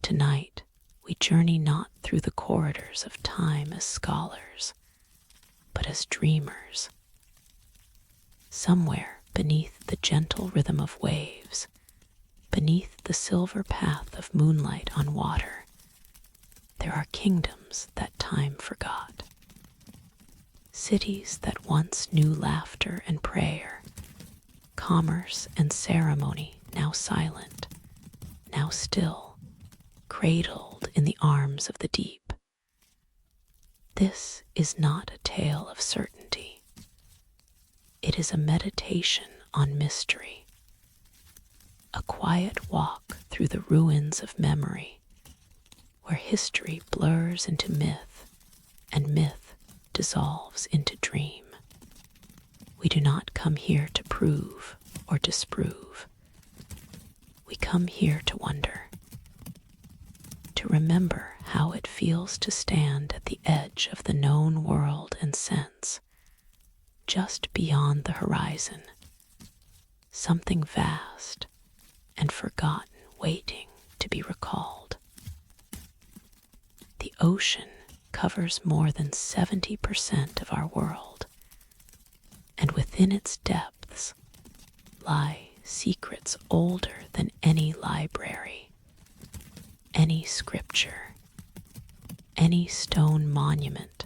Tonight, we journey not through the corridors of time as scholars, but as dreamers. Somewhere beneath the gentle rhythm of waves, beneath the silver path of moonlight on water, there are kingdoms that time forgot. Cities that once knew laughter and prayer, commerce and ceremony now silent, now still, cradled in the arms of the deep. This is not a tale of certainty. It is a meditation on mystery, a quiet walk through the ruins of memory, where history blurs into myth and myth dissolves into dream. We do not come here to prove or disprove. We come here to wonder, to remember how it feels to stand at the edge of the known world and sense, just beyond the horizon, something vast and forgotten waiting to be recalled. The ocean covers more than 70% of our world, and within its depths lie secrets older than any library, any scripture, any stone monument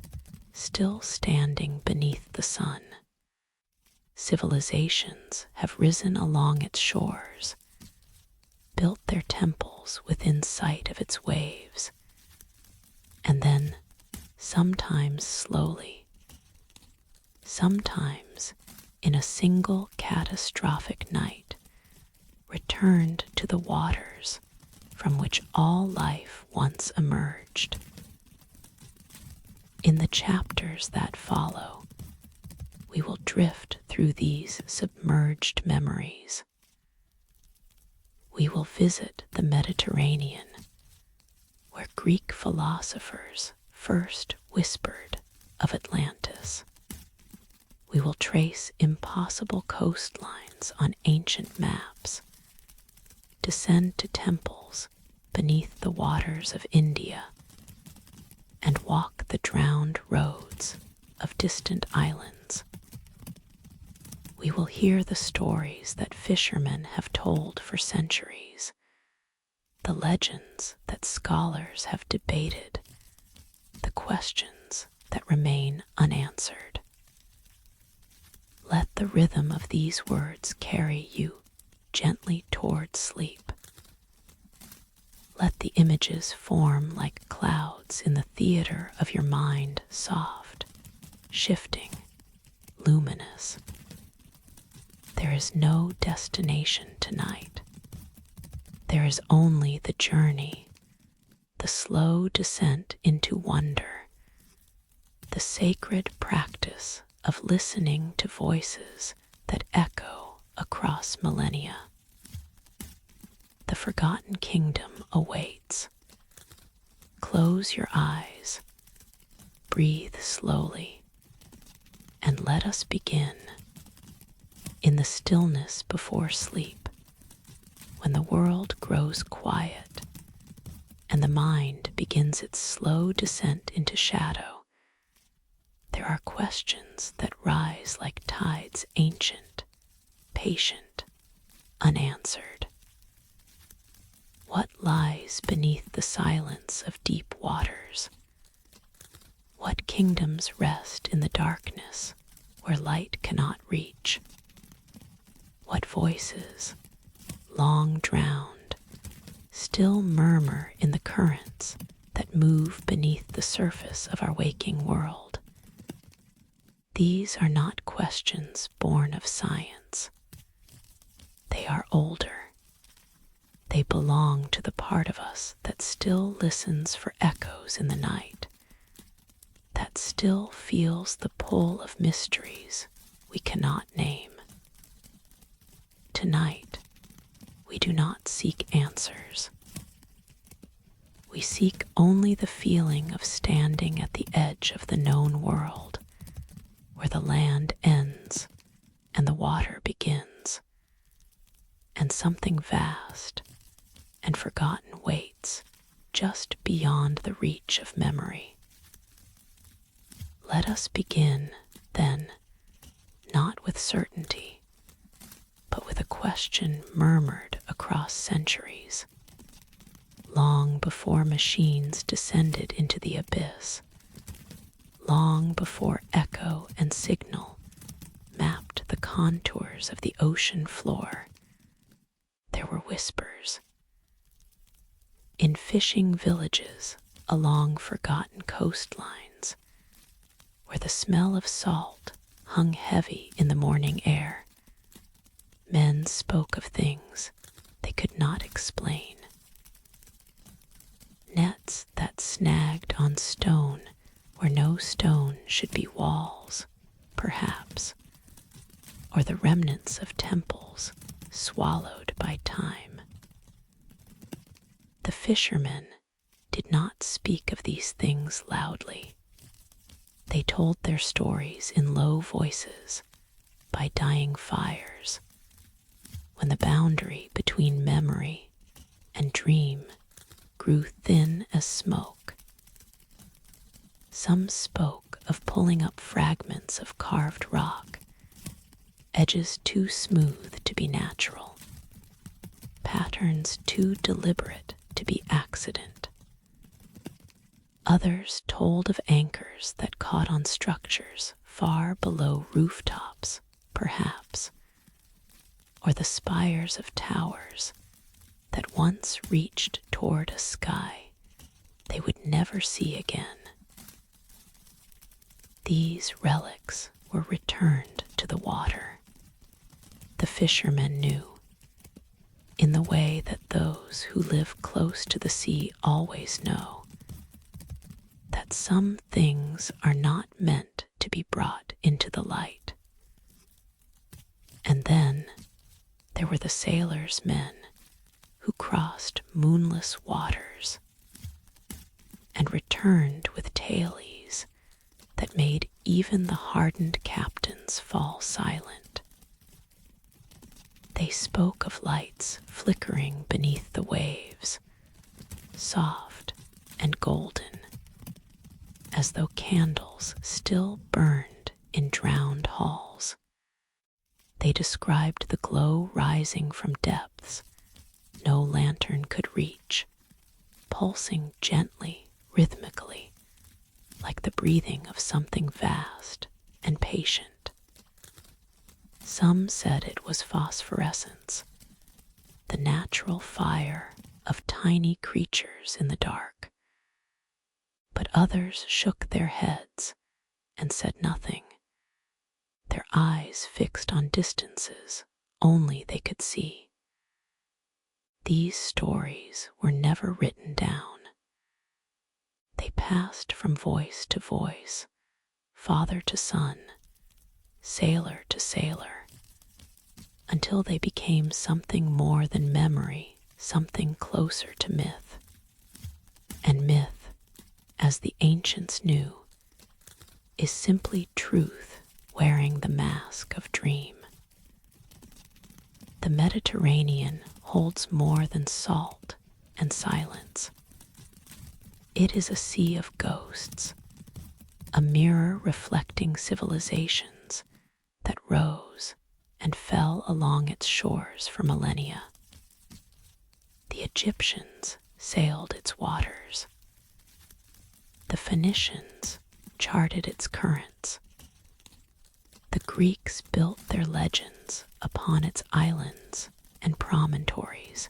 still standing beneath the sun. Civilizations have risen along its shores, built their temples within sight of its waves, and then, sometimes slowly, sometimes in a single catastrophic night, returned to the waters from which all life once emerged. In the chapters that follow, we will drift through these submerged memories. We will visit the Mediterranean, where Greek philosophers first whispered of Atlantis. We will trace impossible coastlines on ancient maps, descend to temples beneath the waters of India, and walk the drowned roads of distant islands. We will hear the stories that fishermen have told for centuries, the legends that scholars have debated, the questions that remain unanswered. Let the rhythm of these words carry you gently toward sleep. Let the images form like clouds in the theater of your mind, soft, shifting, luminous. There is no destination tonight. There is only the journey, the slow descent into wonder, the sacred practice of listening to voices that echo across millennia. The forgotten kingdom awaits. Close your eyes, breathe slowly, and let us begin. In the stillness before sleep, when the world grows quiet and the mind begins its slow descent into shadow, there are questions that rise like tides, ancient, patient, unanswered. What lies beneath the silence of deep waters? What kingdoms rest in the darkness where light cannot reach? What voices, long drowned, still murmur in the currents that move beneath the surface of our waking world? These are not questions born of science. They are older. They belong to the part of us that still listens for echoes in the night, that still feels the pull of mysteries we cannot name. Tonight, we do not seek answers. We seek only the feeling of standing at the edge of the known world, where the land ends and the water begins, and something vast and forgotten waits just beyond the reach of memory. Let us begin, then, not with certainty, but with a question murmured across centuries, long before machines descended into the abyss, long before echo and signal mapped the contours of the ocean floor. There were whispers. In fishing villages along forgotten coastlines, where the smell of salt hung heavy in the morning air, men spoke of things they could not explain. Nets that snagged on stone where no stone should be walls, perhaps, or the remnants of temples swallowed by time. The fishermen did not speak of these things loudly. They told their stories in low voices by dying fires, when the boundary between memory and dream grew thin as smoke. Some spoke of pulling up fragments of carved rock, edges too smooth to be natural, patterns too deliberate to be accident. Others told of anchors that caught on structures far below rooftops, perhaps, or the spires of towers that once reached toward a sky they would never see again. These relics were returned to the water. The fishermen knew, in the way that those who live close to the sea always know, that some things are not meant to be brought into the light. And then there were the sailors' men who crossed moonless waters and returned with tales that made even the hardened captains fall silent. They spoke of lights flickering beneath the waves, soft and golden, as though candles still burned in drowned halls. They described the glow rising from depths no lantern could reach, pulsing gently, rhythmically, like the breathing of something vast and patient. Some said it was phosphorescence, the natural fire of tiny creatures in the dark. But others shook their heads and said nothing, their eyes fixed on distances only they could see. These stories were never written down. They passed from voice to voice, father to son, sailor to sailor, until they became something more than memory, something closer to myth. And myth, as the ancients knew, is simply truth wearing the mask of dream. The Mediterranean holds more than salt and silence. It is a sea of ghosts, a mirror reflecting civilizations that rose and fell along its shores for millennia. The Egyptians sailed its waters. The Phoenicians charted its currents. The Greeks built their legends upon its islands and promontories,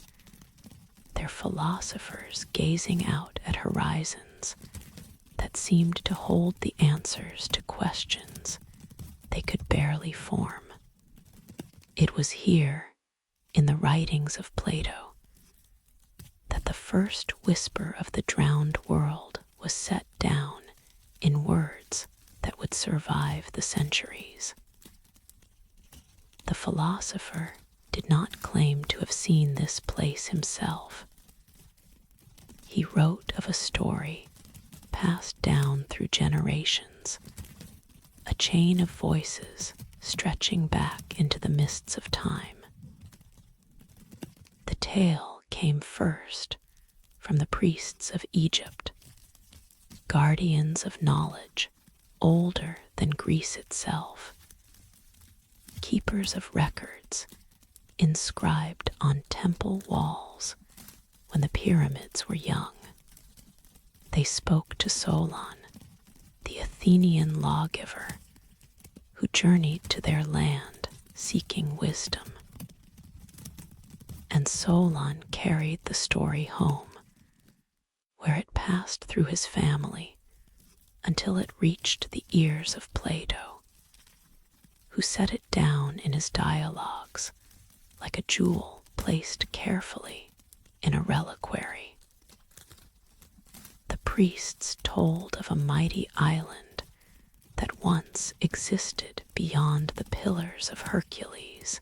their philosophers gazing out at horizons that seemed to hold the answers to questions they could barely form. It was here, in the writings of Plato, that the first whisper of the drowned world was set down in words that would survive the centuries. The philosopher did not claim to have seen this place himself. He wrote of a story passed down through generations, a chain of voices stretching back into the mists of time. The tale came first from the priests of Egypt, guardians of knowledge older than Greece itself, keepers of records inscribed on temple walls when the pyramids were young. They spoke to Solon, the Athenian lawgiver, who journeyed to their land seeking wisdom. And Solon carried the story home, where it passed through his family until it reached the ears of Plato, who set it down in his dialogues like a jewel placed carefully in a reliquary. The priests told of a mighty island that once existed beyond the Pillars of Hercules,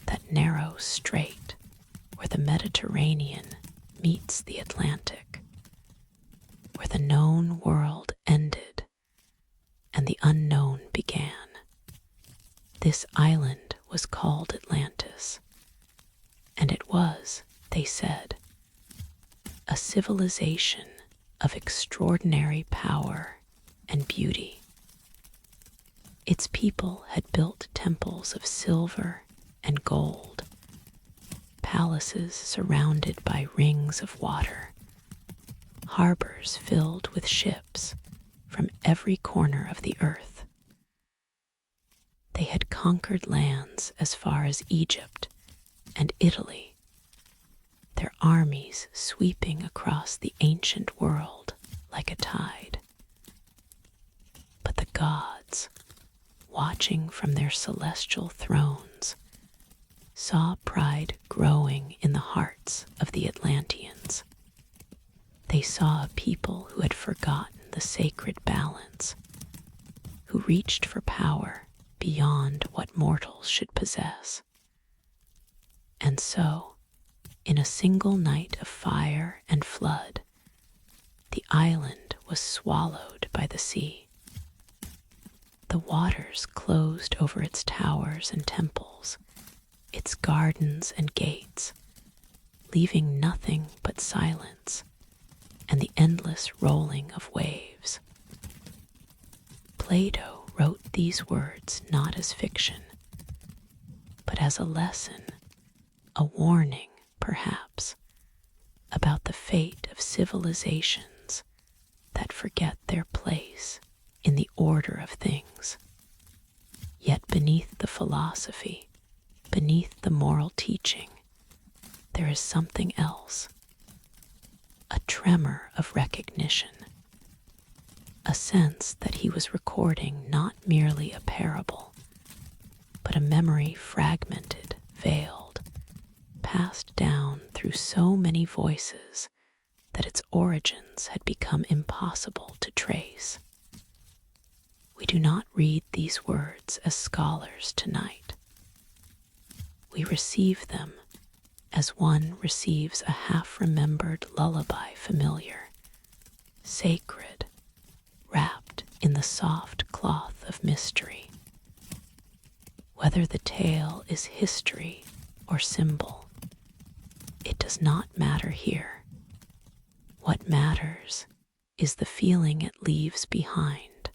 that narrow strait where the Mediterranean meets the Atlantic, where the known world ended and the unknown began. This island was called Atlantis, and it was, they said, a civilization of extraordinary power and beauty. Its people had built temples of silver and gold, palaces surrounded by rings of water, harbors filled with ships from every corner of the earth. They had conquered lands as far as Egypt and Italy, their armies sweeping across the ancient world like a tide. But the gods, watching from their celestial thrones, saw pride growing in the hearts of the Atlanteans. They saw a people who had forgotten the sacred balance, who reached for power beyond what mortals should possess. And so, in a single night of fire and flood, the island was swallowed by the sea. The waters closed over its towers and temples, its gardens and gates, leaving nothing but silence and the endless rolling of waves. Plato wrote these words not as fiction, but as a lesson, a warning, perhaps, about the fate of civilizations that forget their place in the order of things. Yet beneath the philosophy, beneath the moral teaching, there is something else, a tremor of recognition, a sense that he was recording not merely a parable, but a memory fragmented, veiled, passed down through so many voices that its origins had become impossible to trace. We do not read these words as scholars tonight. We receive them as one receives a half-remembered lullaby familiar, sacred, wrapped in the soft cloth of mystery. Whether the tale is history or symbol, it does not matter here. What matters is the feeling it leaves behind,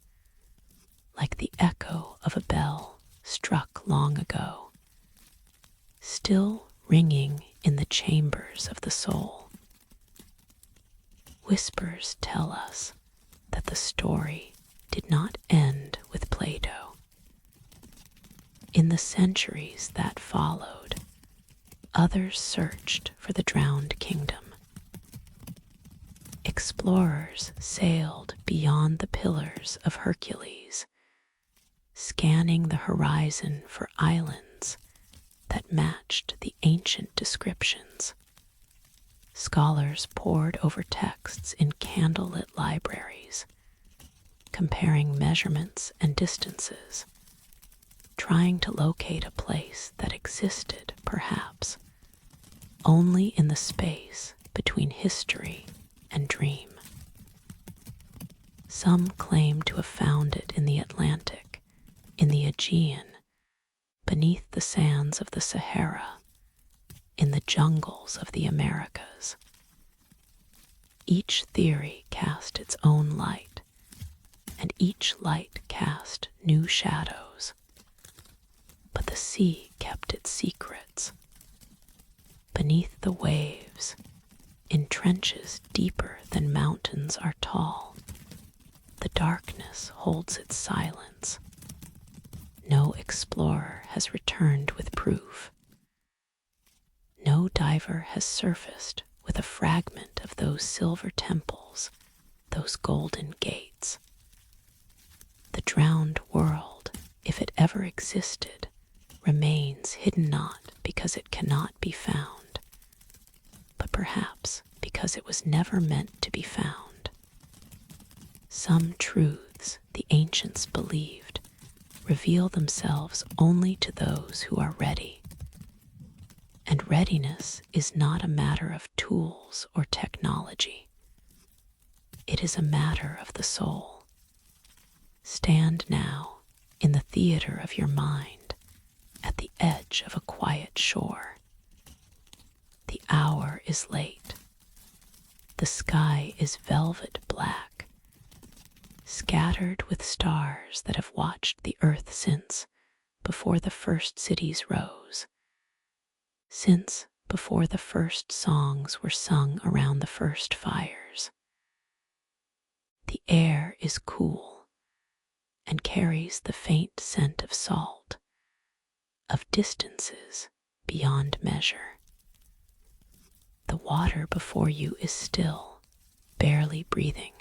like the echo of a bell struck long ago, still ringing in the chambers of the soul. Whispers tell us that the story did not end with Plato. In the centuries that followed, others searched for the drowned kingdom. Explorers sailed beyond the Pillars of Hercules, scanning the horizon for islands that matched the ancient descriptions. Scholars pored over texts in candlelit libraries, comparing measurements and distances, trying to locate a place that existed, perhaps, only in the space between history and dream. Some claim to have found it in the Atlantic, in the Aegean, beneath the sands of the Sahara, in the jungles of the Americas. Each theory cast its own light, and each light cast new shadows. But the sea kept its secrets. Beneath the waves, in trenches deeper than mountains are tall, the darkness holds its silence. No explorer has returned with proof. No diver has surfaced with a fragment of those silver temples, those golden gates. The drowned world, if it ever existed, remains hidden not because it cannot be found, but perhaps because it was never meant to be found. Some truths the ancients believed reveal themselves only to those who are ready. And readiness is not a matter of tools or technology. It is a matter of the soul. Stand now in the theater of your mind at the edge of a quiet shore. The hour is late. The sky is velvet black, scattered with stars that have watched the earth since before the first cities rose, since before the first songs were sung around the first fires. The air is cool and carries the faint scent of salt, of distances beyond measure. The water before you is still, barely breathing,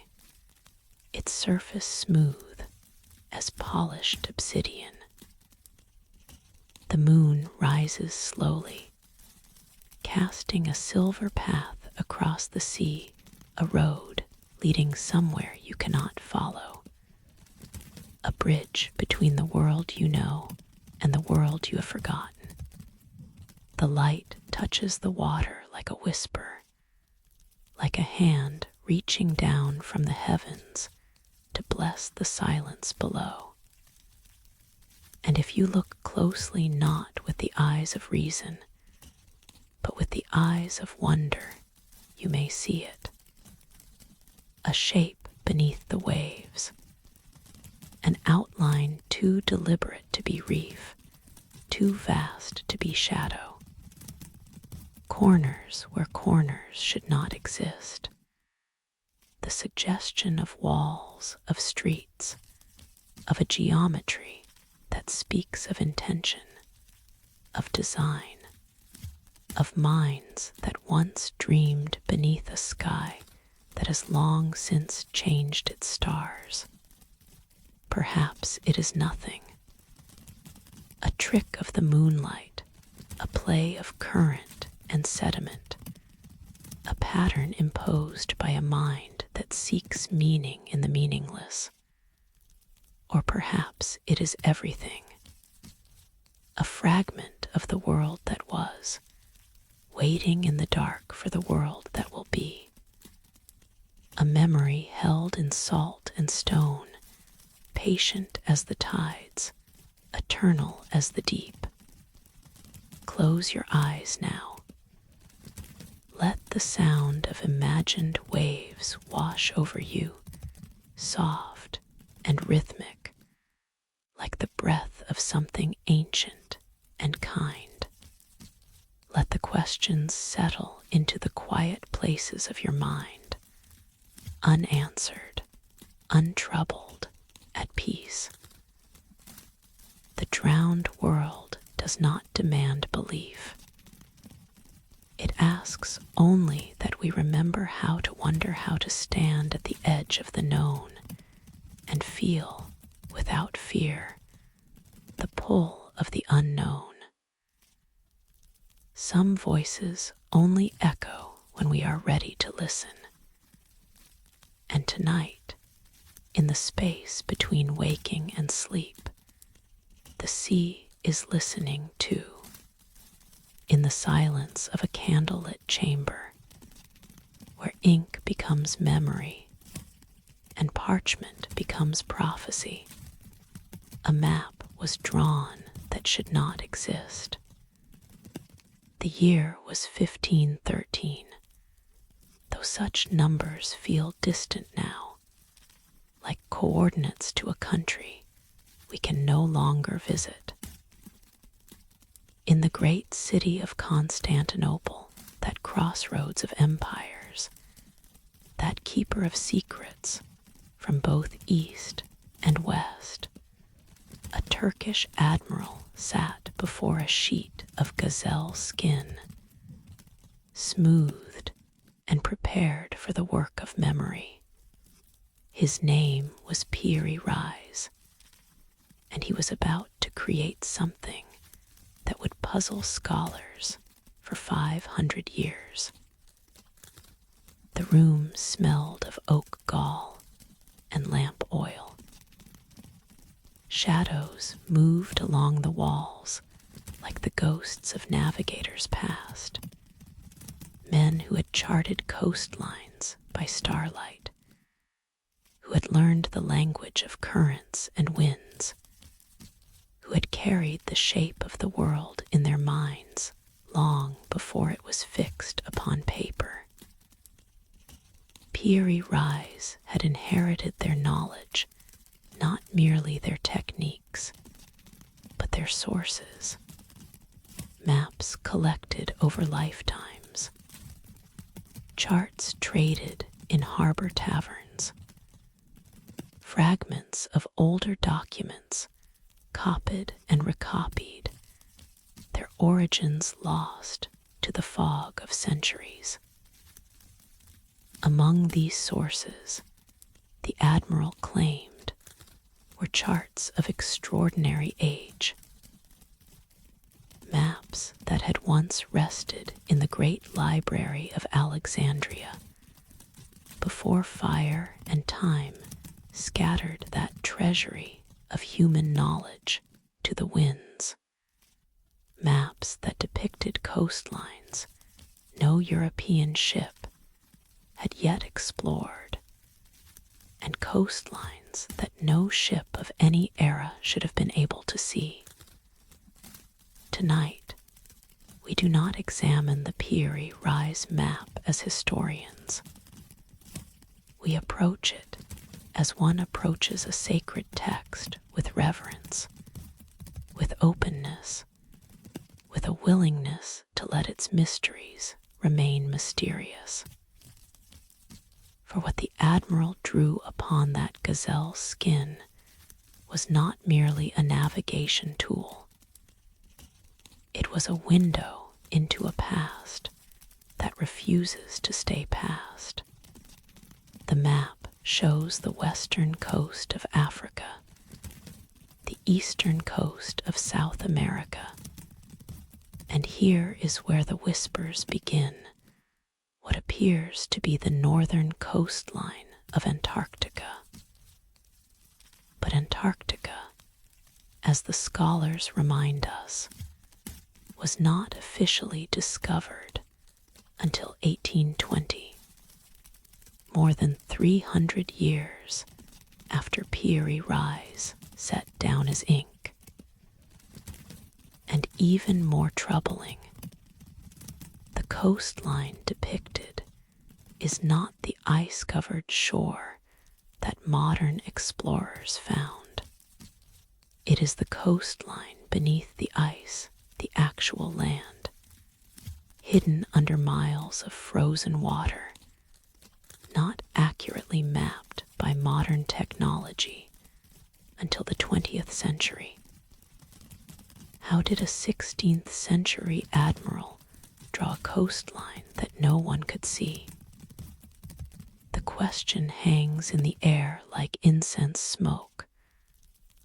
its surface smooth as polished obsidian. The moon rises slowly, casting a silver path across the sea, a road leading somewhere you cannot follow. A bridge between the world you know and the world you have forgotten. The light touches the water like a whisper, like a hand reaching down from the heavens to bless the silence below. And if you look closely, not with the eyes of reason, but with the eyes of wonder, you may see it. A shape beneath the waves, an outline too deliberate to be reef, too vast to be shadow. Corners where corners should not exist. The suggestion of walls, of streets, of a geometry that speaks of intention, of design, of minds that once dreamed beneath a sky that has long since changed its stars. Perhaps it is nothing. A trick of the moonlight, a play of current and sediment, a pattern imposed by a mind that seeks meaning in the meaningless. Or perhaps it is everything. A fragment of the world that was, waiting in the dark for the world that will be. A memory held in salt and stone, patient as the tides, eternal as the deep. Close your eyes now. Let the sound of imagined waves wash over you, soft and rhythmic, like the breath of something ancient and kind. Let the questions settle into the quiet places of your mind, unanswered, untroubled, at peace. The drowned world does not demand belief. It asks only that we remember how to wonder, how to stand at the edge of the known and feel, without fear, the pull of the unknown. Some voices only echo when we are ready to listen. And tonight, in the space between waking and sleep, the sea is listening too. In the silence of a candlelit chamber, where ink becomes memory and parchment becomes prophecy, a map was drawn that should not exist. The year was 1513. Those such numbers feel distant now, like coordinates to a country we can no longer visit. In the great city of Constantinople, that crossroads of empires, that keeper of secrets from both east and west, a Turkish admiral sat before a sheet of gazelle skin, smoothed and prepared for the work of memory. His name was Piri Rise, and he was about to create something that would puzzle scholars for 500 years. The room smelled of oak gall and lamp oil. Shadows moved along the walls like the ghosts of navigators past, men who had charted coastlines by starlight, who had learned the language of currents and winds, who had carried the shape of the world in their minds long before it was fixed upon paper. Piri Rise had inherited their knowledge, not merely their techniques, but their sources, maps collected over lifetimes, charts traded in harbor taverns, fragments of older documents copied and recopied, their origins lost to the fog of centuries. Among these sources, the admiral claimed, were charts of extraordinary age, maps that had once rested in the great library of Alexandria, before fire and time scattered that treasury of human knowledge to the winds, maps that depicted coastlines no European ship had yet explored, and coastlines that no ship of any era should have been able to see. Tonight, we do not examine the Piri Rise map as historians. We approach it as one approaches a sacred text, with reverence, with openness, with a willingness to let its mysteries remain mysterious. For what the admiral drew upon that gazelle skin was not merely a navigation tool. It was a window into a past that refuses to stay past. The map shows the western coast of Africa, the eastern coast of South America, and here is where the whispers begin, what appears to be the northern coastline of Antarctica. But Antarctica, as the scholars remind us, was not officially discovered until 1820, more than 300 years after Piri Rise set down his ink. And even more troubling, the coastline depicted is not the ice-covered shore that modern explorers found. It is the coastline beneath the ice, the actual land, hidden under miles of frozen water, not accurately mapped by modern technology until the 20th century. How did a 16th century admiral draw a coastline that no one could see? The question hangs in the air like incense smoke,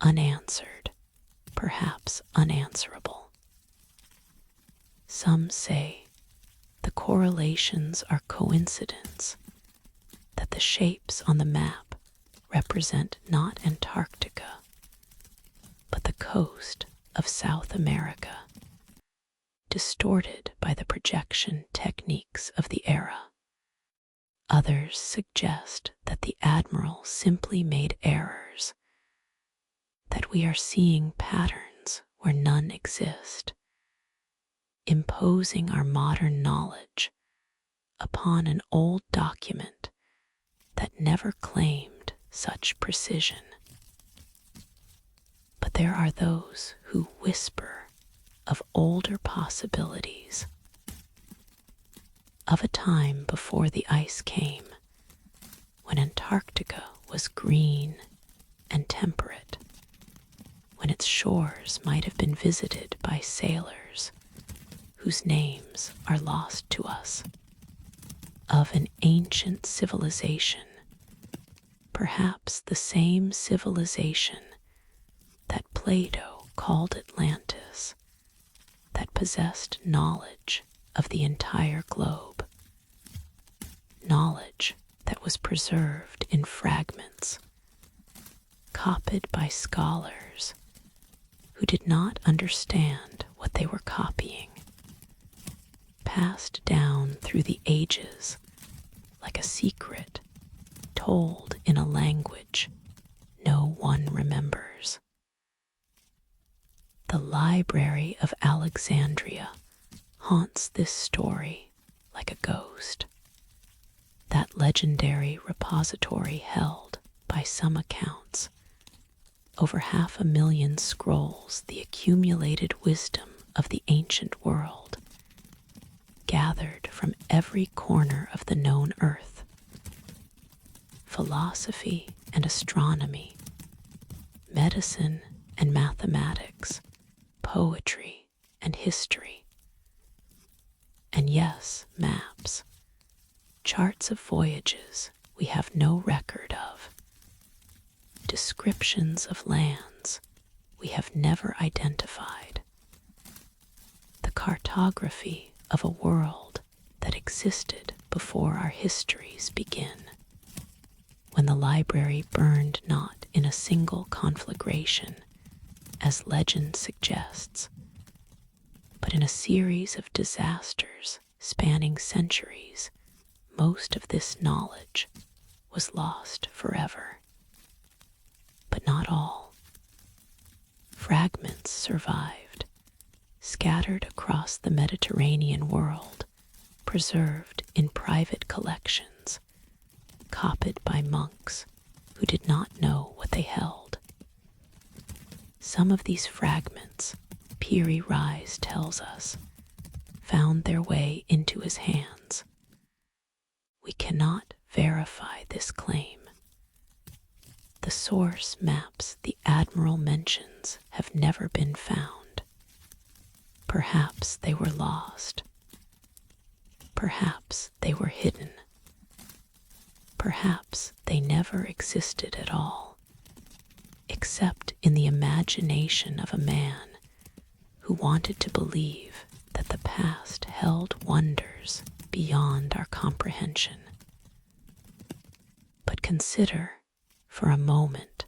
unanswered, perhaps unanswerable. Some say the correlations are coincidence, that the shapes on the map represent not Antarctica, but the coast of South America, distorted by the projection techniques of the era. Others suggest that the admiral simply made errors, that we are seeing patterns where none exist, imposing our modern knowledge upon an old document that never claimed such precision. But there are those who whisper of older possibilities, of a time before the ice came, when Antarctica was green and temperate, when its shores might have been visited by sailors whose names are lost to us, of an ancient civilization, perhaps the same civilization that Plato called Atlantis, that possessed knowledge of the entire globe, knowledge that was preserved in fragments, copied by scholars who did not understand what they were copying, passed down through the ages like a secret told in a language no one remembers. The Library of Alexandria haunts this story like a ghost. That legendary repository held, by some accounts, over 500,000 scrolls, the accumulated wisdom of the ancient world, gathered from every corner of the known earth. Philosophy and astronomy, medicine and mathematics, poetry and history, and yes, maps, charts of voyages we have no record of, descriptions of lands we have never identified, the cartography of a world that existed before our histories begin, when the library burned not in a single conflagration, as legend suggests, but in a series of disasters spanning centuries. Most of this knowledge was lost forever. But not all. Fragments survived, scattered across the Mediterranean world, preserved in private collections, copied by monks who did not know what they held. Some of these fragments, Piri Reis tells us, found their way into his hands. We cannot verify this claim. The source maps the Admiral mentions have never been found. Perhaps they were lost. Perhaps they were hidden. Perhaps they never existed at all, except in the imagination of a man who wanted to believe that the past held wonders beyond our comprehension. But consider, for a moment,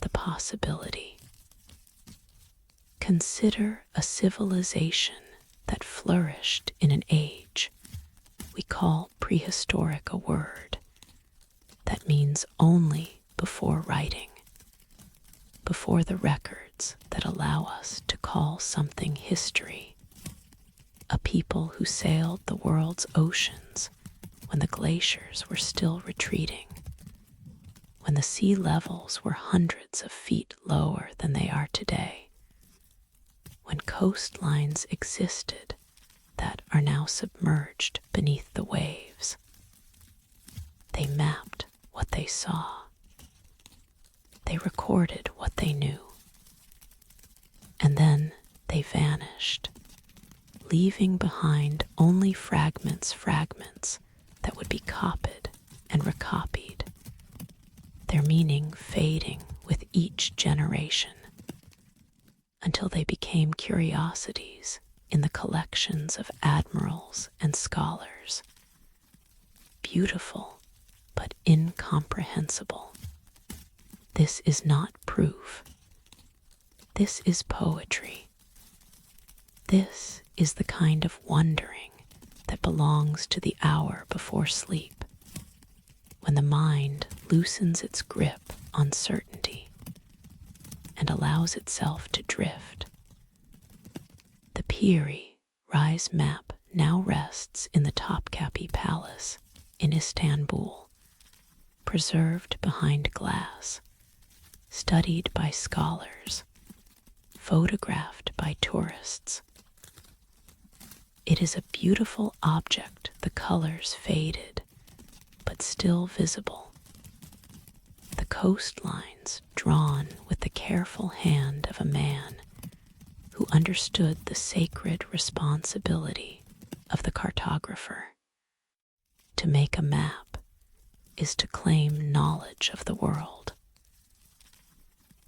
the possibility. Consider a civilization that flourished in an age we call prehistoric, a word that means only before writing, before the records that allow us to call something history. A people who sailed the world's oceans when the glaciers were still retreating, when the sea levels were hundreds of feet lower than they are today, when coastlines existed that are now submerged beneath the waves. They mapped what they saw. They recorded what they knew. And then they vanished, leaving behind only fragments that would be copied and recopied, their meaning fading with each generation, until they became curiosities in the collections of admirals and scholars, beautiful but incomprehensible. This is not proof. This is poetry. This is the kind of wondering that belongs to the hour before sleep, when the mind loosens its grip on certainty and allows itself to drift. The Piri Reis map now rests in the Topkapi Palace in Istanbul, preserved behind glass, studied by scholars, photographed by tourists. It is a beautiful object, the colors faded, but still visible. The coastlines drawn with the careful hand of a man who understood the sacred responsibility of the cartographer. To make a map is to claim knowledge of the world.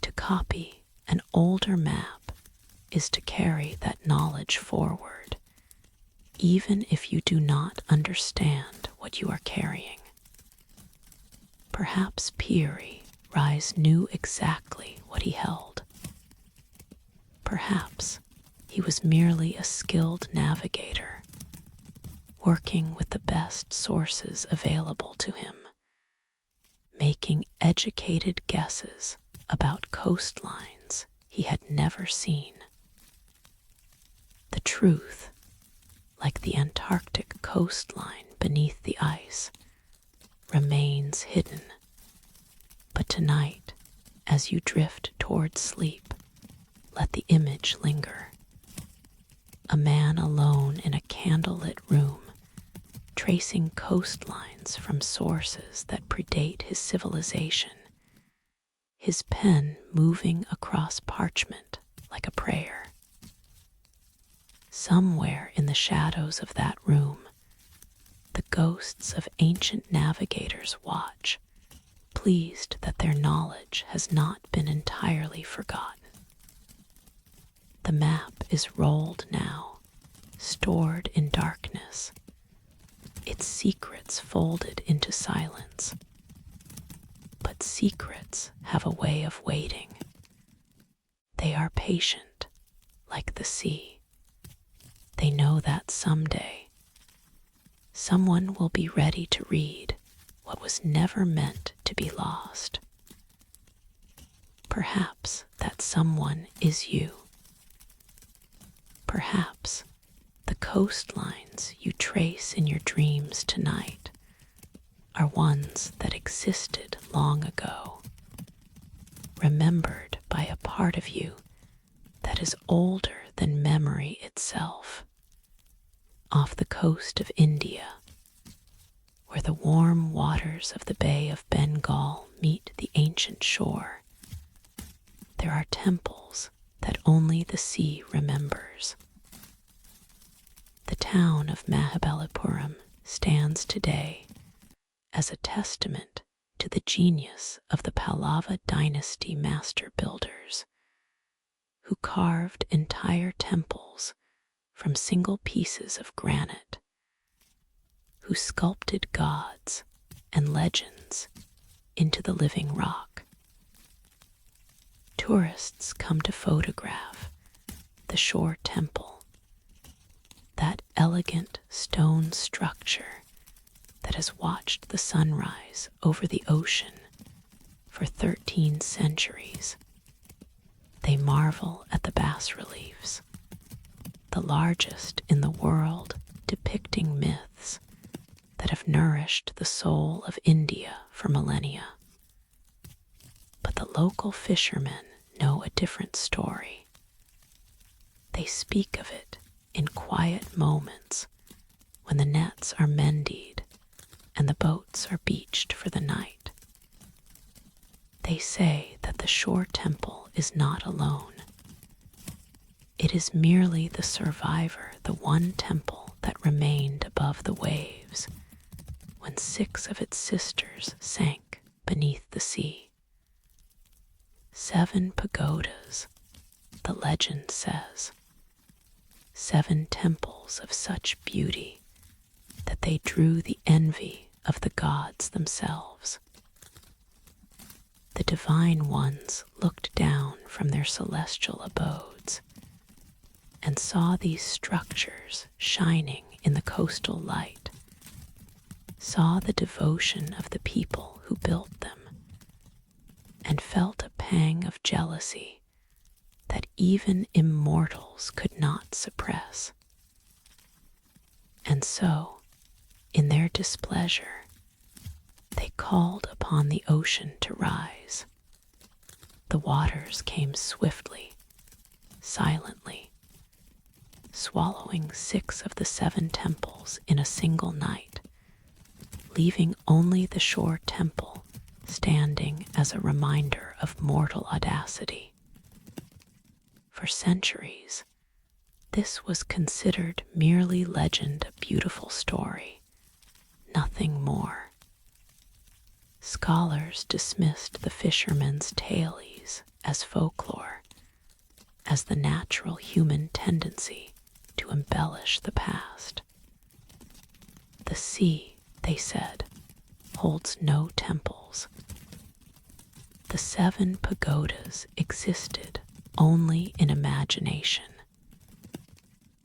To copy an older map is to carry that knowledge forward, even if you do not understand what you are carrying. Perhaps Peary Rise knew exactly what he held. Perhaps he was merely a skilled navigator, working with the best sources available to him, making educated guesses about coastlines he had never seen. The truth, like the Antarctic coastline beneath the ice, remains hidden. But tonight, as you drift toward sleep, let the image linger. A man alone in a candlelit room, tracing coastlines from sources that predate his civilization, his pen moving across parchment like a prayer. Somewhere in the shadows of that room, the ghosts of ancient navigators watch, pleased that their knowledge has not been entirely forgotten. The map is rolled now, stored in darkness, its secrets folded into silence. But secrets have a way of waiting. They are patient, like the sea. They know that someday someone will be ready to read what was never meant to be lost. Perhaps that someone is you. Perhaps the coastlines you trace in your dreams tonight are ones that existed long ago, remembered by a part of you that is older than memory itself. Off the coast of India, where the warm waters of the Bay of Bengal meet the ancient shore, there are temples that only the sea remembers. The town of Mahabalipuram stands today as a testament to the genius of the Pallava dynasty master builders, who carved entire temples from single pieces of granite, who sculpted gods and legends into the living rock. Tourists come to photograph the shore temple, that elegant stone structure that has watched the sunrise over the ocean for 13 centuries. They marvel at the bas-reliefs, the largest in the world, depicting myths that have nourished the soul of India for millennia. But the local fishermen know a different story. They speak of it in quiet moments when the nets are mended and the boats are beached for the night. They say that the shore temple is not alone. It is merely the survivor, the one temple that remained above the waves when 6 of its sisters sank beneath the sea. 7 pagodas, the legend says. 7 temples of such beauty that they drew the envy of the gods themselves. The divine ones looked down from their celestial abodes and saw these structures shining in the coastal light, saw the devotion of the people who built them, and felt a pang of jealousy that even immortals could not suppress. And so, in their displeasure, they called upon the ocean to rise. The waters came swiftly, silently, swallowing 6 of the 7 temples in a single night, leaving only the shore temple standing as a reminder of mortal audacity. For centuries, this was considered merely legend, a beautiful story, nothing more. Scholars dismissed the fishermen's tales as folklore, as the natural human tendency to embellish the past. The sea, they said, holds no temples. The 7 pagodas existed only in imagination.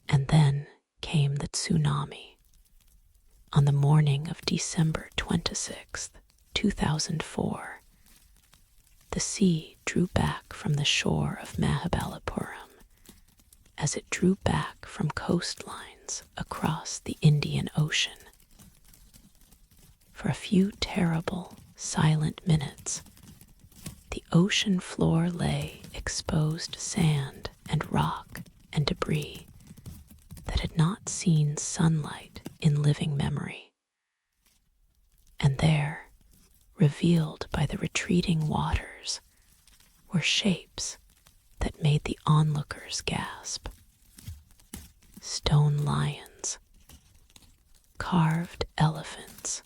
And then came the tsunami. On the morning of December 26th, 2004, the sea drew back from the shore of Mahabalipuram as it drew back from coastlines across the Indian Ocean. For a few terrible, silent minutes, the ocean floor lay exposed sand and rock and debris that had not seen sunlight in living memory. And there, revealed by the retreating waters, were shapes that made the onlookers gasp. Stone lions, carved elephants,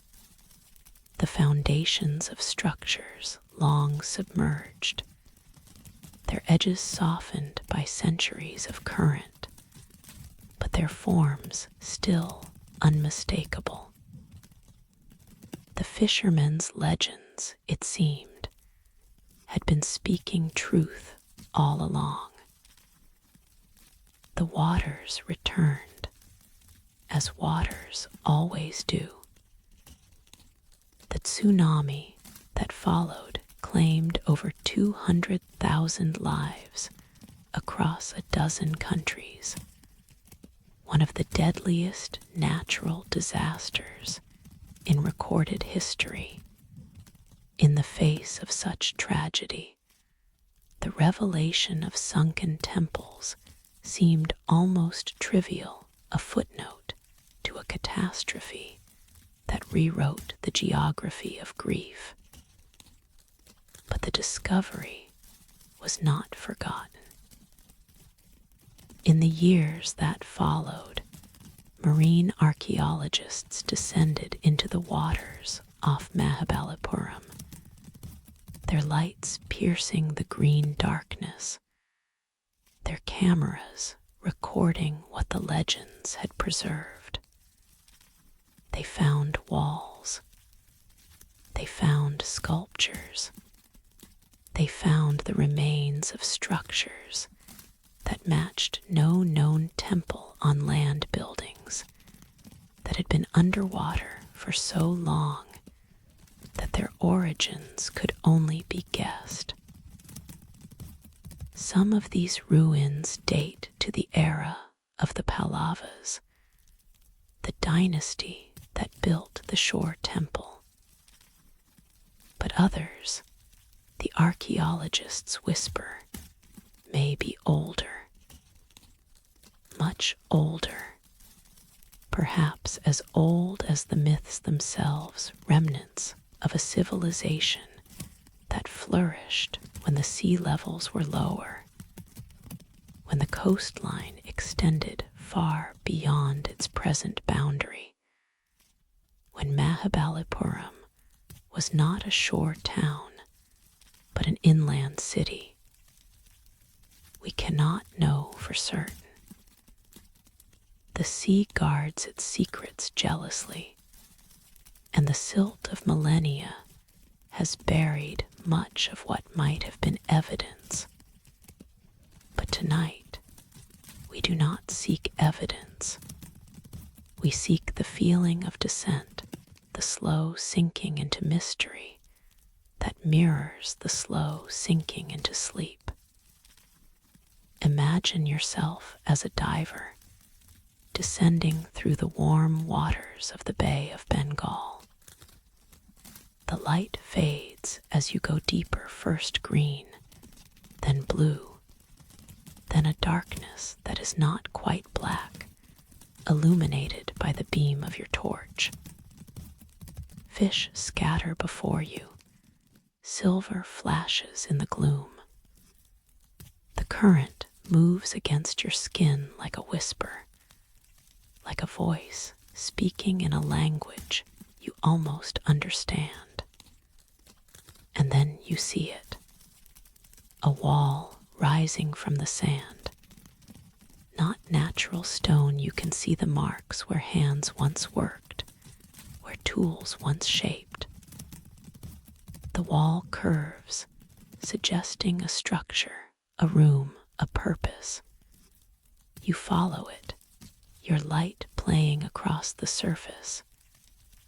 the foundations of structures long submerged, their edges softened by centuries of current, but their forms still unmistakable. The fishermen's legends, it seemed, had been speaking truth all along. The waters returned, as waters always do. The tsunami that followed claimed over 200,000 lives across a dozen countries, one of the deadliest natural disasters in recorded history. In the face of such tragedy, the revelation of sunken temples seemed almost trivial, a footnote to a catastrophe that rewrote the geography of grief. But the discovery was not forgotten. In the years that followed, marine archaeologists descended into the waters off Mahabalipuram, their lights piercing the green darkness, their cameras recording what the legends had preserved. They found walls. They found sculptures. They found the remains of structures that matched no known temple on land buildings that had been underwater for so long that their origins could only be guessed. Some of these ruins date to the era of the Pallavas, the dynasty that built the shore temple. But others, the archaeologists whisper, may be older, much older, perhaps as old as the myths themselves, remnants of a civilization that flourished when the sea levels were lower, when the coastline extended far beyond its present boundary, when Mahabalipuram was not a shore town, but an inland city. We cannot know for certain. The sea guards its secrets jealously, and the silt of millennia has buried much of what might have been evidence. But tonight, we do not seek evidence. We seek the feeling of descent, the slow sinking into mystery that mirrors the slow sinking into sleep. Imagine yourself as a diver, descending through the warm waters of the Bay of Bengal. The light fades as you go deeper, first green, then blue, then a darkness that is not quite black, illuminated by the beam of your torch. Fish scatter before you, silver flashes in the gloom. The current moves against your skin like a whisper, like a voice speaking in a language you almost understand. And then you see it, a wall rising from the sand. Not natural stone, you can see the marks where hands once worked, where tools once shaped. The wall curves, suggesting a structure, a room, a purpose. You follow it, your light playing across the surface,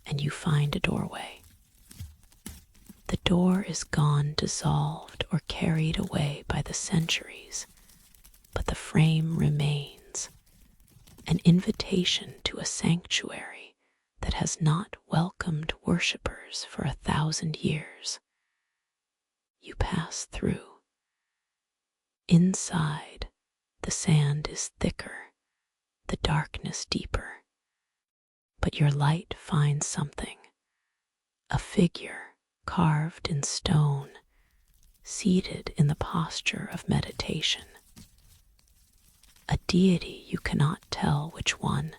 and you find a doorway. The door is gone, dissolved, or carried away by the centuries, but the frame remains, an invitation to a sanctuary that has not welcomed worshippers for 1,000 years. You pass through. Inside, the sand is thicker, the darkness deeper, but your light finds something, a figure carved in stone, seated in the posture of meditation. A deity, you cannot tell which one.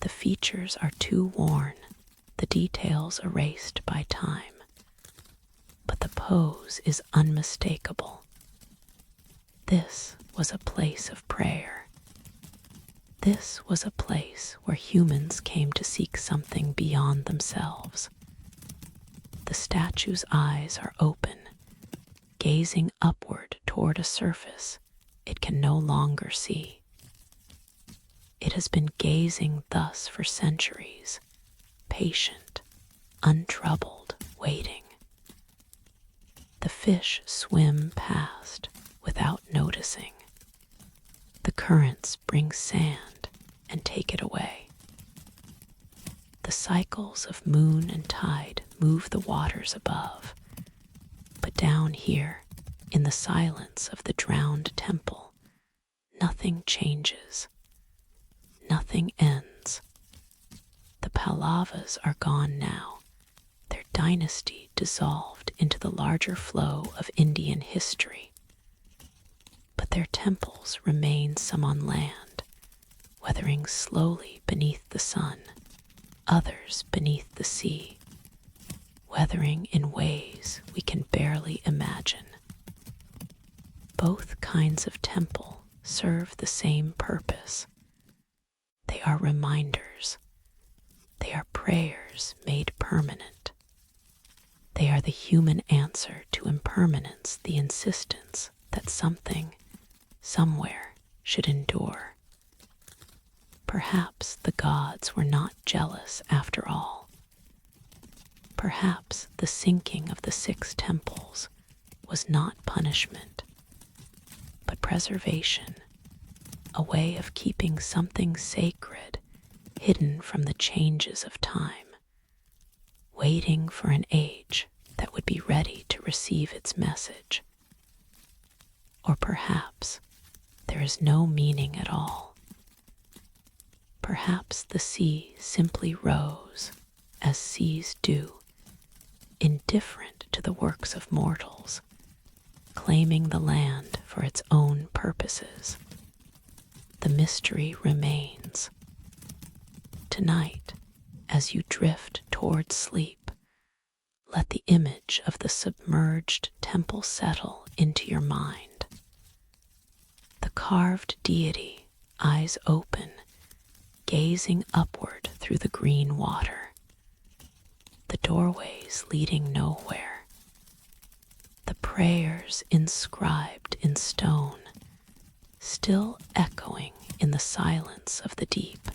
The features are too worn, the details erased by time. But the pose is unmistakable. This was a place of prayer. This was a place where humans came to seek something beyond themselves. The statue's eyes are open, gazing upward toward a surface it can no longer see. It has been gazing thus for centuries, patient, untroubled, waiting. The fish swim past without noticing. The currents bring sand and take it away. The cycles of moon and tide move the waters above, but down here, in the silence of the drowned temple, nothing changes. Nothing ends. The Pallavas are gone now, their dynasty dissolved into the larger flow of Indian history. But their temples remain, some on land, weathering slowly beneath the sun, others beneath the sea, weathering in ways we can barely imagine. Both kinds of temple serve the same purpose. They are reminders. They are prayers made permanent. They are the human answer to impermanence, the insistence that something, somewhere, should endure. Perhaps the gods were not jealous after all. Perhaps the sinking of the 6 temples was not punishment, but preservation, a way of keeping something sacred hidden from the changes of time, waiting for an age that would be ready to receive its message. Or perhaps there is no meaning at all. Perhaps the sea simply rose, as seas do, indifferent to the works of mortals, claiming the land for its own purposes. The mystery remains. Tonight, as you drift toward sleep, let the image of the submerged temple settle into your mind. The carved deity, eyes open, gazing upward through the green water. The doorways leading nowhere. The prayers inscribed in stone, still echoing in the silence of the deep.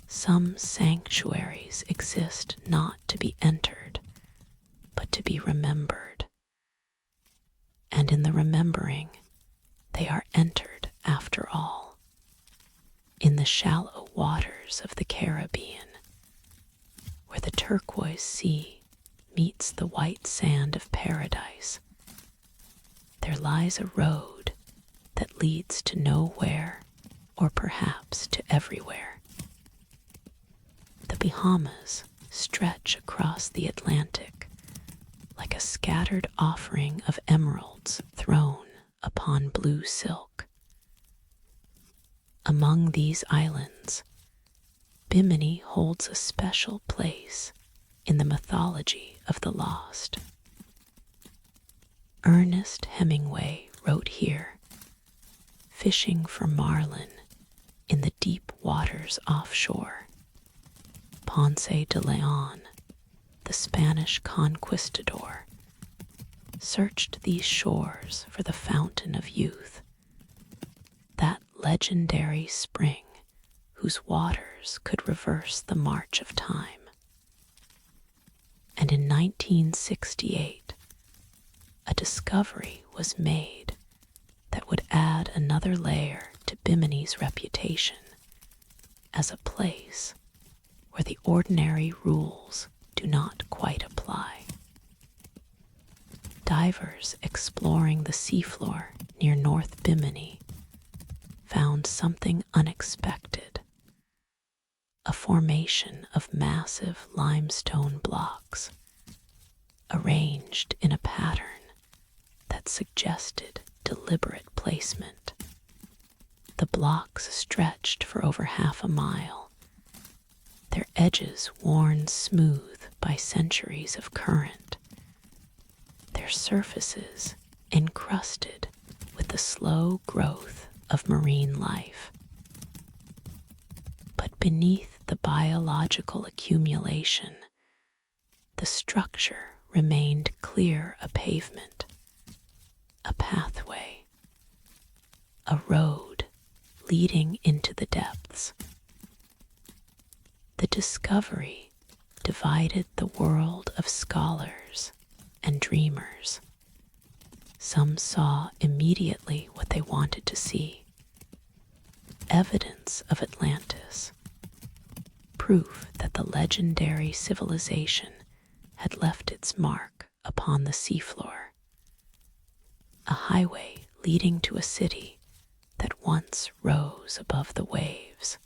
Some sanctuaries exist not to be entered, but to be remembered. And in the remembering, they are entered after all. In the the shallow waters of the Caribbean, where the turquoise sea meets the white sand of paradise, there lies a road that leads to nowhere, or perhaps to everywhere. The Bahamas stretch across the Atlantic like a scattered offering of emeralds thrown upon blue silk. Among these islands, Bimini holds a special place in the mythology of the lost. Ernest Hemingway wrote here, fishing for marlin in the deep waters offshore. Ponce de Leon, the Spanish conquistador, searched these shores for the fountain of youth, that legendary spring whose waters could reverse the march of time. And in 1968, a discovery was made that would add another layer to Bimini's reputation as a place where the ordinary rules do not quite apply. Divers exploring the seafloor near North Bimini found something unexpected, a formation of massive limestone blocks arranged in a pattern that suggested deliberate placement. The blocks stretched for over half a mile, their edges worn smooth by centuries of current, their surfaces encrusted with the slow growth of marine life. But beneath the biological accumulation, the structure remained clear a pavement, a pathway, a road leading into the depths. The discovery divided the world of scholars and dreamers. Some saw immediately what they wanted to see: evidence of Atlantis, proof that the legendary civilization had left its mark upon the seafloor, a highway leading to a city that once rose above the waves.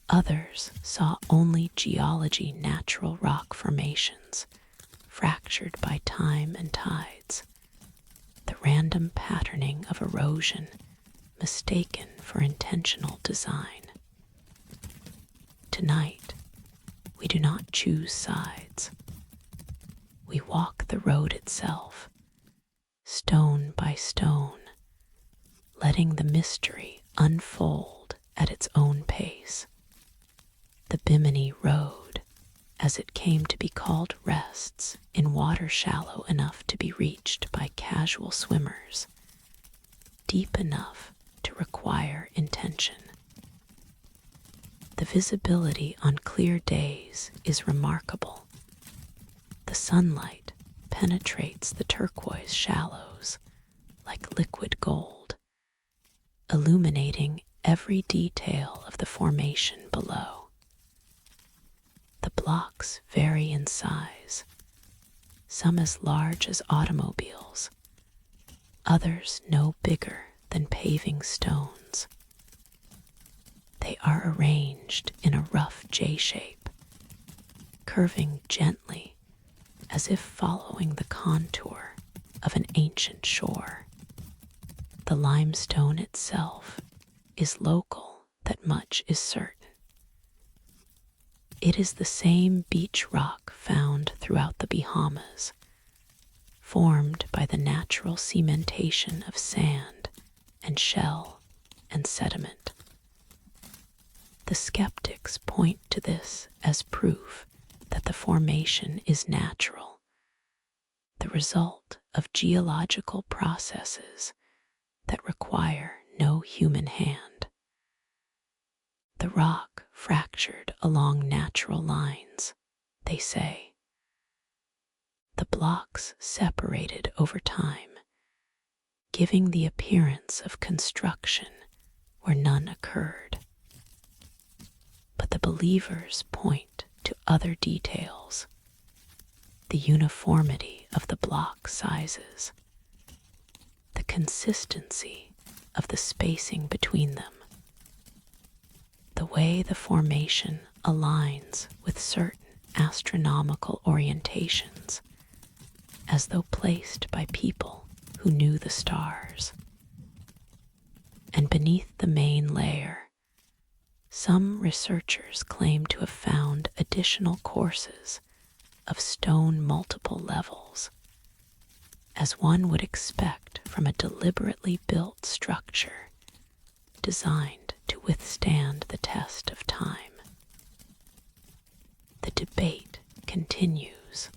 Others saw only geology, natural rock formations, fractured by time and tides, the random patterning of erosion mistaken for intentional design. Tonight, we do not choose sides. We walk the road itself, stone by stone, letting the mystery unfold at its own pace. The Bimini Road, as it came to be called, rests in water shallow enough to be reached by casual swimmers, deep enough to require intention. The visibility on clear days is remarkable. The sunlight penetrates the turquoise shallows like liquid gold, illuminating every detail of the formation below. The blocks vary in size, some as large as automobiles, others no bigger than paving stones. They are arranged in a rough J shape, curving gently as if following the contour of an ancient shore. The limestone itself is local, that much is certain. It is the same beach rock found throughout the Bahamas, formed by the natural cementation of sand and shell and sediment. The skeptics point to this as proof that the formation is natural, the result of geological processes that require no human hand. The rock fractured along natural lines, they say. The blocks separated over time, giving the appearance of construction where none occurred. But the believers point to other details: the uniformity of the block sizes, the consistency of the spacing between them, the way the formation aligns with certain astronomical orientations, as though placed by people who knew the stars. And beneath the main layer, some researchers claim to have found additional courses of stone multiple levels, as one would expect from a deliberately built structure designed to withstand the test of time. The debate continues,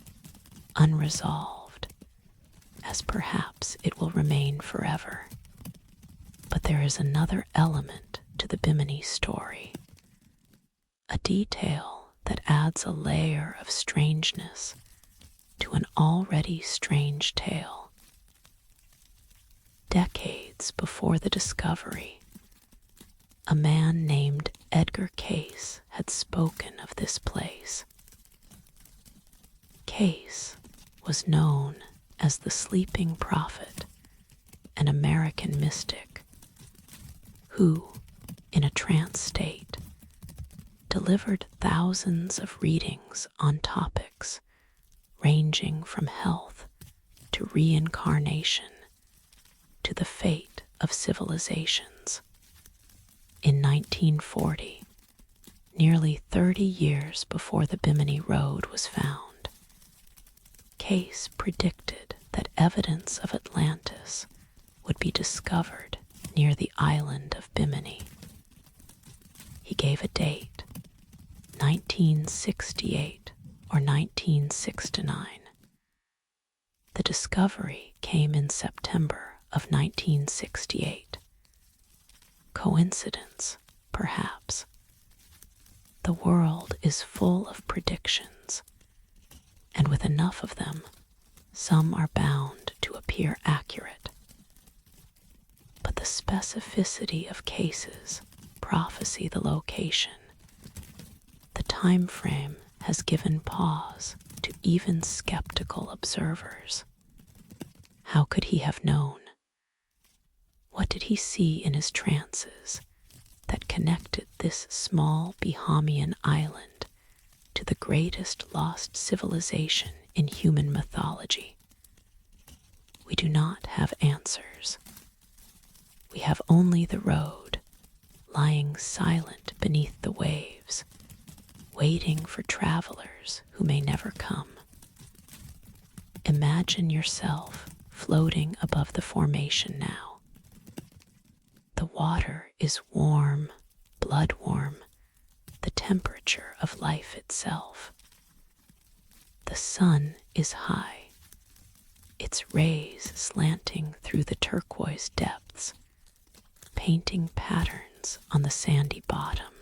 unresolved, as perhaps it will remain forever. But there is another element to the Bimini story, a detail that adds a layer of strangeness to an already strange tale. Decades before the discovery, a man named Edgar Cayce had spoken of this place. Cayce was known as the Sleeping Prophet, an American mystic who, in a trance state, delivered thousands of readings on topics ranging from health to reincarnation to the fate of civilizations. In 1940, nearly 30 years before the Bimini Road was found, Cayce predicted that evidence of Atlantis would be discovered near the island of Bimini. He gave a date, 1968 or 1969. The discovery came in September of 1968. Coincidence, perhaps. The world is full of predictions, and with enough of them, some are bound to appear accurate. But the specificity of Cayce's prophesy the location, the time frame has given pause to even skeptical observers. How could he have known? What did he see in his trances that connected this small Bahamian island to the greatest lost civilization in human mythology? We do not have answers. We have only the road, lying silent beneath the waves, waiting for travelers who may never come. Imagine yourself floating above the formation now. The water is warm, blood warm, the temperature of life itself. The sun is high, its rays slanting through the turquoise depths, painting patterns on the sandy bottom.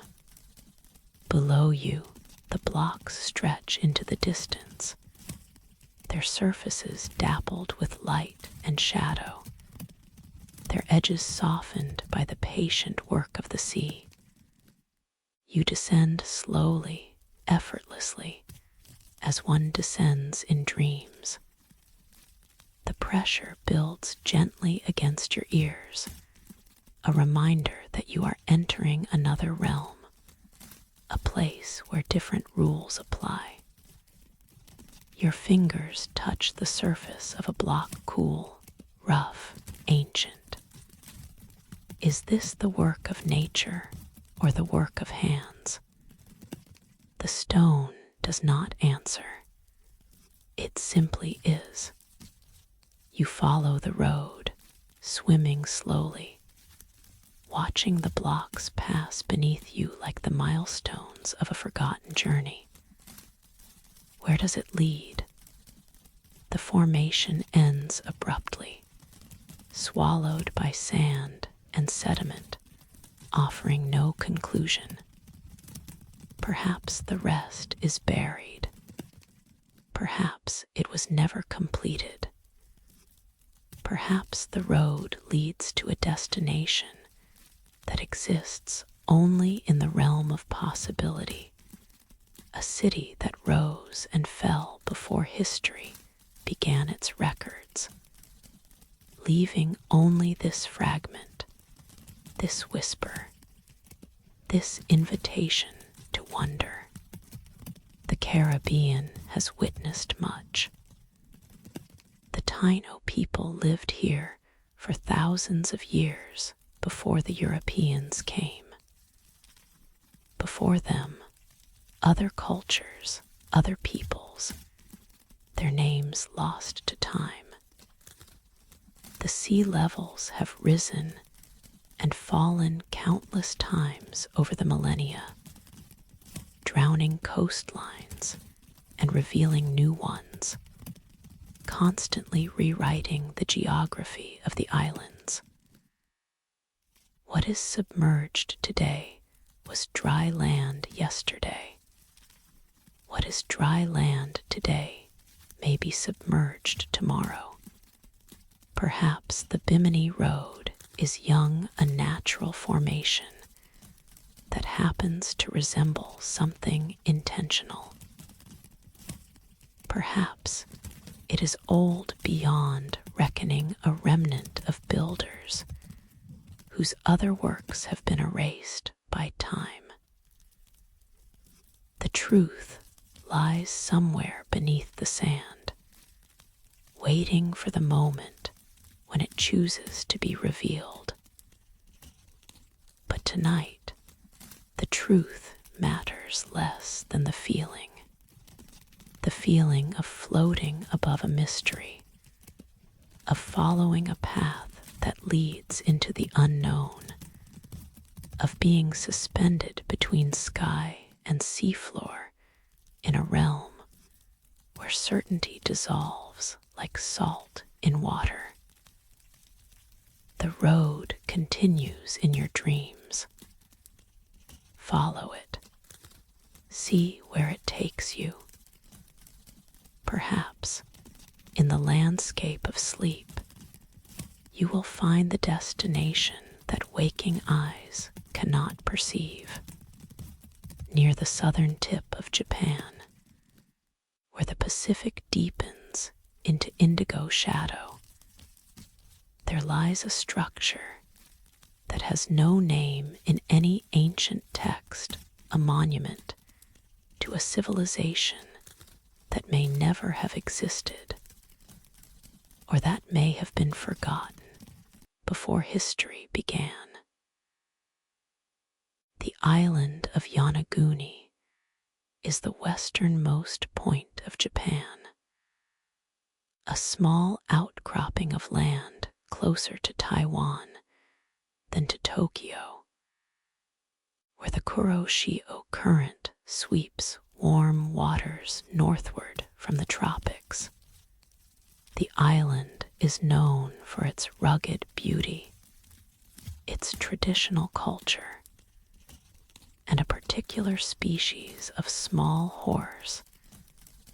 Below you, the blocks stretch into the distance, their surfaces dappled with light and shadow, their edges softened by the patient work of the sea. You descend slowly, effortlessly, as one descends in dreams. The pressure builds gently against your ears, a reminder that you are entering another realm, a place where different rules apply. Your fingers touch the surface of a block cool, rough, ancient. Is this the work of nature or the work of hands? The stone does not answer. It simply is. You follow the road, swimming slowly, watching the blocks pass beneath you like the milestones of a forgotten journey. Where does it lead? The formation ends abruptly, swallowed by sand and sediment, offering no conclusion. Perhaps the rest is buried. Perhaps it was never completed. Perhaps the road leads to a destination that exists only in the realm of possibility, a city that rose and fell before history began its records, leaving only this fragment, this whisper, this invitation to wonder. The Caribbean has witnessed much. The Taino people lived here for thousands of years before the Europeans came. Before them, other cultures, other peoples, their names lost to time. The sea levels have risen and fallen countless times over the millennia, drowning coastlines and revealing new ones, constantly rewriting the geography of the islands. What is submerged today was dry land yesterday. What is dry land today may be submerged tomorrow. Perhaps the Bimini Road is young, a natural formation that happens to resemble something intentional. Perhaps it is old beyond reckoning, a remnant of builders whose other works have been erased by time. The truth lies somewhere beneath the sand, waiting for the moment when it chooses to be revealed. But tonight, the truth matters less than the feeling of floating above a mystery, of following a path that leads into the unknown, of being suspended between sky and seafloor in a realm where certainty dissolves like salt in water. The road continues in your dreams. Follow it. See where it takes you. Perhaps, in the landscape of sleep, you will find the destination that waking eyes cannot perceive. Near the southern tip of Japan, where the Pacific deepens into indigo shadow, there lies a structure that has no name in any ancient text, a monument to a civilization that may never have existed, or that may have been forgotten before history began. The island of Yonaguni is the westernmost point of Japan, a small outcropping of land closer to Taiwan than to Tokyo, where the Kuroshio current sweeps warm waters northward from the tropics. The island is known for its rugged beauty, its traditional culture, and a particular species of small horse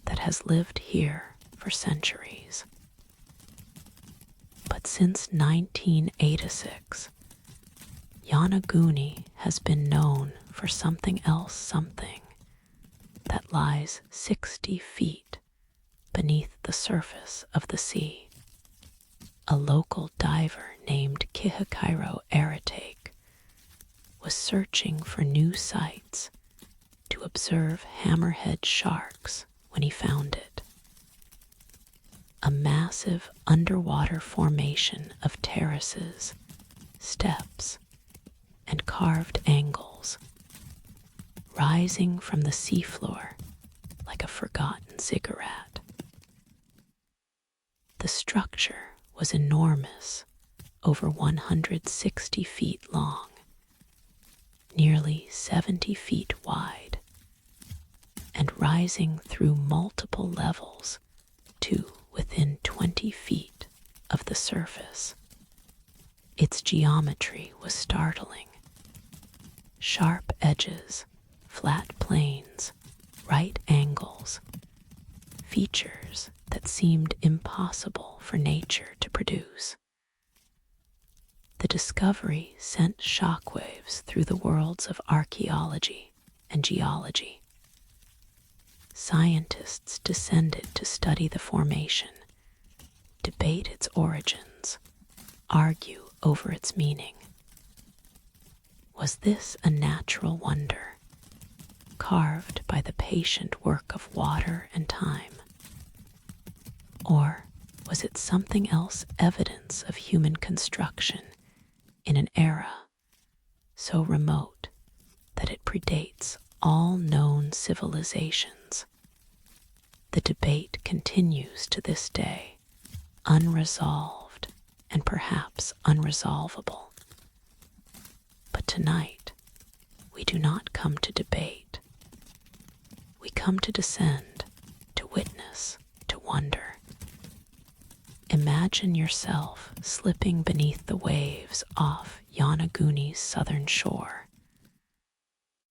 that has lived here for centuries. But since 1986, Yonaguni has been known for something else, that lies 60 feet beneath the surface of the sea. A local diver named Kihikairo Aratake was searching for new sites to observe hammerhead sharks when he found it. A massive underwater formation of terraces, steps, and carved angles, rising from the seafloor like a forgotten ziggurat. The structure was enormous, over 160 feet long, nearly 70 feet wide, and rising through multiple levels to within 20 feet of the surface. Its geometry was startling. Sharp edges, flat planes, right angles, features that seemed impossible for nature to produce. The discovery sent shockwaves through the worlds of archaeology and geology. Scientists descended to study the formation, debate its origins, argue over its meaning. Was this a natural wonder, carved by the patient work of water and time? Or was it something else, evidence of human construction in an era so remote that it predates all known civilizations? The debate continues to this day, unresolved and perhaps unresolvable. But tonight, we do not come to debate. We come to descend, to witness, to wonder. Imagine yourself slipping beneath the waves off Yonaguni's southern shore.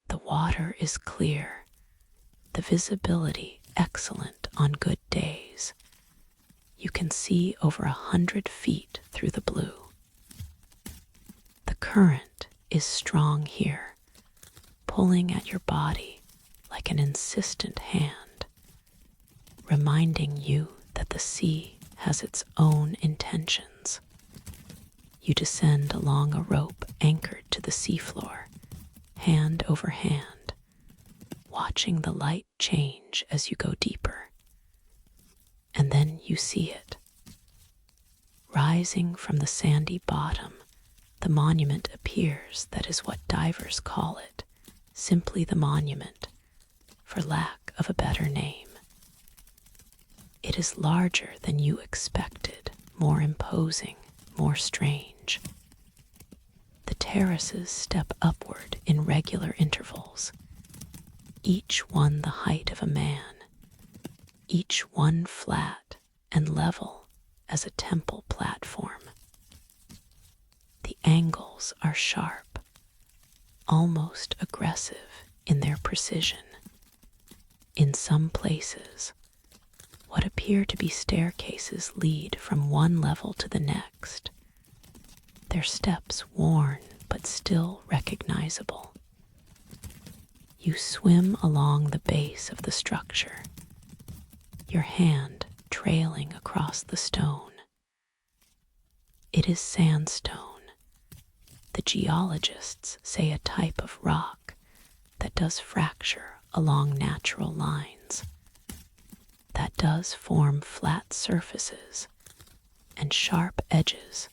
The water is clear, the visibility excellent on good days. You can see over 100 feet through the blue. The current is strong here, pulling at your body like an insistent hand, reminding you that the sea has its own intentions. You descend along a rope anchored to the seafloor, hand over hand, watching the light change as you go deeper. And then you see it. Rising from the sandy bottom, the monument appears. That is what divers call it, simply the monument, for lack of a better name. It is larger than you expected, more imposing, more strange. The terraces step upward in regular intervals, each one the height of a man, each one flat and level as a temple platform. The angles are sharp, almost aggressive in their precision. In some places, what appear to be staircases lead from one level to the next, their steps worn but still recognizable. You swim along the base of the structure, your hand trailing across the stone. It is sandstone. The geologists say a type of rock that does fracture along natural lines, that does form flat surfaces and sharp edges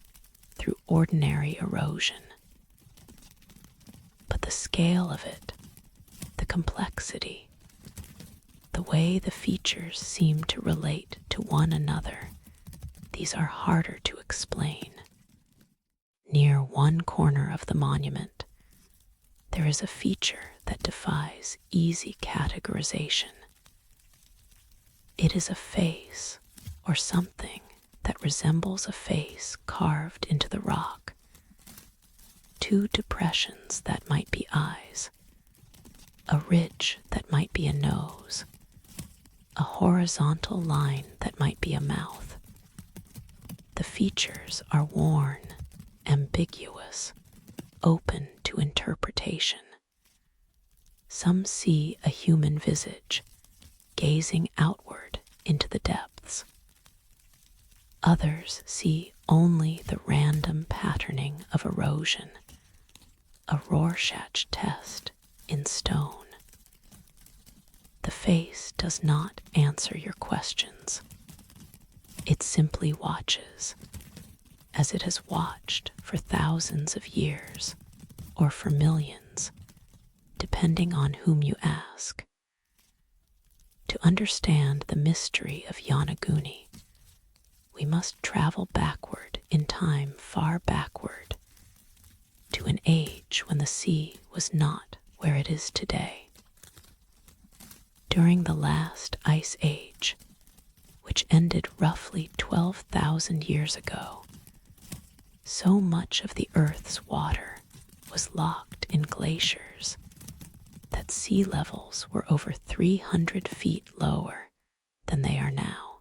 through ordinary erosion. But the scale of it, the complexity, the way the features seem to relate to one another, these are harder to explain. Near one corner of the monument, there is a feature that defies easy categorization. It is a face, or something that resembles a face carved into the rock. Two depressions that might be eyes, a ridge that might be a nose, a horizontal line that might be a mouth. The features are worn, ambiguous, open to interpretation. Some see a human visage, gazing outward into the depths. Others see only the random patterning of erosion, a Rorschach test in stone. The face does not answer your questions. It simply watches, as it has watched for thousands of years, or for millions, depending on whom you ask. To understand the mystery of Yonaguni, we must travel backward in time, far backward, to an age when the sea was not where it is today. During the last ice age, which ended roughly 12,000 years ago, so much of the Earth's water was locked in glaciers that sea levels were over 300 feet lower than they are now.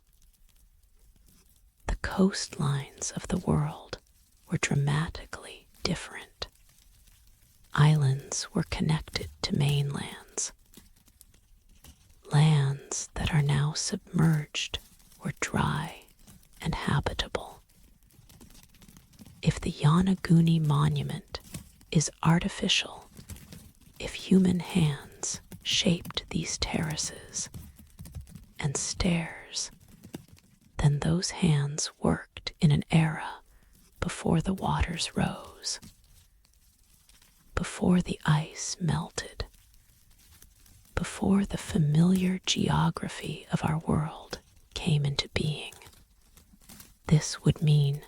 The coastlines of the world were dramatically different. Islands were connected to mainlands. Lands that are now submerged were dry and habitable. If the Yonaguni Monument is artificial, if human hands shaped these terraces and stairs, then those hands worked in an era before the waters rose, before the ice melted, before the familiar geography of our world came into being. This would mean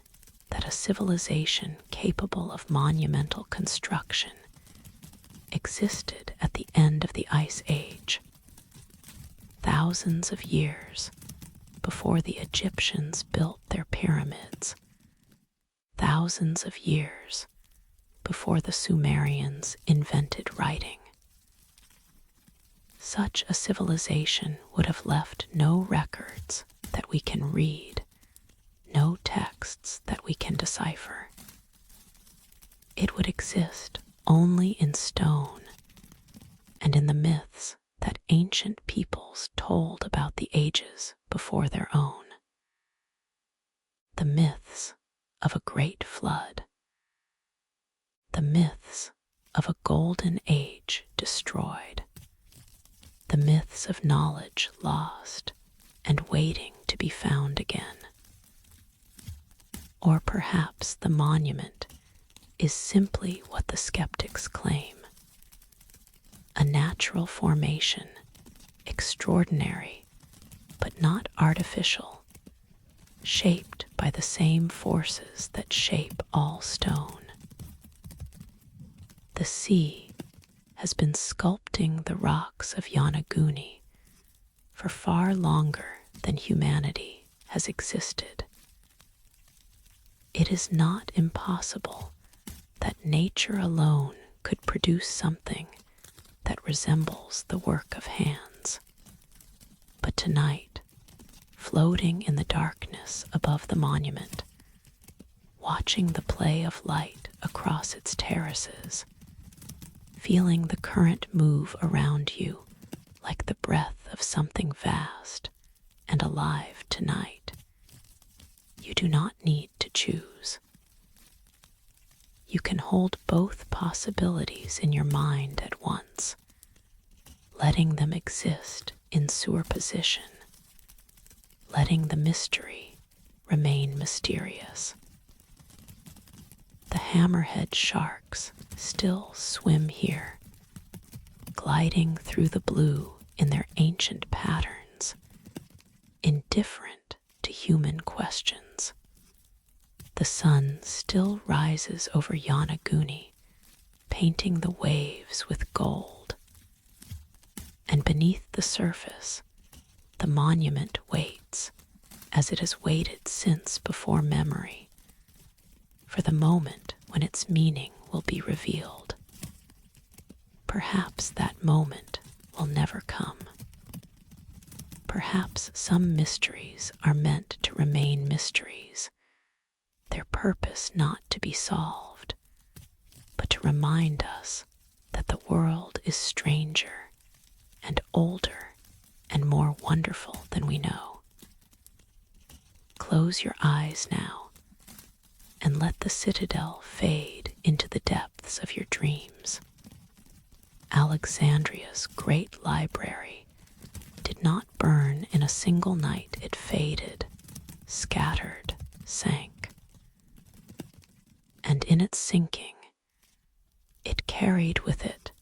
that a civilization capable of monumental construction existed at the end of the Ice Age, thousands of years before the Egyptians built their pyramids, thousands of years before the Sumerians invented writing. Such a civilization would have left no records that we can read, no texts that we can decipher. It would exist only in stone and in the myths that ancient peoples told about the ages before their own. The myths of a great flood, the myths of a golden age destroyed, the myths of knowledge lost and waiting to be found again. Or perhaps the monument is simply what the skeptics claim: a natural formation, extraordinary but not artificial, shaped by the same forces that shape all stone. The sea has been sculpting the rocks of Yonaguni for far longer than humanity has existed. It is not impossible that nature alone could produce something that resembles the work of hands. But tonight, floating in the darkness above the monument, watching the play of light across its terraces, feeling the current move around you like the breath of something vast and alive tonight, you do not need to choose. You can hold both possibilities in your mind at once, letting them exist in superposition, letting the mystery remain mysterious. The hammerhead sharks still swim here, gliding through the blue in their ancient patterns, indifferent to human questions. The sun still rises over Yonaguni, painting the waves with gold. And beneath the surface, the monument waits, as it has waited since before memory, for the moment when its meaning will be revealed. Perhaps that moment will never come. Perhaps some mysteries are meant to remain mysteries, their purpose not to be solved, but to remind us that the world is stranger and older and more wonderful than we know. Close your eyes now and let the citadel fade into the depths of your dreams. Alexandria's great library did not burn in a single night. It faded, scattered, sank. And in its sinking, it carried with it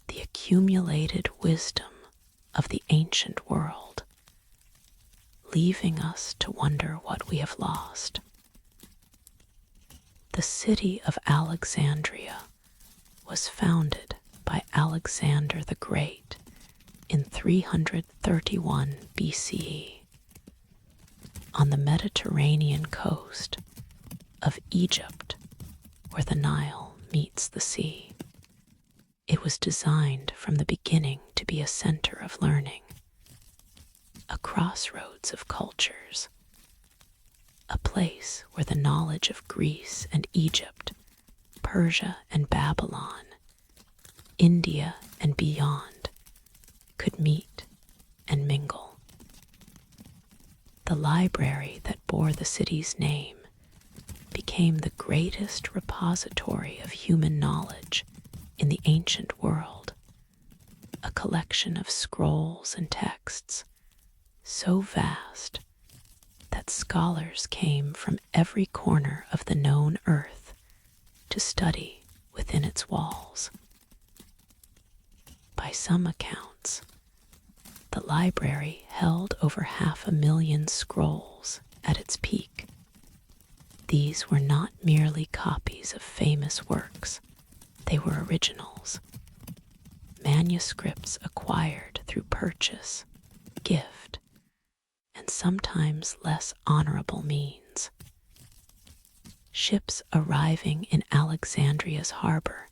the accumulated wisdom of the ancient world, leaving us to wonder what we have lost. The city of Alexandria was founded by Alexander the Great in 331 BCE on the Mediterranean coast of Egypt, where the Nile meets the sea. It was designed from the beginning to be a center of learning, a crossroads of cultures. a place where the knowledge of Greece and Egypt, Persia and Babylon, India and beyond could meet and mingle. The library that bore the city's name became the greatest repository of human knowledge in the ancient world, a collection of scrolls and texts so vast that scholars came from every corner of the known earth to study within its walls. By some accounts, the library held over 500,000 scrolls at its peak. These were not merely copies of famous works, they were originals, manuscripts acquired through purchase, gift, and sometimes less honorable means. Ships arriving in Alexandria's harbor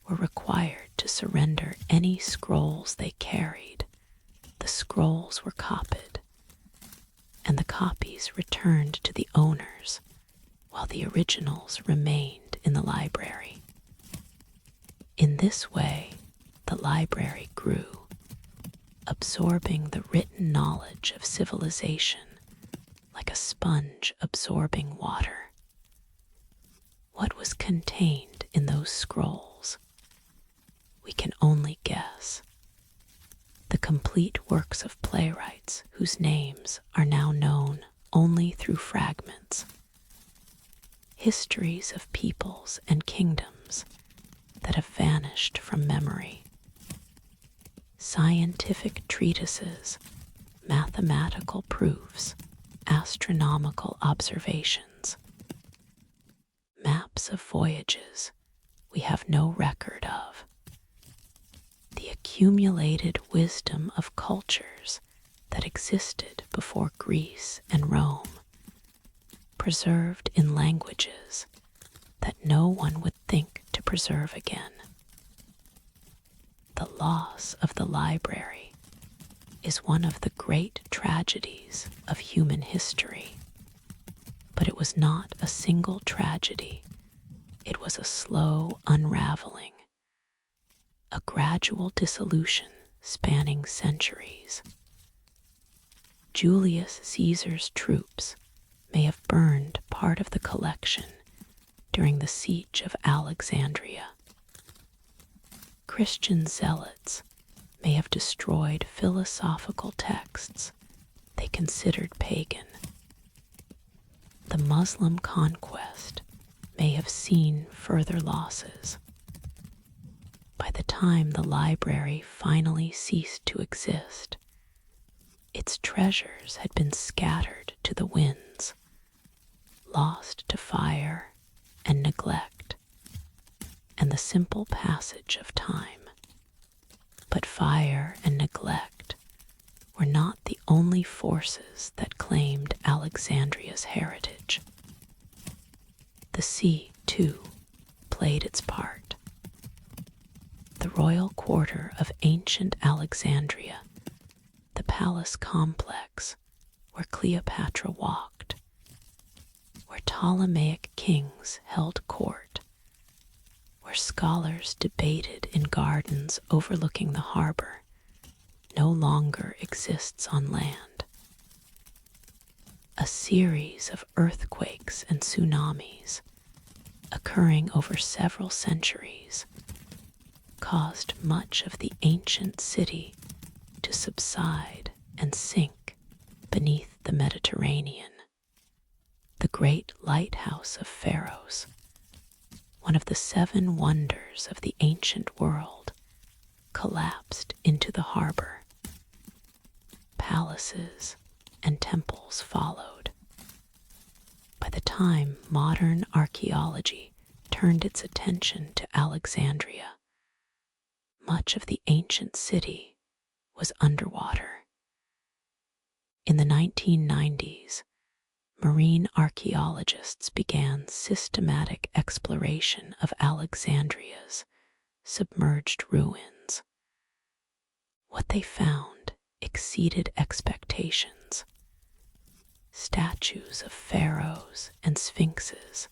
were required to surrender any scrolls they carried. The scrolls were copied, and the copies returned to the owners, while the originals remained in the library. In this way, the library grew, absorbing the written knowledge of civilization like a sponge absorbing water. What was contained in those scrolls? We can only guess. The complete works of playwrights whose names are now known only through fragments. Histories of peoples and kingdoms that have vanished from memory. Scientific treatises, mathematical proofs, astronomical observations. Maps of voyages we have no record of. The accumulated wisdom of cultures that existed before Greece and Rome, preserved in languages that no one would think to preserve again. The loss of the library is one of the great tragedies of human history. But it was not a single tragedy. It was a slow unraveling, a gradual dissolution spanning centuries. Julius Caesar's troops may have burned part of the collection during the siege of Alexandria. Christian zealots may have destroyed philosophical texts they considered pagan. The Muslim conquest may have seen further losses. By the time the library finally ceased to exist, its treasures had been scattered to the winds, lost to fire and neglect, and the simple passage of time. But fire and neglect were not the only forces that claimed Alexandria's heritage. The sea, too, played its part. The royal quarter of ancient Alexandria, the palace complex where Cleopatra walked, where Ptolemaic kings held court, where scholars debated in gardens overlooking the harbor, no longer exists on land. A series of earthquakes and tsunamis, occurring over several centuries, caused much of the ancient city to subside and sink beneath the Mediterranean. The great lighthouse of Pharos, one of the 7 wonders of the ancient world, collapsed into the harbor. Palaces and temples followed. By the time modern archaeology turned its attention to Alexandria, much of the ancient city was underwater. In the 1990s, marine archaeologists began systematic exploration of Alexandria's submerged ruins. What they found exceeded expectations. statues of pharaohs and sphinxes,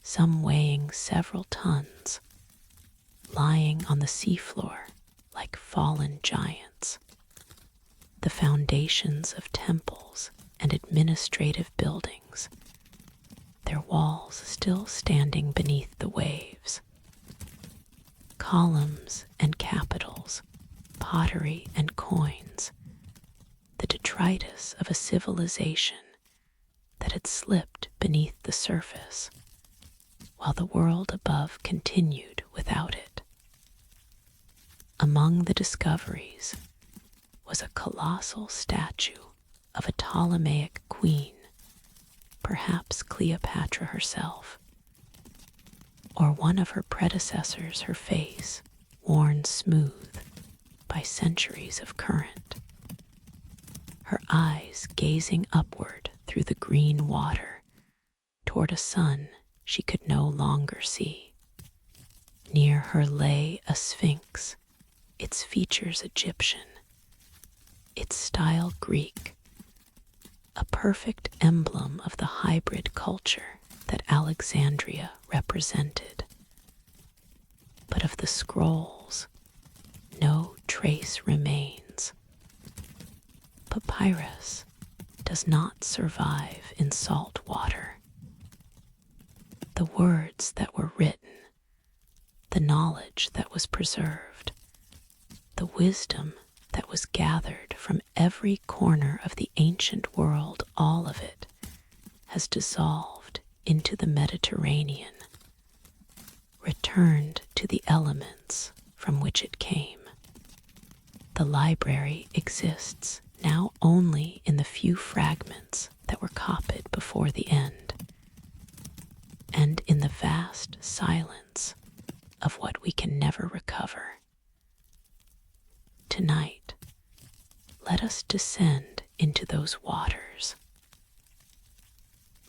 some weighing several tons, lying on the seafloor like fallen giants. The foundations of temples and administrative buildings, their walls still standing beneath the waves. Columns and capitals, pottery and coins, the detritus of a civilization that had slipped beneath the surface, while the world above continued without it. Among the discoveries was a colossal statue of a Ptolemaic queen, perhaps Cleopatra herself, or one of her predecessors, her face worn smooth by centuries of current, her eyes gazing upward through the green water toward a sun she could no longer see. Near her lay a sphinx, its features Egyptian, its style Greek, a perfect emblem of the hybrid culture that Alexandria represented. But of the scrolls, no trace remains. Papyrus does not survive in salt water. The words that were written, the knowledge that was preserved, the wisdom that was gathered from every corner of the ancient world, all of it has dissolved into the Mediterranean, returned to the elements from which it came. The library exists now only in the few fragments that were copied before the end, and in the vast silence of what we can never recover. Tonight, let us descend into those waters.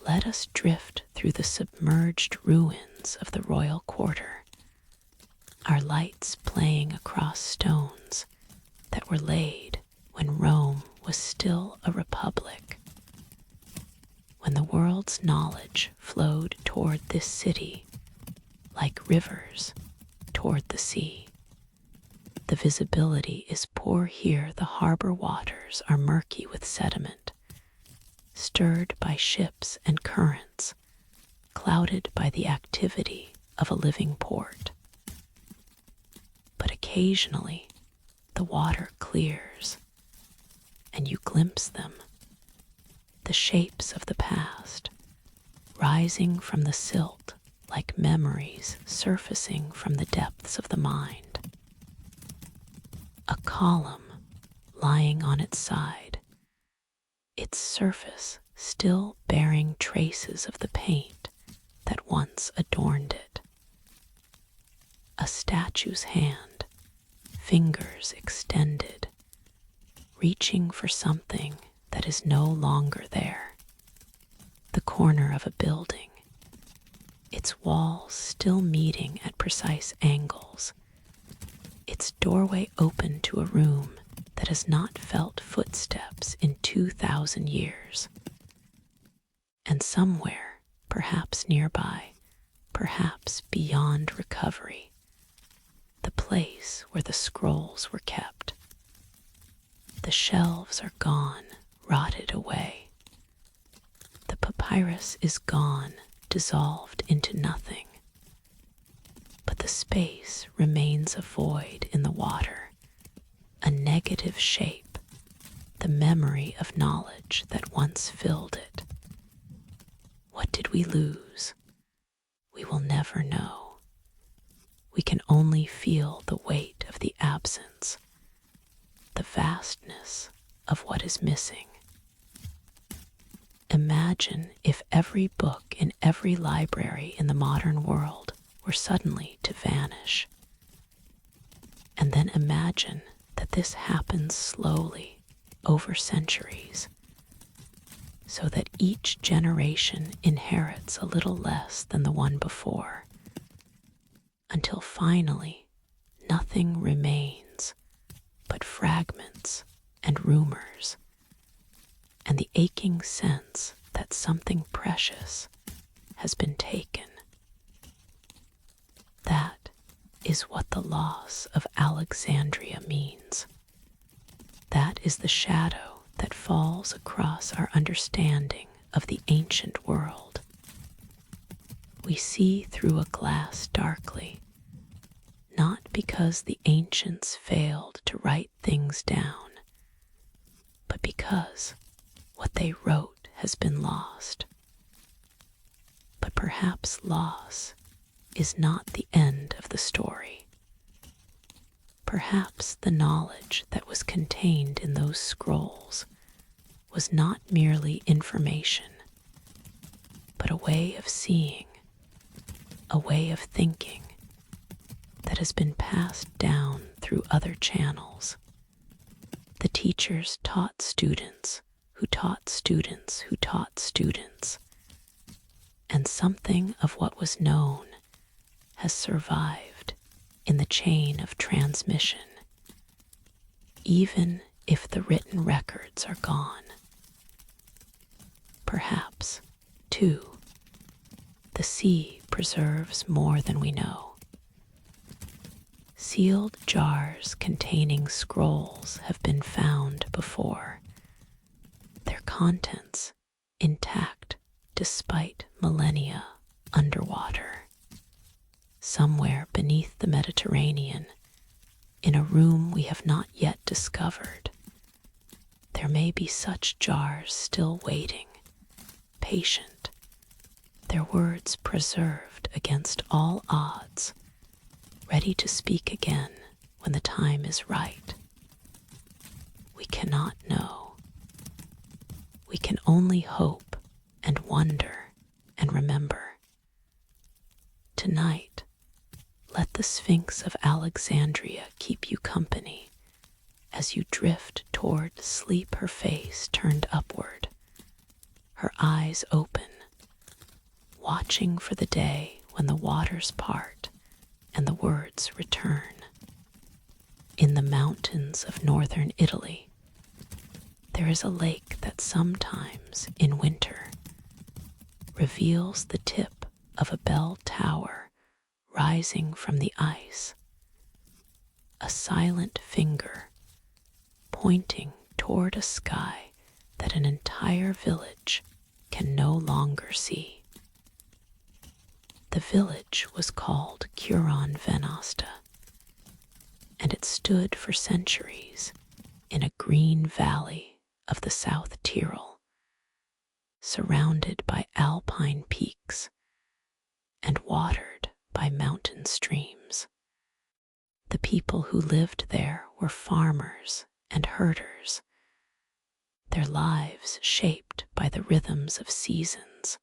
Let us drift through the submerged ruins of the royal quarter, our lights playing across stones that were laid when Rome was still a republic, when the world's knowledge flowed toward this city like rivers toward the sea. The visibility is poor here, the harbor waters are murky with sediment, stirred by ships and currents, clouded by the activity of a living port. But occasionally, the water clears, and you glimpse them, the shapes of the past, rising from the silt like memories surfacing from the depths of the mind. A column lying on its side, its surface still bearing traces of the paint that once adorned it. A statue's hand, fingers extended, reaching for something that is no longer there. The corner of a building, its walls still meeting at precise angles, its doorway open to a room that has not felt footsteps in 2,000 years. And somewhere, perhaps nearby, perhaps beyond recovery, the place where the scrolls were kept. The shelves are gone, rotted away. The papyrus is gone, dissolved into nothing. But the space remains a void in the water, a negative shape, the memory of knowledge that once filled it. What did we lose? We will never know. We can only feel the weight of the absence, the vastness of what is missing. Imagine if every book in every library in the modern world were suddenly to vanish. And then imagine that this happens slowly over centuries, so that each generation inherits a little less than the one before, until finally nothing remains but fragments and rumors, and the aching sense that something precious has been taken. That is what the loss of Alexandria means. That is the shadow that falls across our understanding of the ancient world. We see through a glass darkly, not because the ancients failed to write things down, but because what they wrote has been lost. But perhaps loss is not the end of the story. Perhaps the knowledge that was contained in those scrolls was not merely information, but a way of seeing, a way of thinking that has been passed down through other channels. The teachers taught students who taught students who taught students, and something of what was known has survived in the chain of transmission, even if the written records are gone. Perhaps, too, the sea preserves more than we know. Sealed jars containing scrolls have been found before, their contents intact despite millennia underwater. Somewhere beneath the Mediterranean, in a room we have not yet discovered, there may be such jars still waiting, patient, their words preserved against all odds, ready to speak again when the time is right. We cannot know. We can only hope and wonder and remember. Tonight, let the Sphinx of Alexandria keep you company as you drift toward sleep, her face turned upward, her eyes open, watching for the day when the waters part and the words return. In the mountains of northern Italy, there is a lake that sometimes, in winter, reveals the tip of a bell tower rising from the ice, a silent finger pointing toward a sky that an entire village can no longer see. The village was called Curon Venosta, and it stood for centuries in a green valley of the South Tyrol, surrounded by alpine peaks and watered by mountain streams. The people who lived there were farmers and herders, their lives shaped by the rhythms of seasons,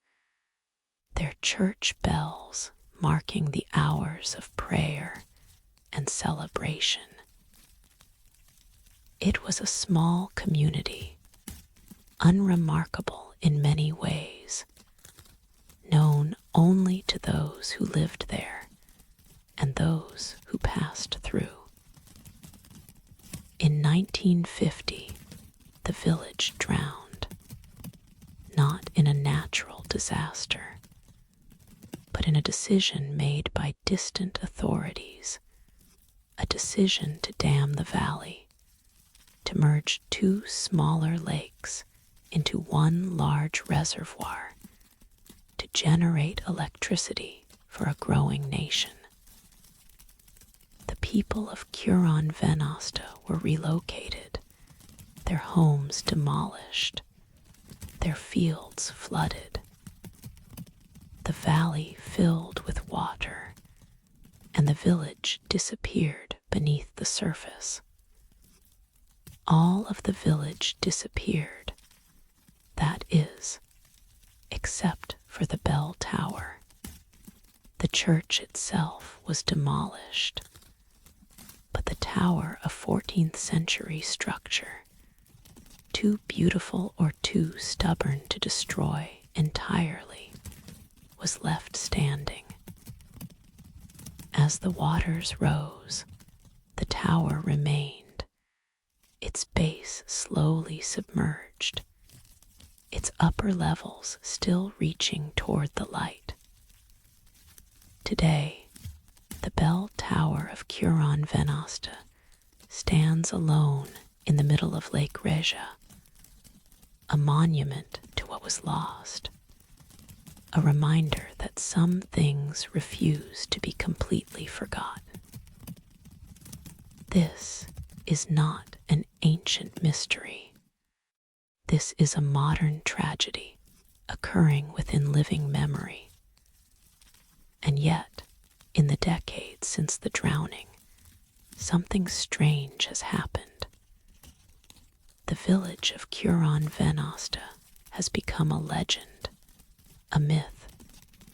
their church bells marking the hours of prayer and celebration. It was a small community, unremarkable in many ways, known only to those who lived there and those who passed through. In 1950, the village drowned, not in a natural disaster, but in a decision made by distant authorities, a decision to dam the valley, to merge two smaller lakes into one large reservoir, to generate electricity for a growing nation. The people of Curon Venosta were relocated, their homes demolished, their fields flooded. The valley filled with water, and the village disappeared beneath the surface. All of the village disappeared, that is, except for the bell tower. The church itself was demolished, but the tower, a 14th century structure, too beautiful or too stubborn to destroy entirely, was left standing. As the waters rose, the tower remained, its base slowly submerged, its upper levels still reaching toward the light. Today, the bell tower of Curon Venosta stands alone in the middle of Lake Reja, a monument to what was lost, a reminder that some things refuse to be completely forgotten. This is not an ancient mystery. This is a modern tragedy occurring within living memory. And yet, in the decades since the drowning, something strange has happened. The village of Curon Venosta has become a legend, a myth,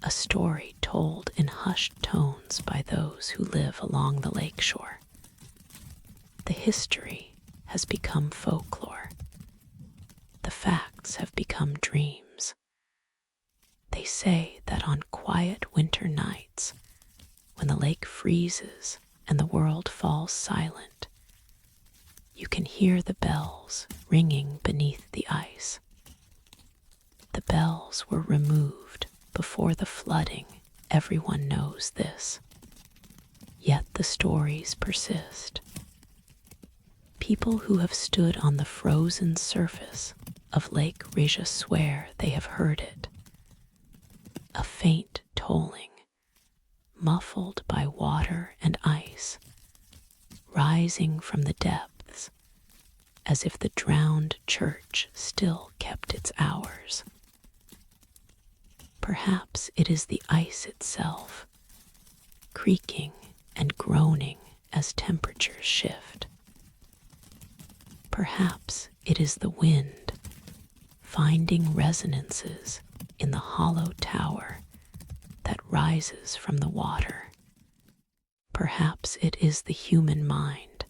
a story told in hushed tones by those who live along the lakeshore. The history has become folklore. The facts have become dreams. They say that on quiet winter nights, when the lake freezes and the world falls silent, you can hear the bells ringing beneath the ice. The bells were removed before the flooding, everyone knows this. Yet the stories persist. People who have stood on the frozen surface of Lake Reja swear they have heard it. A faint tolling, muffled by water and ice, rising from the depths, as if the drowned church still kept its hours. Perhaps it is the ice itself, creaking and groaning as temperatures shift. Perhaps it is the wind, finding resonances in the hollow tower that rises from the water. Perhaps it is the human mind,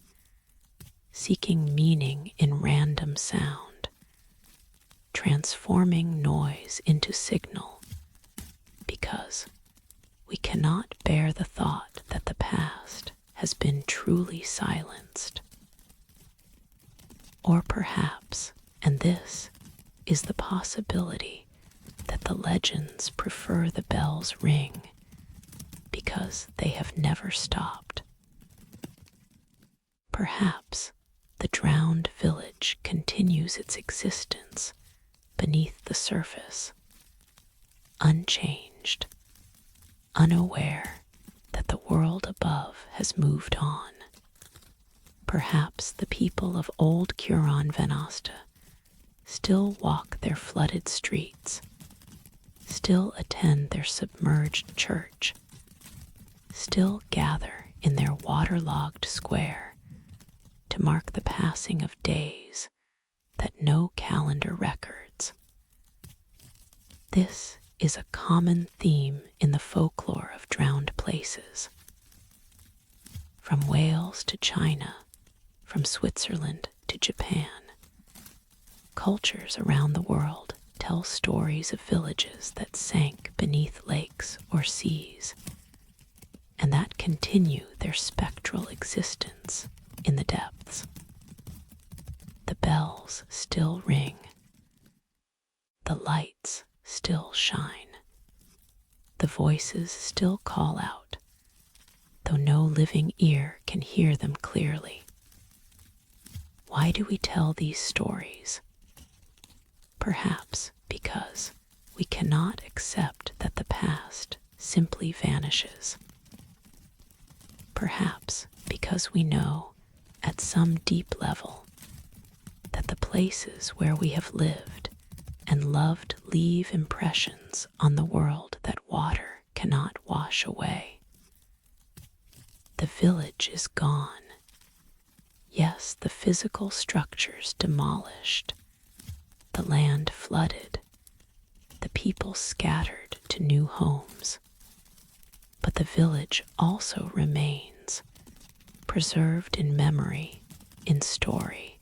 seeking meaning in random sound, transforming noise into signal, because we cannot bear the thought that the past has been truly silenced. Or perhaps, and this is the possibility, that the legends prefer the bells ring because they have never stopped. Perhaps the drowned village continues its existence beneath the surface, unchanged, unaware that the world above has moved on. Perhaps the people of old Curon Venosta still walk their flooded streets, still attend their submerged church, still gather in their waterlogged square to mark the passing of days that no calendar records. This is a common theme in the folklore of drowned places. From Wales to China, from Switzerland to Japan, cultures around the world tell stories of villages that sank beneath lakes or seas, and that continue their spectral existence in the depths. The bells still ring. The lights still shine. The voices still call out, though no living ear can hear them clearly. Why do we tell these stories? Perhaps because we cannot accept that the past simply vanishes. Perhaps because we know, at some deep level, that the places where we have lived and loved leave impressions on the world that water cannot wash away. The village is gone. Yes, the physical structures demolished, the land flooded, the people scattered to new homes. But the village also remains, preserved in memory, in story,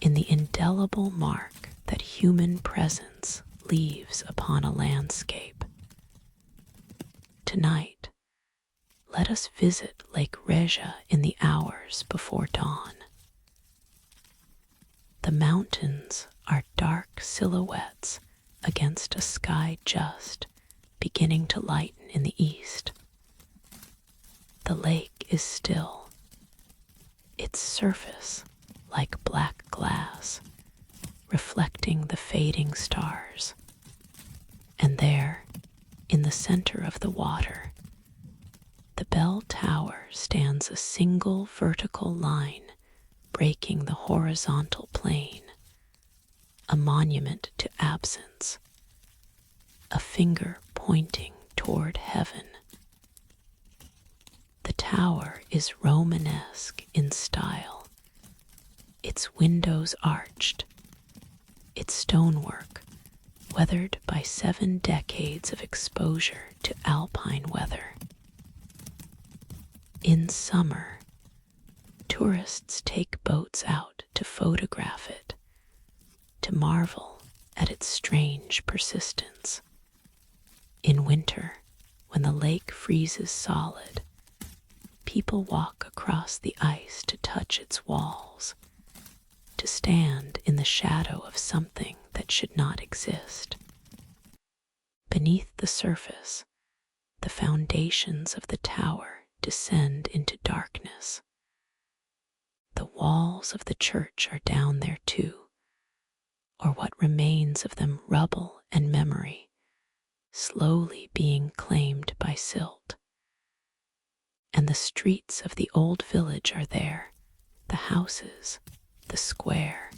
in the indelible mark that human presence leaves upon a landscape. Tonight, let us visit Lake Reja in the hours before dawn. The mountains are dark silhouettes against a sky just beginning to lighten in the east. The lake is still, its surface like black glass, reflecting the fading stars. And there, in the center of the water, the bell tower stands a single vertical line breaking the horizontal plane, a monument to absence, a finger pointing toward heaven. The tower is Romanesque in style, its windows arched, its stonework weathered by 7 decades of exposure to alpine weather. In summer, tourists take boats out to photograph it, to marvel at its strange persistence. In winter, when the lake freezes solid, people walk across the ice to touch its walls, to stand in the shadow of something that should not exist. Beneath the surface, the foundations of the tower descend into darkness. The walls of the church are down there too, or what remains of them rubble and memory, slowly being claimed by silt. And the streets of the old village are there, the houses, the square,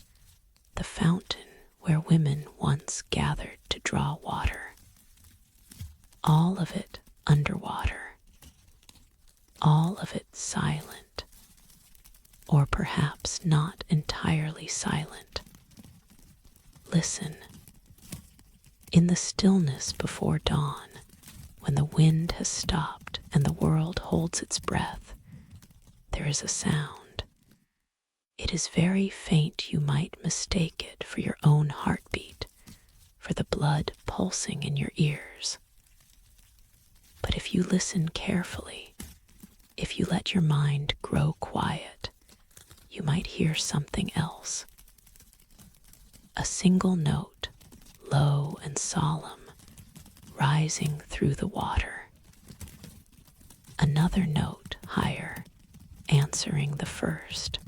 the fountain where women once gathered to draw water. All of it underwater, all of it silent, or perhaps not entirely silent. Listen. In the stillness before dawn, when the wind has stopped and the world holds its breath, there is a sound. It is very faint. You might mistake it for your own heartbeat, for the blood pulsing in your ears. But if you listen carefully, if you let your mind grow quiet, you might hear something else. A single note, low and solemn, rising through the water. Another note higher, answering the first.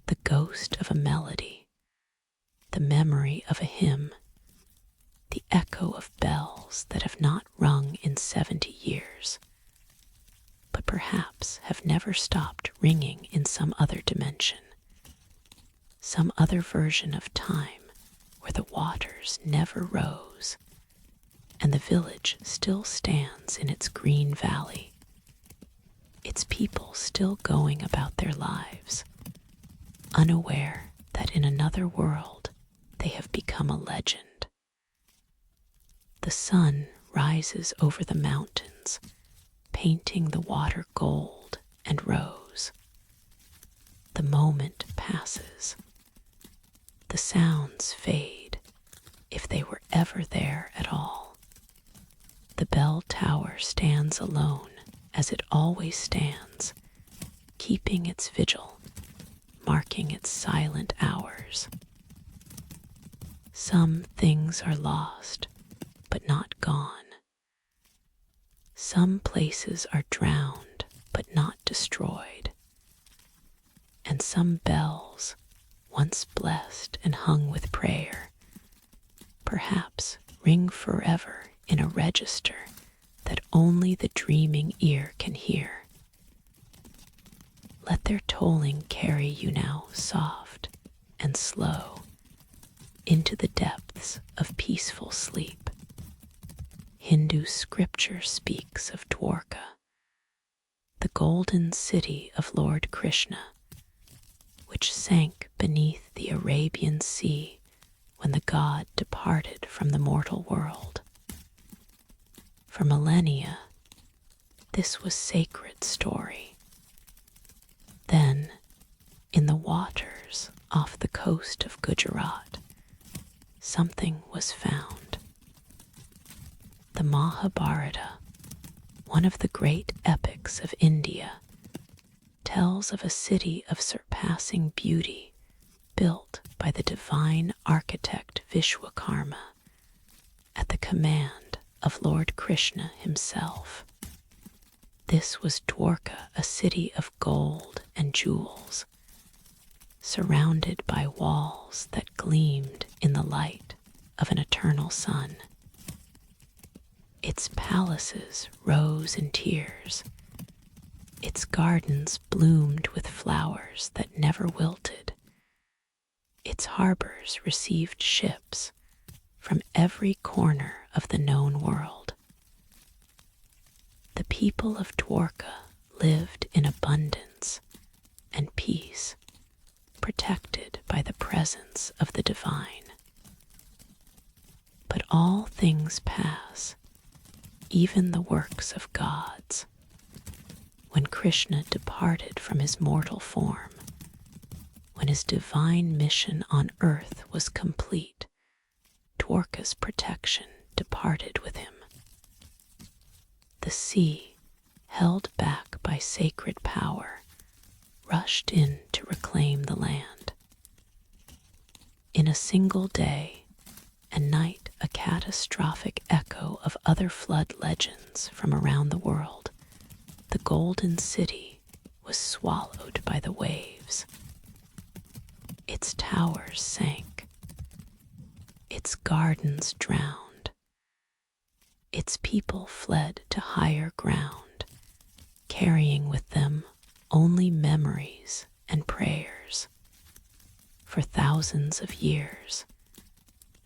The ghost of a melody, the memory of a hymn, the echo of bells that have not rung in 70 years, but perhaps have never stopped ringing in some other dimension, some other version of time where the waters never rose and the village still stands in its green valley, its people still going about their lives, unaware that in another world they have become a legend. The sun rises over the mountains, painting the water gold and rose. The moment passes. The sounds fade, if they were ever there at all. The bell tower stands alone, as it always stands, keeping its vigil, marking its silent hours. Some things are lost, but not gone. Some places are drowned, but not destroyed. And some bells, once blessed and hung with prayer, perhaps ring forever in a register that only the dreaming ear can hear. Let their tolling carry you now soft and slow into the depths of peaceful sleep. Hindu scripture speaks of Dwarka, the golden city of Lord Krishna, which sank beneath the Arabian Sea when the god departed from the mortal world. For millennia, this was sacred story. Then, in the waters off the coast of Gujarat, something was found. The Mahabharata, one of the great epics of India, tells of a city of surpassing beauty built by the divine architect Vishwakarma at the command of Lord Krishna himself. This was Dwarka, a city of gold and jewels, surrounded by walls that gleamed in the light of an eternal sun. Its palaces rose in tiers. Its gardens bloomed with flowers that never wilted. Its harbors received ships from every corner of the known world. The people of Dwarka lived in abundance and peace, protected by the presence of the divine. But all things pass, even the works of gods. When Krishna departed from his mortal form, when his divine mission on earth was complete, Dwarka's protection departed with him. The sea, held back by sacred power, rushed in to reclaim the land. In a single day and night, a catastrophic echo of other flood legends from around the world, the Golden City was swallowed by the waves. Its towers sank. Its gardens drowned. Its people fled to higher ground, carrying with them only memories and prayers. For thousands of years,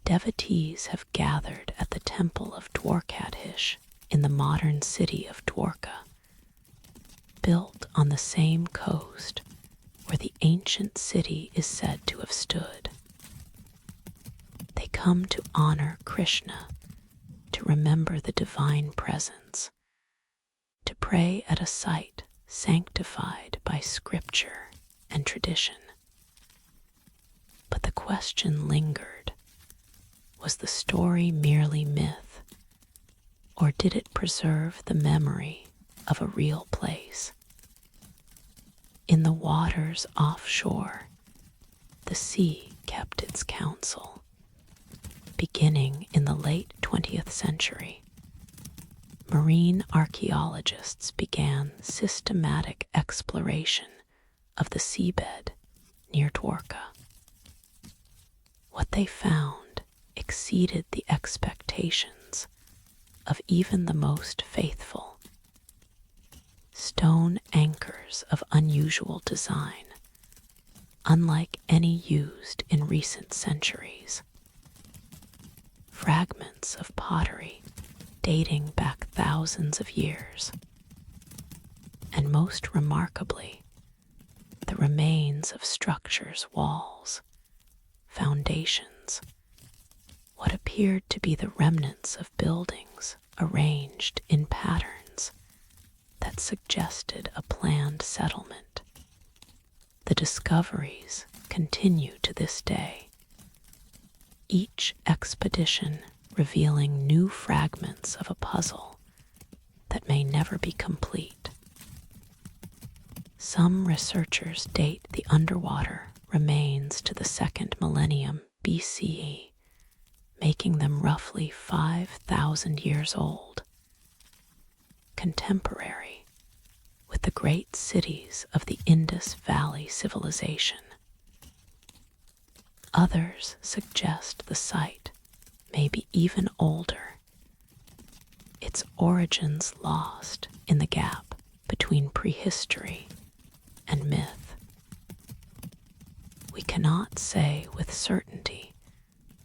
devotees have gathered at the temple of Dwarkadhish in the modern city of Dwarka, built on the same coast where the ancient city is said to have stood. They come to honor Krishna, to remember the divine presence, to pray at a site sanctified by scripture and tradition. But the question lingered: was the story merely myth, or did it preserve the memory of a real place? In the waters offshore, the sea kept its counsel. Beginning in the late 20th century, marine archaeologists began systematic exploration of the seabed near Dwarka. What they found exceeded the expectations of even the most faithful. Stone anchors of unusual design, unlike any used in recent centuries. Fragments of pottery dating back thousands of years. And most remarkably, the remains of structures' walls, foundations, what appeared to be the remnants of buildings arranged in patterns that suggested a planned settlement. The discoveries continue to this day, each expedition revealing new fragments of a puzzle that may never be complete. Some researchers date the underwater remains to the 2nd millennium BCE, making them roughly 5,000 years old, contemporary with the great cities of the Indus Valley civilization. Others suggest the site may be even older, its origins lost in the gap between prehistory and myth. We cannot say with certainty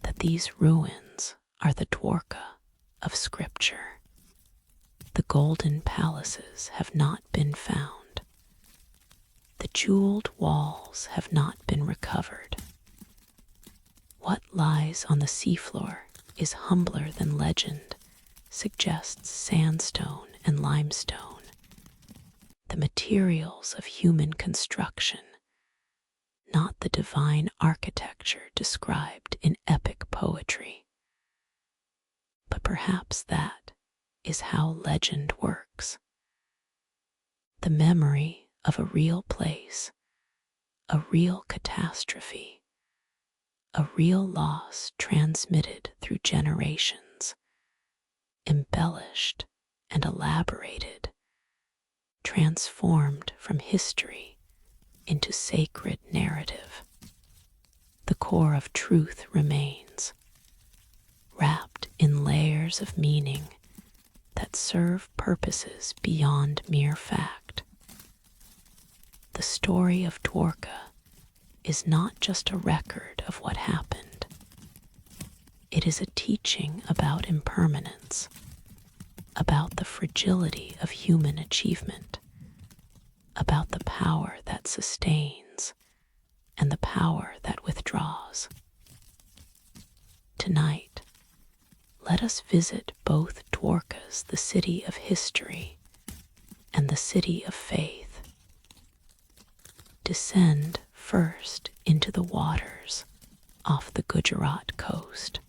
that these ruins are the Dwarka of Scripture. The golden palaces have not been found. The jeweled walls have not been recovered. What lies on the seafloor is humbler than legend, suggests sandstone and limestone, the materials of human construction, not the divine architecture described in epic poetry. But perhaps that is how legend works. The memory of a real place, a real catastrophe, a real loss transmitted through generations, embellished and elaborated, transformed from history into sacred narrative. The core of truth remains, wrapped in layers of meaning that serve purposes beyond mere fact. The story of Dwarka is not just a record of what happened. It is a teaching about impermanence, about the fragility of human achievement, about the power that sustains and the power that withdraws. Tonight, let us visit both Dwarkas, the city of history, and the city of faith. Descend first into the waters off the Gujarat coast.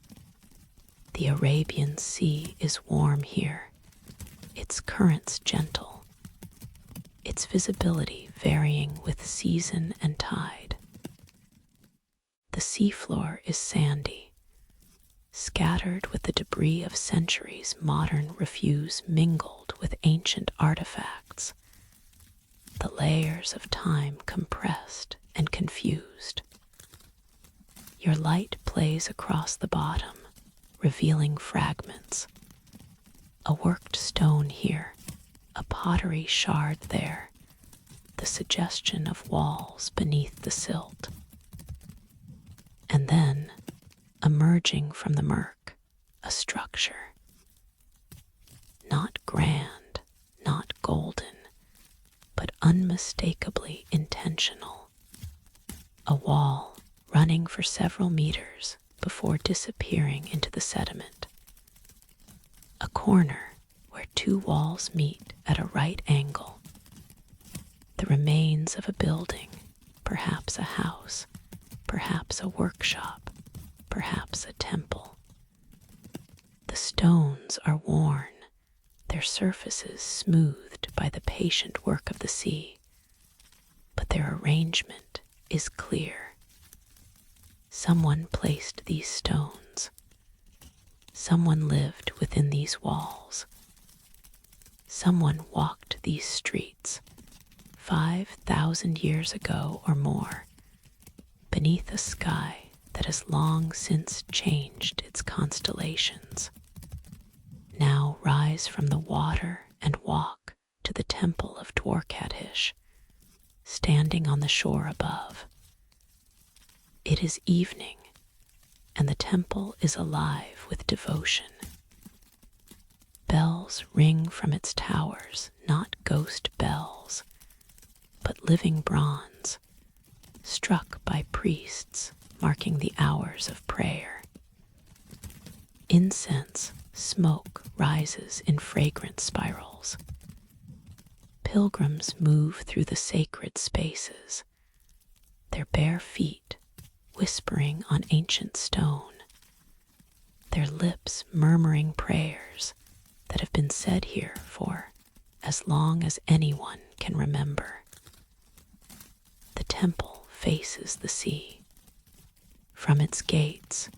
The Arabian Sea is warm here, its currents gentle, its visibility varying with season and tide. The seafloor is sandy, scattered with the debris of centuries modern refuse mingled with ancient artifacts, the layers of time compressed and confused. Your light plays across the bottom, revealing fragments. A worked stone here, a pottery shard there, the suggestion of walls beneath the silt. And then, emerging from the murk, a structure. Not grand, not golden, but unmistakably intentional. A wall running for several meters before disappearing into the sediment. A corner where two walls meet at a right angle. The remains of a building, perhaps a house, perhaps a workshop, perhaps a temple. The stones are worn, their surfaces smoothed by the patient work of the sea, but their arrangement is clear. Someone placed these stones. Someone lived within these walls. Someone walked these streets 5,000 years ago or more, beneath a sky that has long since changed its constellations. Now rise from the water and walk to the temple of Dwarkadish, standing on the shore above. It is evening, and the temple is alive with devotion. Bells ring from its towers, not ghost bells, but living bronze, struck by priests marking the hours of prayer. Incense smoke rises in fragrant spirals. Pilgrims move through the sacred spaces, their bare feet whispering on ancient stone, their lips murmuring prayers that have been said here for as long as anyone can remember. The temple faces the sea. From its gates,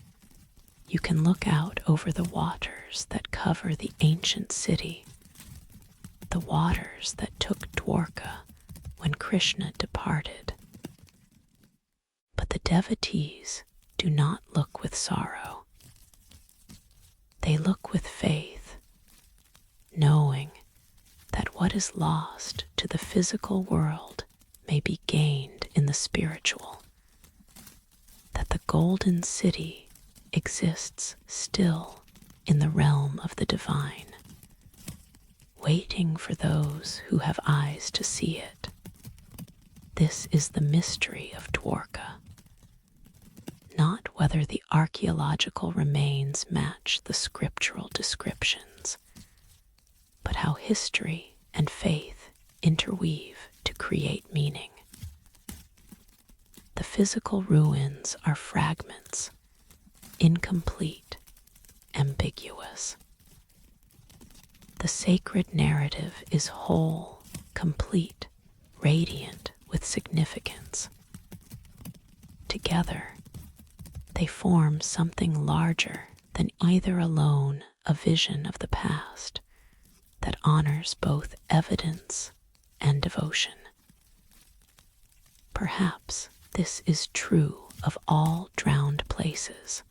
you can look out over the waters that cover the ancient city, the waters that took Dwarka when Krishna departed. But the devotees do not look with sorrow. They look with faith, knowing that what is lost to the physical world may be gained in the spiritual, that the golden city exists still in the realm of the divine, waiting for those who have eyes to see it. This is the mystery of Dwarka. Not whether the archaeological remains match the scriptural descriptions, but how history and faith interweave to create meaning. The physical ruins are fragments, incomplete, ambiguous. The sacred narrative is whole, complete, radiant with significance. Together, They form something larger than either alone a vision of the past that honors both evidence and devotion. Perhaps this is true of all drowned places.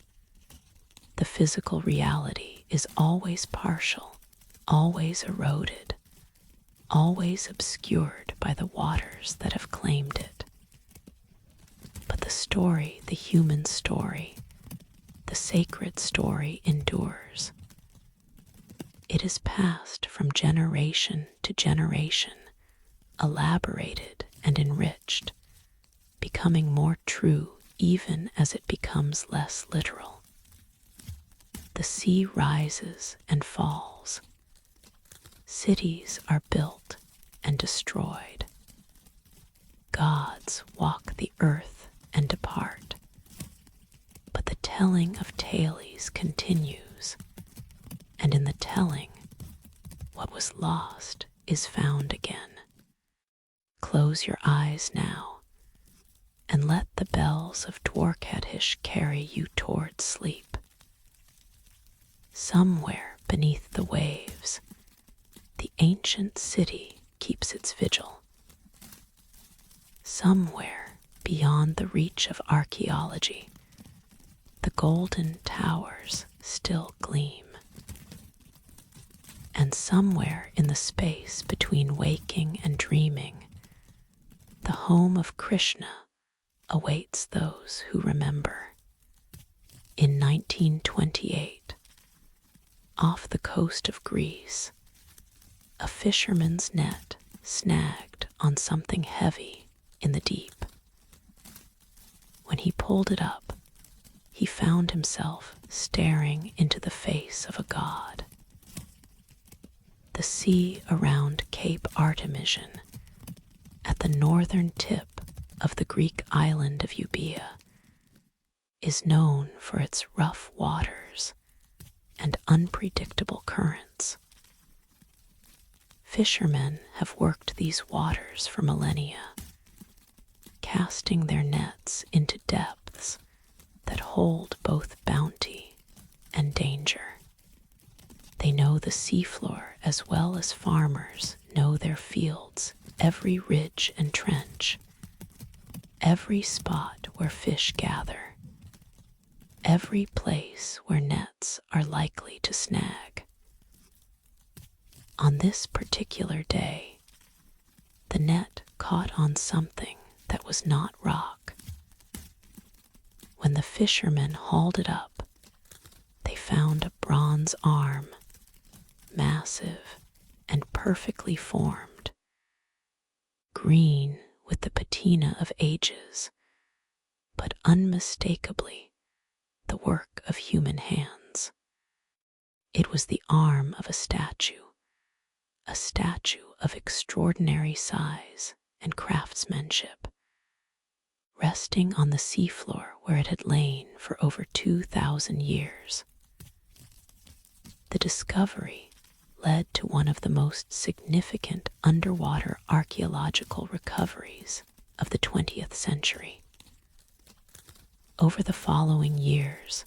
The physical reality is always partial, always eroded, always obscured by the waters that have claimed it. But the story, the human story, the sacred story endures. It is passed from generation to generation, elaborated and enriched, becoming more true even as it becomes less literal. The sea rises and falls. Cities are built and destroyed. Gods walk the earth and depart. But the telling of tales continues, and in the telling, what was lost is found again. Close your eyes now, and let the bells of Dwarkadish carry you toward sleep. Somewhere beneath the waves, the ancient city keeps its vigil. Somewhere beyond the reach of archaeology, the golden towers still gleam. And somewhere in the space between waking and dreaming, the home of Krishna awaits those who remember. In 1928, off the coast of Greece, a fisherman's net snagged on something heavy in the deep. When he pulled it up, he found himself staring into the face of a god. The sea around Cape Artemision, at the northern tip of the Greek island of Euboea, is known for its rough waters and unpredictable currents. Fishermen have worked these waters for millennia, casting their nets into depths that hold both bounty and danger. They know the seafloor as well as farmers know their fields, every ridge and trench, every spot where fish gather, every place where nets are likely to snag. On this particular day, the net caught on something that was not rock. When the fishermen hauled it up, they found a bronze arm, massive and perfectly formed, green with the patina of ages, but unmistakably the work of human hands. It was the arm of a statue of extraordinary size and craftsmanship, resting on the seafloor where it had lain for over 2,000 years. The discovery led to one of the most significant underwater archaeological recoveries of the 20th century. Over the following years,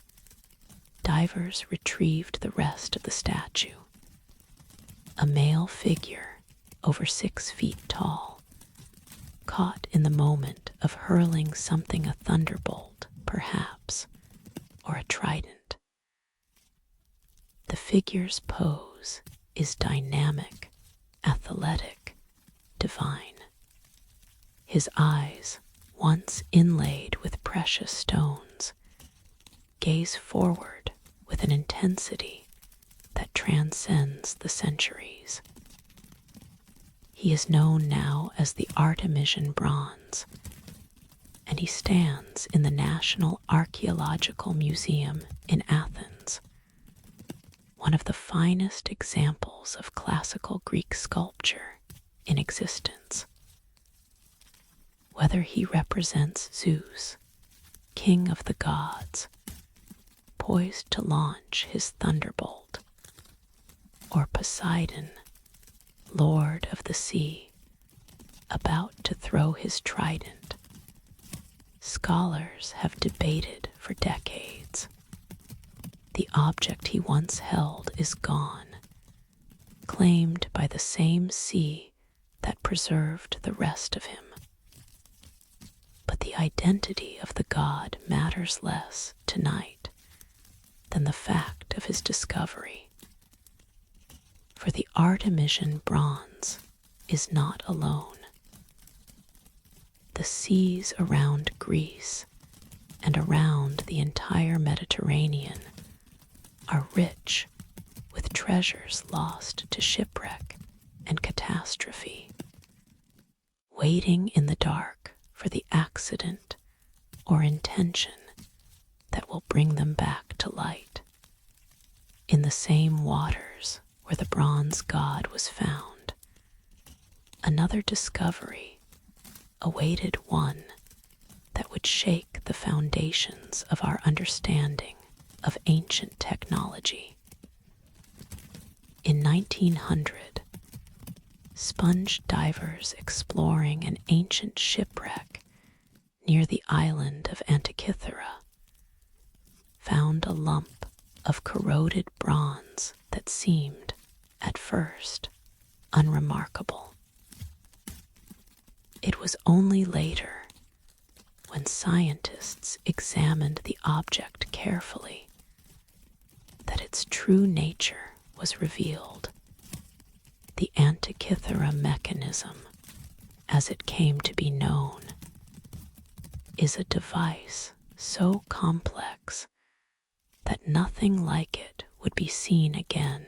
divers retrieved the rest of the statue, a male figure over 6 feet tall, caught in the moment of hurling something, a thunderbolt, perhaps, or a trident. The figure's pose is dynamic, athletic, divine. His eyes, once inlaid with precious stones, gaze forward with an intensity that transcends the centuries. He is known now as the Artemision Bronze, and he stands in the National Archaeological Museum in Athens, one of the finest examples of classical Greek sculpture in existence. Whether he represents Zeus, king of the gods, poised to launch his thunderbolt, or Poseidon, lord of the sea, about to throw his trident, scholars have debated for decades. The object he once held is gone, claimed by the same sea that preserved the rest of him. But the identity of the god matters less tonight than the fact of his discovery. For the Artemision bronze is not alone. The seas around Greece and around the entire Mediterranean are rich with treasures lost to shipwreck and catastrophe, waiting in the dark for the accident or intention that will bring them back to light. In the same waters where the bronze god was found, another discovery awaited, one that would shake the foundations of our understanding of ancient technology. In 1900, sponge divers exploring an ancient shipwreck near the island of Antikythera found a lump of corroded bronze that seemed, at first, unremarkable. It was only later, when scientists examined the object carefully, that its true nature was revealed. The Antikythera mechanism, as it came to be known, is a device so complex that nothing like it would be seen again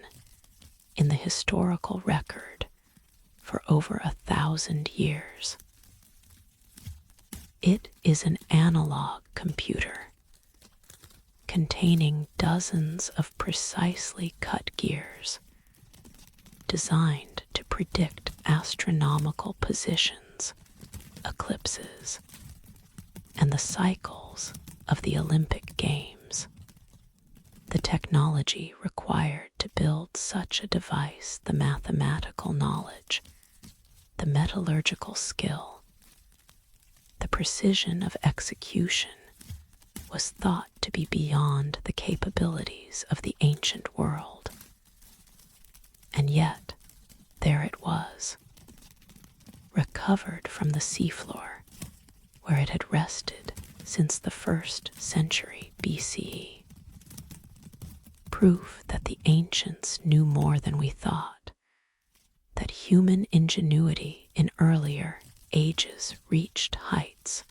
in the historical record for over 1,000 years. It is an analog computer containing dozens of precisely cut gears designed to predict astronomical positions, eclipses, and the cycles of the Olympic Games. The technology required to build such a device, the mathematical knowledge, the metallurgical skill, the precision of execution, was thought to be beyond the capabilities of the ancient world. And yet, there it was, recovered from the seafloor, where it had rested since the 1st century BCE. Proof that the ancients knew more than we thought, that human ingenuity in earlier ages reached heights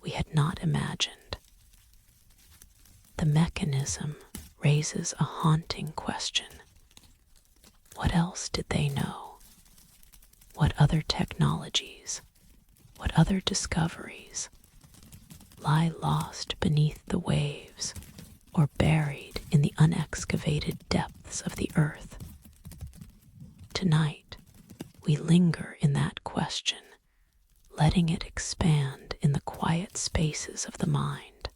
we had not imagined. The mechanism raises a haunting question. What else did they know? What other technologies, what other discoveries lie lost beneath the waves or buried in the unexcavated depths of the earth? Tonight, we linger in that question, letting it expand in the quiet spaces of the mind.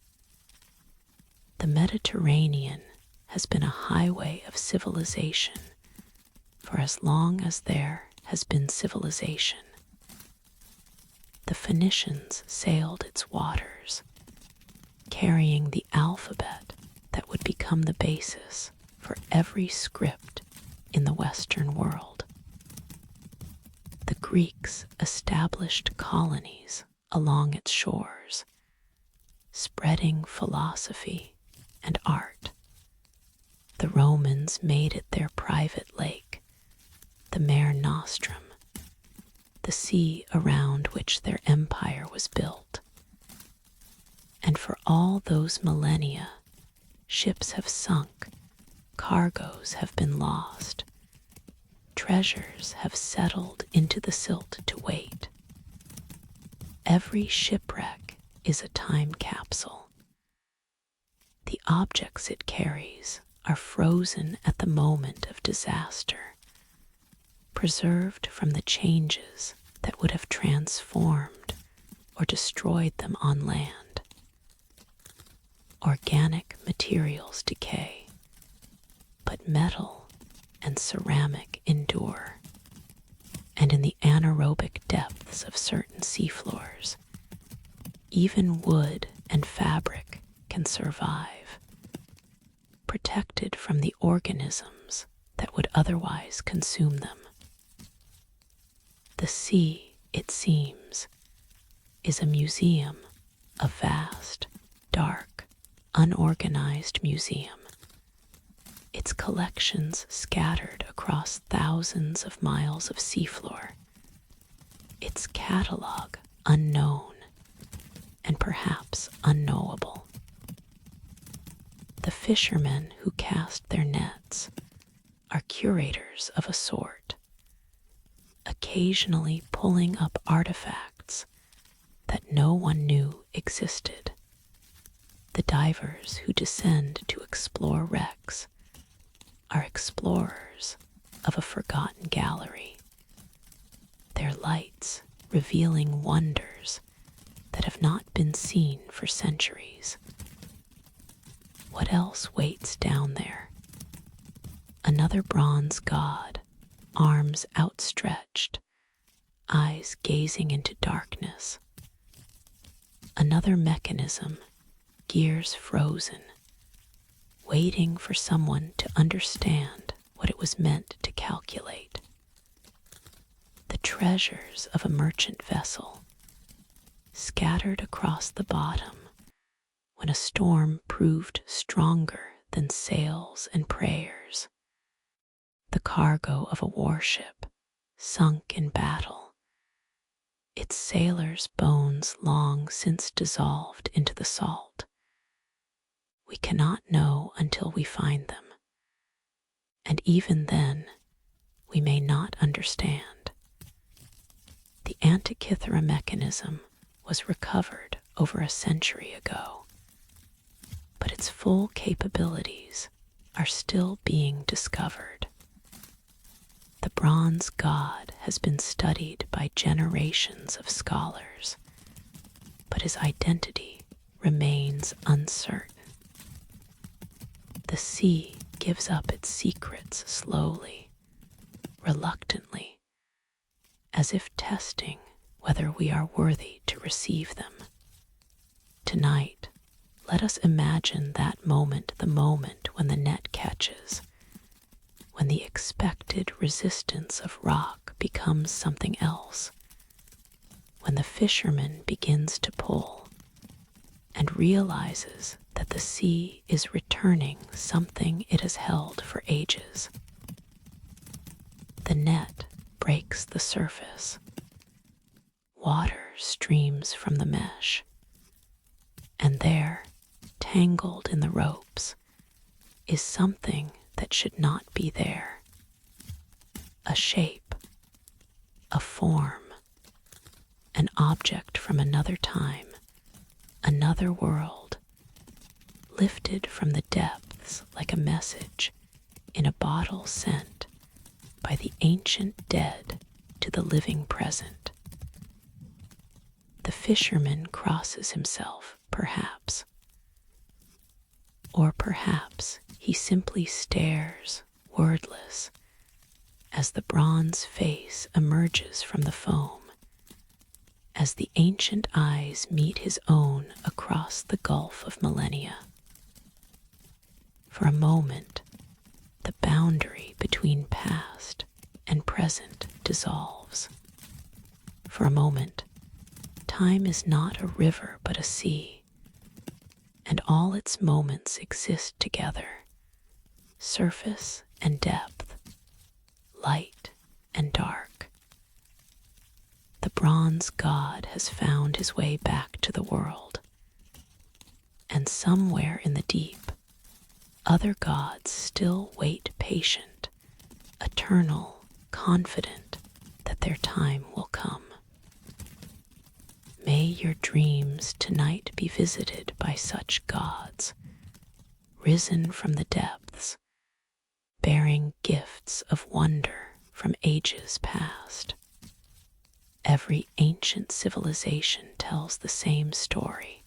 The Mediterranean has been a highway of civilization for as long as there has been civilization. The Phoenicians sailed its waters, carrying the alphabet that would become the basis for every script in the Western world. The Greeks established colonies along its shores, spreading philosophy and art. The Romans made it their private lake, the Mare Nostrum, the sea around which their empire was built. And for all those millennia, ships have sunk, cargoes have been lost, treasures have settled into the silt to wait. Every shipwreck is a time capsule. The objects it carries are frozen at the moment of disaster, preserved from the changes that would have transformed or destroyed them on land. Organic materials decay, but metal and ceramic endure. And in the anaerobic depths of certain seafloors, even wood and fabric can survive, protected from the organisms that would otherwise consume them. The sea, it seems, is a museum, a vast, dark, unorganized museum, its collections scattered across thousands of miles of seafloor, its catalog unknown and perhaps unknowable. The fishermen who cast their nets are curators of a sort, occasionally pulling up artifacts that no one knew existed. The divers who descend to explore wrecks are explorers of a forgotten gallery, their lights revealing wonders that have not been seen for centuries. What else waits down there? Another bronze god, arms outstretched, eyes gazing into darkness. Another mechanism, gears frozen, waiting for someone to understand what it was meant to calculate. The treasures of a merchant vessel, scattered across the bottom when a storm proved stronger than sails and prayers. The cargo of a warship, sunk in battle, its sailors' bones long since dissolved into the salt. We cannot know until we find them, and even then we may not understand. The Antikythera mechanism was recovered over a century ago, but its full capabilities are still being discovered. The bronze god has been studied by generations of scholars, but his identity remains uncertain. The sea gives up its secrets slowly, reluctantly, as if testing whether we are worthy to receive them. Tonight, let us imagine that moment, the moment when the net catches, when the expected resistance of rock becomes something else, when the fisherman begins to pull and realizes that the sea is returning something it has held for ages. The net breaks the surface. Water streams from the mesh, and there, tangled in the ropes, is something that should not be there. A shape, a form, an object from another time, another world, lifted from the depths like a message in a bottle sent by the ancient dead to the living present. The fisherman crosses himself, perhaps. Or perhaps he simply stares, wordless, as the bronze face emerges from the foam, as the ancient eyes meet his own across the gulf of millennia. For a moment, the boundary between past and present dissolves. For a moment, time is not a river but a sea, and all its moments exist together, surface and depth, light and dark. The bronze god has found his way back to the world, and somewhere in the deep, other gods still wait patient, eternal, confident that their time will come. May your dreams tonight be visited by such gods, risen from the depths, bearing gifts of wonder from ages past. Every ancient civilization tells the same story.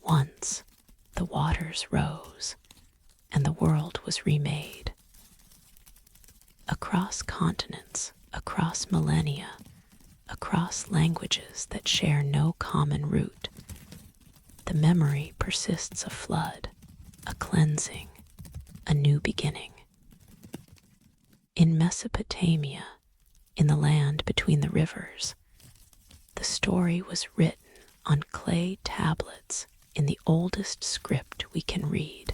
Once, the waters rose, and the world was remade. Across continents, across millennia, across languages that share no common root. The memory persists a flood, a cleansing, a new beginning. In Mesopotamia, in the land between the rivers, the story was written on clay tablets in the oldest script we can read.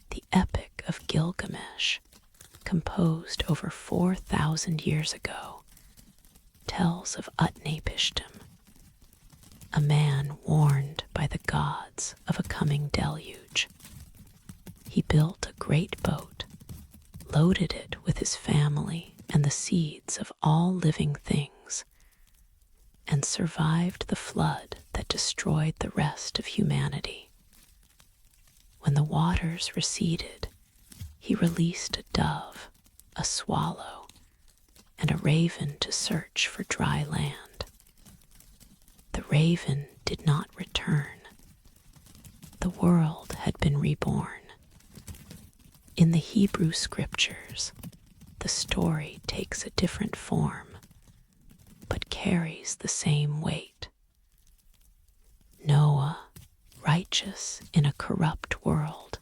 The Epic of Gilgamesh, composed over 4,000 years ago, tells of Utnapishtim, a man warned by the gods of a coming deluge. He built a great boat, loaded it with his family and the seeds of all living things, and survived the flood that destroyed the rest of humanity. When the waters receded, he released a dove, a swallow, and a raven to search for dry land. The raven did not return. The world had been reborn. In the Hebrew scriptures, the story takes a different form, but carries the same weight. Noah, righteous in a corrupt world,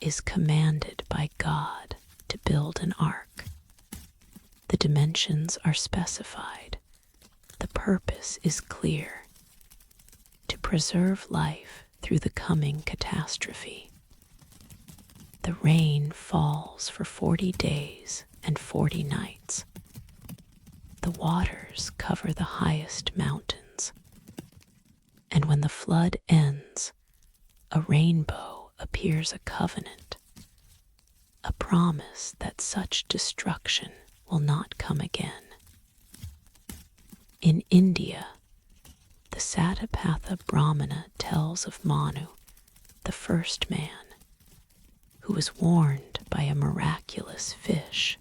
is commanded by God to build an ark. The dimensions are specified. The purpose is clear: to preserve life through the coming catastrophe. The rain falls for 40 days and 40 nights. The waters cover the highest mountains. And when the flood ends, a rainbow appears, a covenant, a promise that such destruction will not come again. In India, the Satapatha Brahmana tells of Manu, the first man, who was warned by a miraculous fish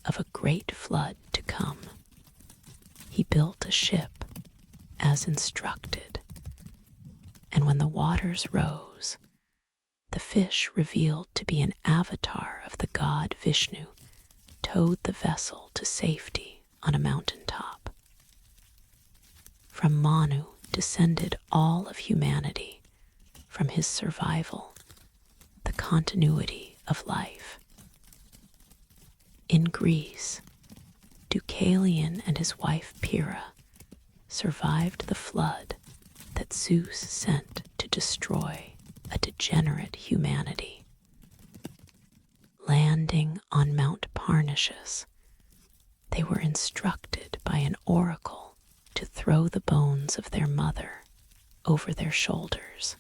of a great flood to come. He built a ship as instructed, and when the waters rose, the fish, revealed to be an avatar of the god Vishnu, towed the vessel to safety on a mountaintop. From Manu descended all of humanity, from his survival, the continuity of life. In Greece, Deucalion and his wife Pyrrha survived the flood that Zeus sent to destroy a degenerate humanity. Landing on Mount Parnassus, they were instructed by an oracle to throw the bones of their mother over their shoulders.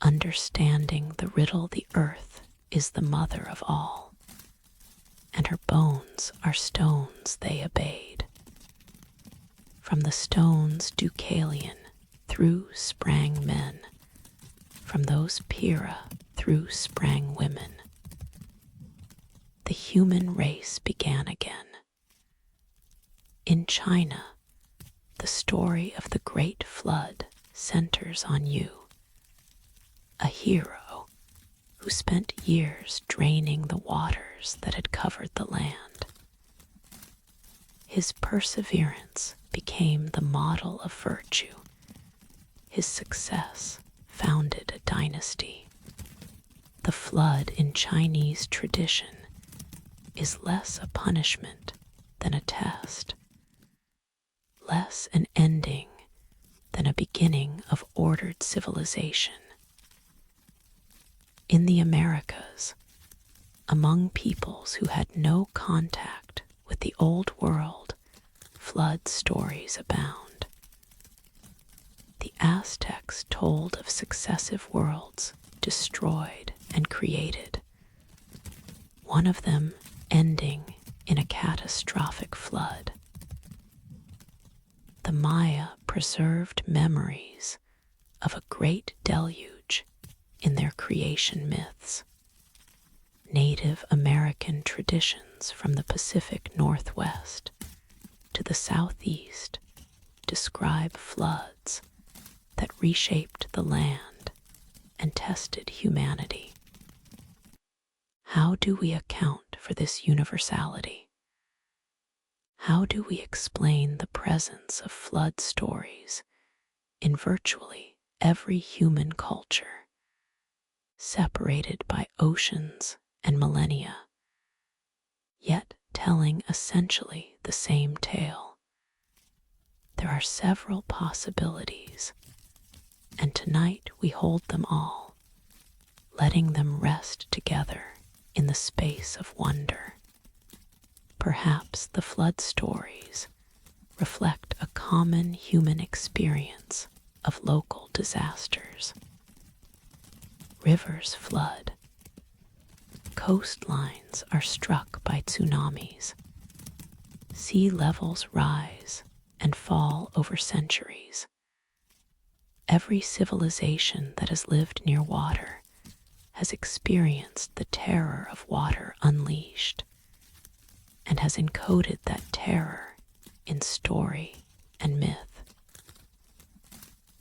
Understanding the riddle, the earth is the mother of all, and her bones are stones, they obeyed. From the stones Deucalion through sprang men, from those Pyrrha through sprang women. The human race began again. In China, the story of the Great Flood centers on you, a hero who spent years draining the waters that had covered the land. His perseverance became the model of virtue. His success founded a dynasty. The flood in Chinese tradition is less a punishment than a test, less an ending than a beginning of ordered civilization. In the Americas, among peoples who had no contact with the old world, flood stories abound. The Aztecs told of successive worlds destroyed and created, one of them ending in a catastrophic flood. The Maya preserved memories of a great deluge in their creation myths. Native American traditions from the Pacific Northwest to the Southeast describe floods that reshaped the land and tested humanity. How do we account for this universality? How do we explain the presence of flood stories in virtually every human culture, separated by oceans and millennia, yet telling essentially the same tale? There are several possibilities, and tonight we hold them all, letting them rest together in the space of wonder. Perhaps the flood stories reflect a common human experience of local disasters. Rivers flood. Coastlines are struck by tsunamis. Sea levels rise and fall over centuries. Every civilization that has lived near water has experienced the terror of water unleashed, and has encoded that terror in story and myth.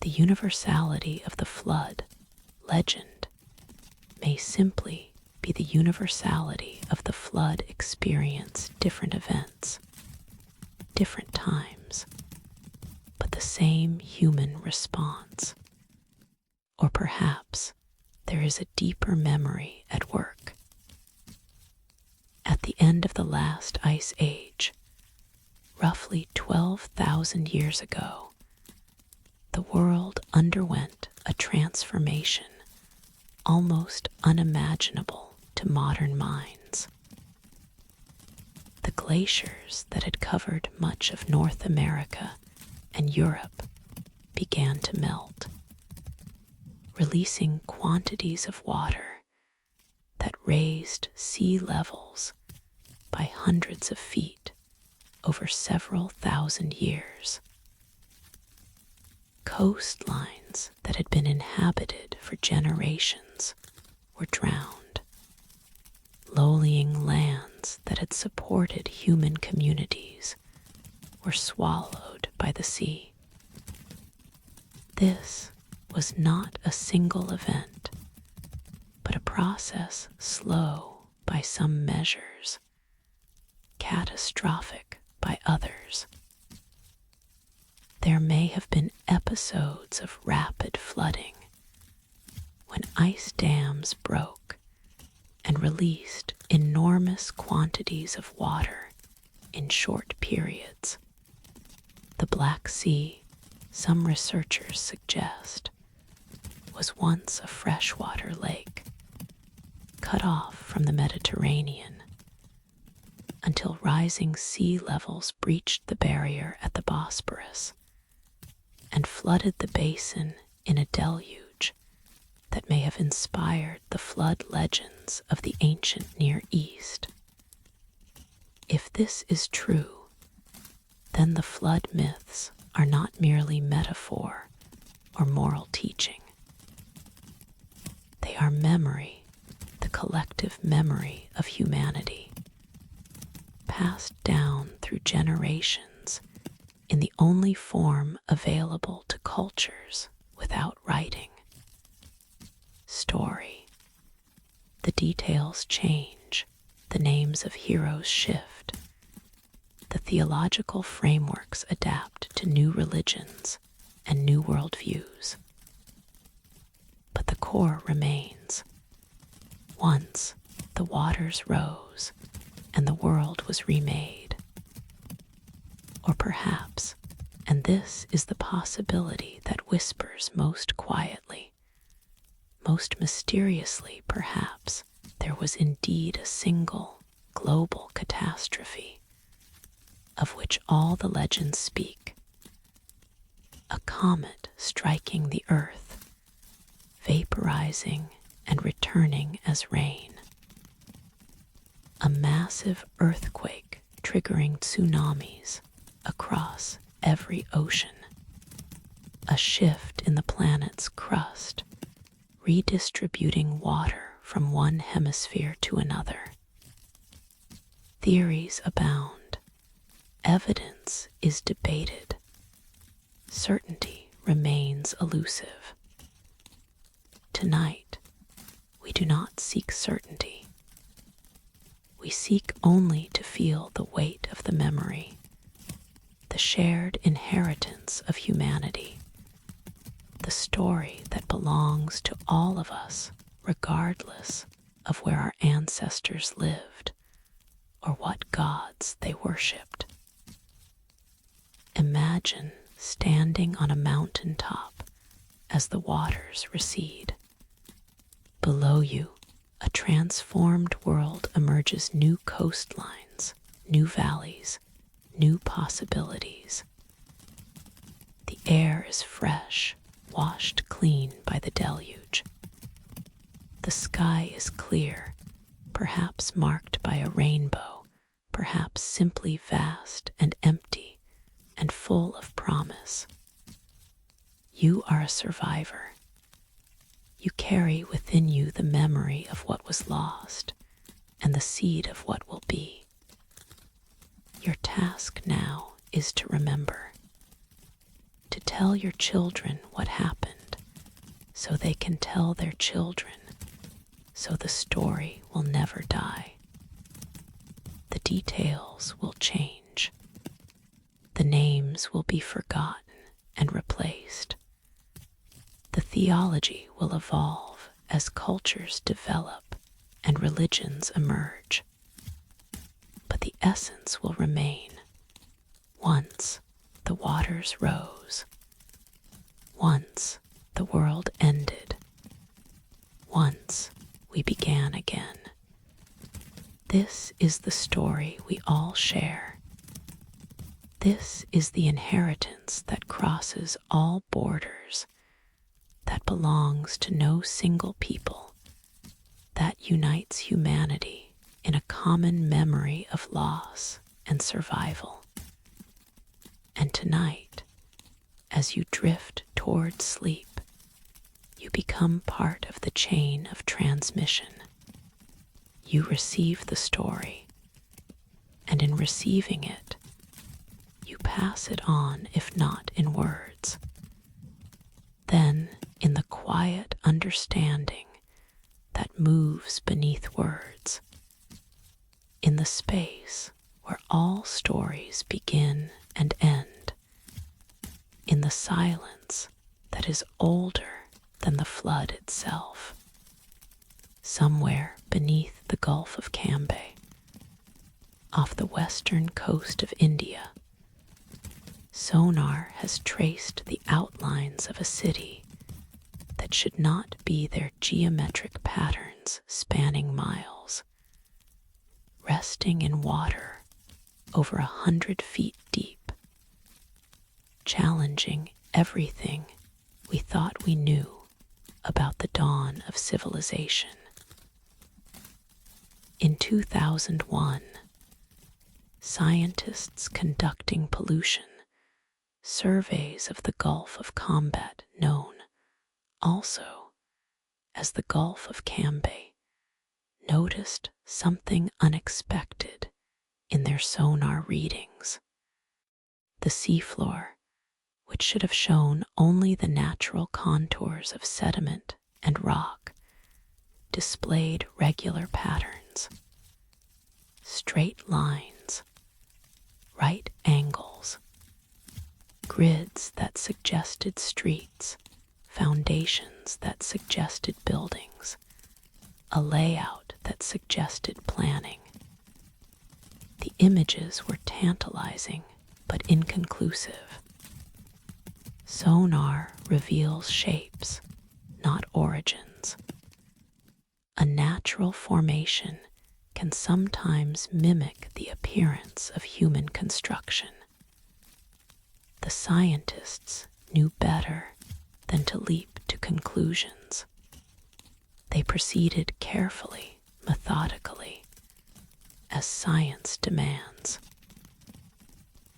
The universality of the flood legend may simply be the universality of the flood experience, different events, different times, but the same human response. Or perhaps there is a deeper memory at work. At the end of the last ice age, roughly 12,000 years ago, the world underwent a transformation almost unimaginable to modern minds. The glaciers that had covered much of North America and Europe began to melt, releasing quantities of water that raised sea levels by hundreds of feet over several thousand years. Coastlines that had been inhabited for generations were drowned. Low-lying lands that had supported human communities were swallowed by the sea. This was not a single event, but a process slow by some measures, catastrophic by others. There may have been episodes of rapid flooding when ice dams broke and released enormous quantities of water in short periods. The Black Sea, some researchers suggest, was once a freshwater lake, cut off from the Mediterranean until rising sea levels breached the barrier at the Bosporus and flooded the basin in a deluge that may have inspired the flood legends of the ancient Near East. If this is true, then the flood myths are not merely metaphor or moral teaching. They are memory, the collective memory of humanity, passed down through generations in the only form available to cultures without writing: story. The details change, the names of heroes shift, the theological frameworks adapt to new religions and new worldviews. But the core remains. Once the waters rose and the world was remade. Or perhaps, and this is the possibility that whispers most quietly, most mysteriously perhaps, there was indeed a single global catastrophe of which all the legends speak. A comet striking the earth, vaporizing and returning as rain. A massive earthquake triggering tsunamis across every ocean. A shift in the planet's crust, redistributing water from one hemisphere to another. Theories abound. Evidence is debated. Certainty remains elusive. Tonight, we do not seek certainty. We seek only to feel the weight of the memory the shared inheritance of humanity, the story that belongs to all of us, regardless of where our ancestors lived or what gods they worshipped. Imagine standing on a mountain top as the waters recede. Below you, a transformed world emerges, new coastlines, new valleys, new possibilities. The air is fresh, washed clean by the deluge. The sky is clear, perhaps marked by a rainbow, perhaps simply vast and empty and full of promise. You are a survivor. You carry within you the memory of what was lost and the seed of what will be. Your task now is to remember, to tell your children what happened so they can tell their children, so the story will never die. The details will change. The names will be forgotten and replaced. The theology will evolve as cultures develop and religions emerge. But the essence will remain. Once the waters rose. Once the world ended. Once we began again. This is the story we all share. This is the inheritance that crosses all borders, that belongs to no single people, that unites humanity in a common memory of loss and survival. And tonight, as you drift toward sleep, you become part of the chain of transmission. You receive the story, and in receiving it, you pass it on, if not in words. Then, in the quiet understanding that moves beneath words, in the space where all stories begin and end, in the silence that is older than the flood itself, somewhere beneath the Gulf of Cambay, off the western coast of India, sonar has traced the outlines of a city that should not be their geometric patterns spanning miles, resting in water over 100 feet deep, challenging everything we thought we knew about the dawn of civilization. In 2001, scientists conducting pollution surveys of the Gulf of Combat, known also as the Gulf of Cambay, noticed something unexpected in their sonar readings. The seafloor, which should have shown only the natural contours of sediment and rock, displayed regular patterns, straight lines, right angles, grids that suggested streets, foundations that suggested buildings, a layout that suggested planning. The images were tantalizing but inconclusive. Sonar reveals shapes, not origins. A natural formation can sometimes mimic the appearance of human construction. The scientists knew better than to leap to conclusions. They proceeded carefully, methodically, as science demands.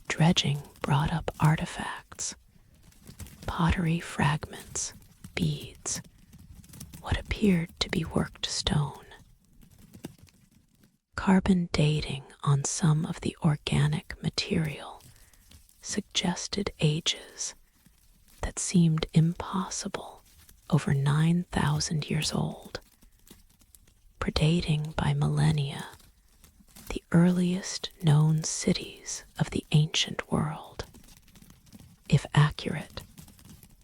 Dredging brought up artifacts, pottery fragments, beads, what appeared to be worked stone. Carbon dating on some of the organic material suggested ages that seemed impossible, over 9,000 years old, predating by millennia the earliest known cities of the ancient world. If accurate,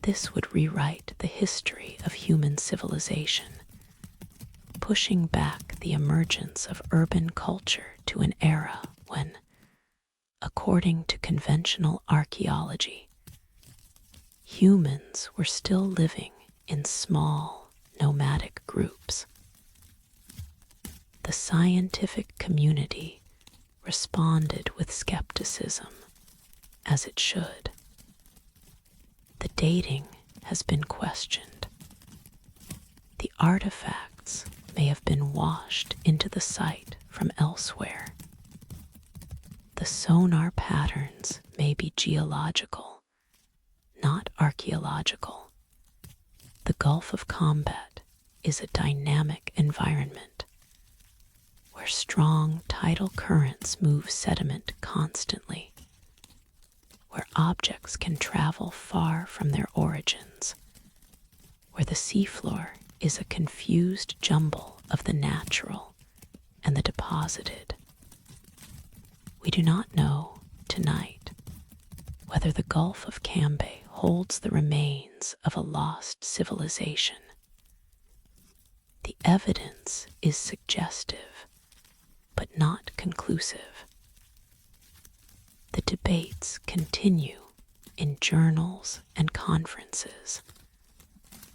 this would rewrite the history of human civilization, pushing back the emergence of urban culture to an era when, according to conventional archaeology, humans were still living in small, nomadic groups. The scientific community responded with skepticism, as it should. The dating has been questioned. The artifacts may have been washed into the site from elsewhere. The sonar patterns may be geological, not archaeological. The Gulf of Combat is a dynamic environment where strong tidal currents move sediment constantly, where objects can travel far from their origins, where the seafloor is a confused jumble of the natural and the deposited. We do not know tonight whether the Gulf of Cambay holds the remains of a lost civilization. The evidence is suggestive, but not conclusive. The debates continue in journals and conferences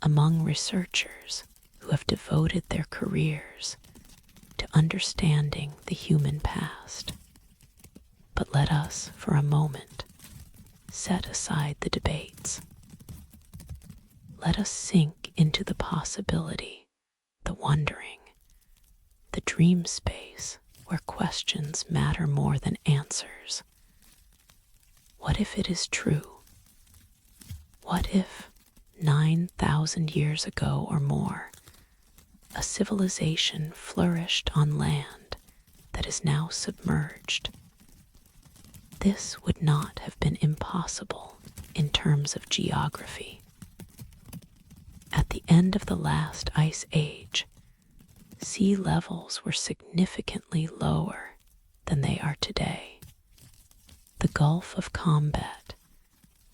among researchers who have devoted their careers to understanding the human past. But let us, for a moment, set aside the debates. Let us sink into the possibility, the wondering, the dream space where questions matter more than answers. What if it is true? What if 9,000 years ago or more, a civilization flourished on land that is now submerged? This would not have been impossible in terms of geography. At the end of the last ice age, sea levels were significantly lower than they are today. The Gulf of Combat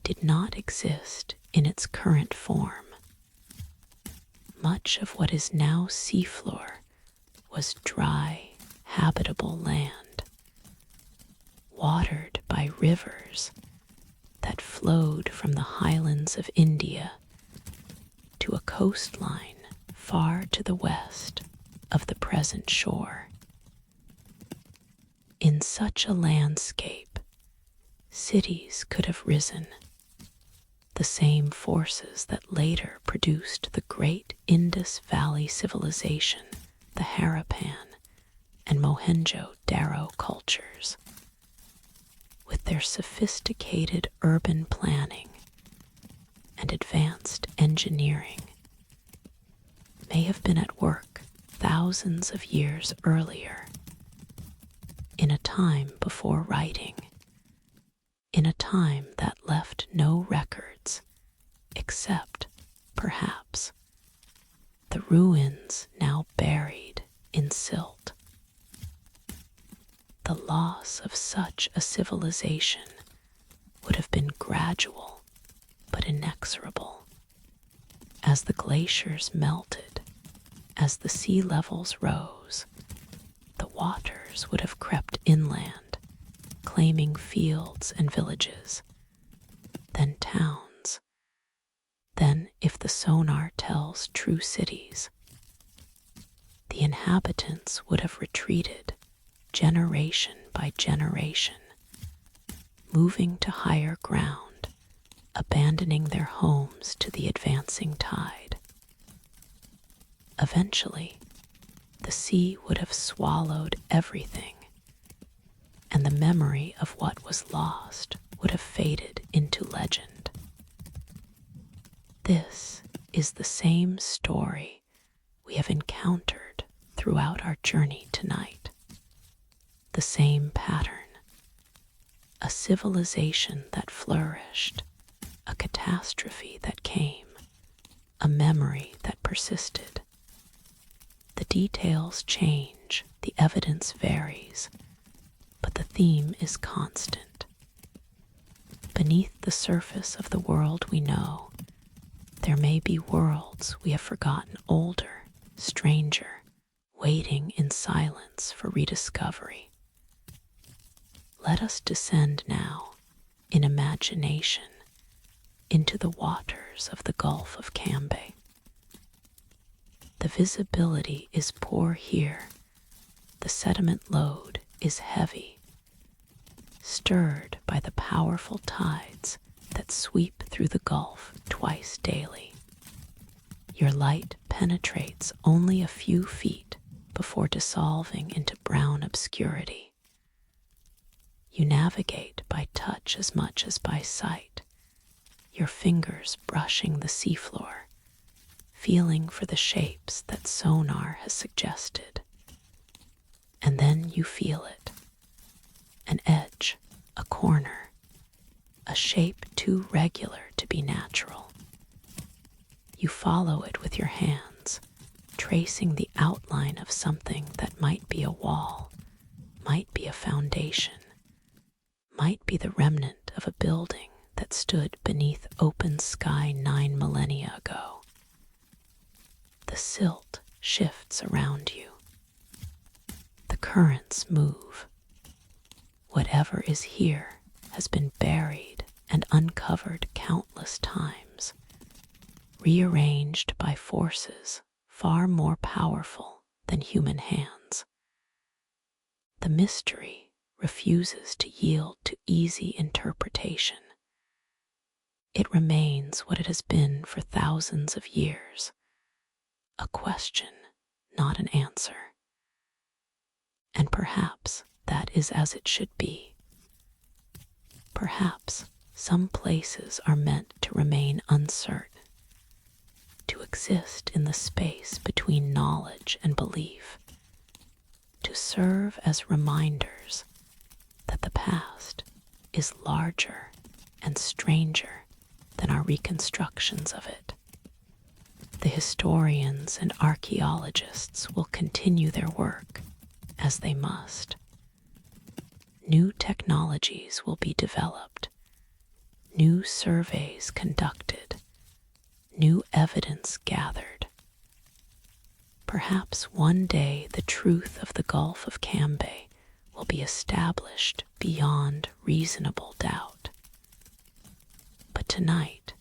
did not exist in its current form. Much of what is now seafloor was dry, habitable land, watered by rivers that flowed from the highlands of India to a coastline far to the west of the present shore. In such a landscape, cities could have risen, the same forces that later produced the great Indus Valley civilization, the Harappan and Mohenjo-Daro cultures. With their sophisticated urban planning and advanced engineering, may have been at work thousands of years earlier, in a time before writing, in a time that left no records, except, perhaps, the ruins now buried in silt. The loss of such a civilization would have been gradual but inexorable. As the glaciers melted, as the sea levels rose, the waters would have crept inland, claiming fields and villages, then towns, then, if the sonar tells, true cities. The inhabitants would have retreated generation by generation, moving to higher ground, abandoning their homes to the advancing tide. Eventually, the sea would have swallowed everything, and the memory of what was lost would have faded into legend. This is the same story we have encountered throughout our journey tonight. The same pattern. A civilization that flourished, a catastrophe that came, a memory that persisted. The details change, the evidence varies, but the theme is constant. Beneath the surface of the world we know, there may be worlds we have forgotten, older, stranger, waiting in silence for rediscovery. Let us descend now, in imagination, into the waters of the Gulf of Cambay. The visibility is poor here, the sediment load is heavy, stirred by the powerful tides that sweep through the Gulf twice daily. Your light penetrates only a few feet before dissolving into brown obscurity. You navigate by touch as much as by sight, your fingers brushing the seafloor, feeling for the shapes that sonar has suggested. And then you feel it. An edge, a corner, a shape too regular to be natural. You follow it with your hands, tracing the outline of something that might be a wall, might be a foundation, might be the remnant of a building that stood beneath open sky 9 millennia ago. The silt shifts around you. The currents move. Whatever is here has been buried and uncovered countless times, rearranged by forces far more powerful than human hands. The mystery refuses to yield to easy interpretation. It remains what it has been for thousands of years, a question, not an answer. And perhaps that is as it should be. Perhaps some places are meant to remain uncertain, to exist in the space between knowledge and belief, to serve as reminders that the past is larger and stranger than our reconstructions of it. The historians and archaeologists will continue their work, as they must. New technologies will be developed, new surveys conducted, new evidence gathered. Perhaps one day the truth of the Gulf of Cambay will be established beyond reasonable doubt. But tonight,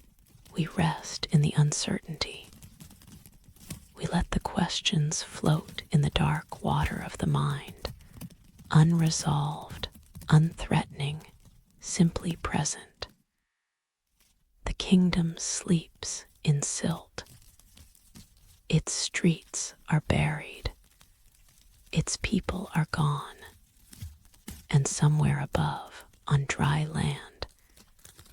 we rest in the uncertainty. We let the questions float in the dark water of the mind, unresolved, unthreatening, simply present. The kingdom sleeps in silt. Its streets are buried. Its people are gone. And somewhere above, on dry land,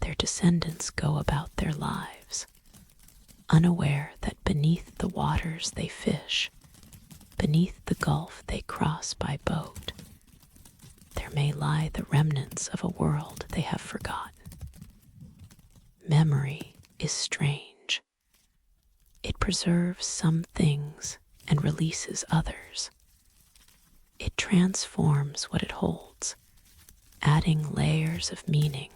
their descendants go about their lives, unaware that beneath the waters they fish, beneath the gulf they cross by boat, there may lie the remnants of a world they have forgotten. Memory is strange. It preserves some things and releases others. It transforms what it holds, adding layers of meaning,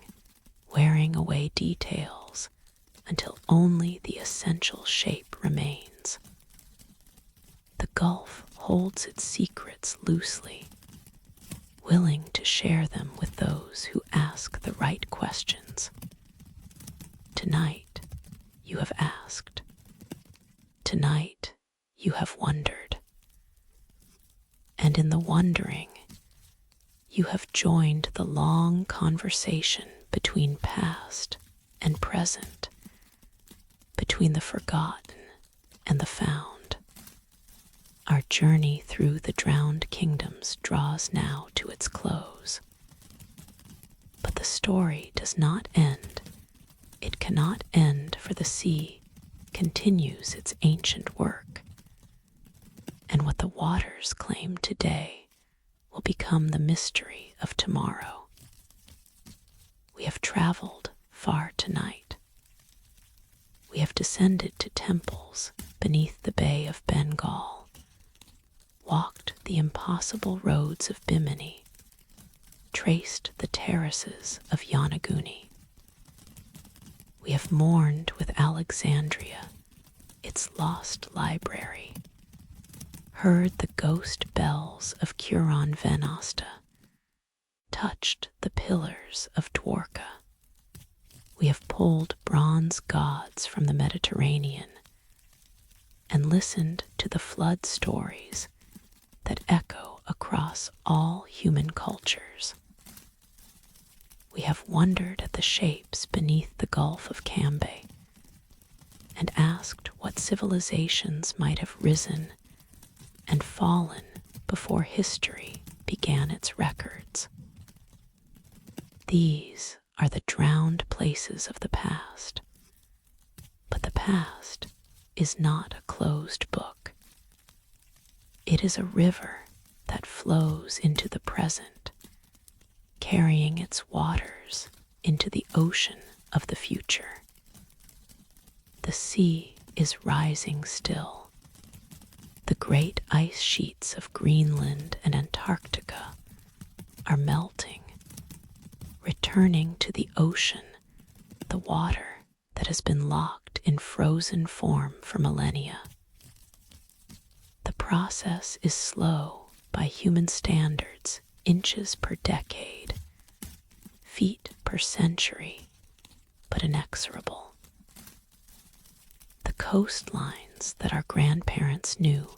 wearing away details, until only the essential shape remains. The gulf holds its secrets loosely, willing to share them with those who ask the right questions. Tonight, you have asked. Tonight, you have wondered. And in the wondering, you have joined the long conversation between past and present, between the forgotten and the found. Our journey through the drowned kingdoms draws now to its close. But the story does not end. It cannot end, for the sea continues its ancient work. And what the waters claim today will become the mystery of tomorrow. We have traveled far tonight. We have descended to temples beneath the Bay of Bengal, walked the impossible roads of Bimini, traced the terraces of Yanaguni, We have mourned with Alexandria, its lost library, heard the ghost bells of Curon Venosta, touched the pillars of Dwarka. We have pulled bronze gods from the Mediterranean and listened to the flood stories that echo across all human cultures. We have wondered at the shapes beneath the Gulf of Cambay and asked what civilizations might have risen and fallen before history began its records. These are the drowned places of the past, but the past is not a closed book. It is a river that flows into the present, carrying its waters into the ocean of the future. The sea is rising still. The great ice sheets of Greenland and Antarctica are melting, returning to the ocean the water that has been locked in frozen form for millennia. The process is slow by human standards, inches per decade, feet per century, but inexorable. The coastlines that our grandparents knew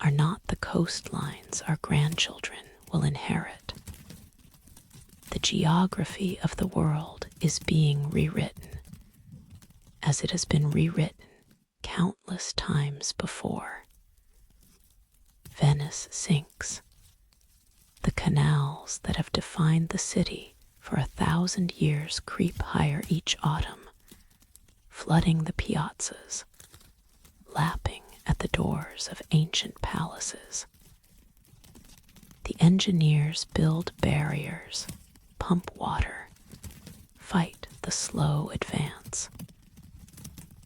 are not the coastlines our grandchildren will inherit. The geography of the world is being rewritten, as it has been rewritten countless times before. Venice sinks. The canals that have defined the city for 1,000 years creep higher each autumn, flooding the piazzas, lapping at the doors of ancient palaces. The engineers build barriers, pump water, fight the slow advance.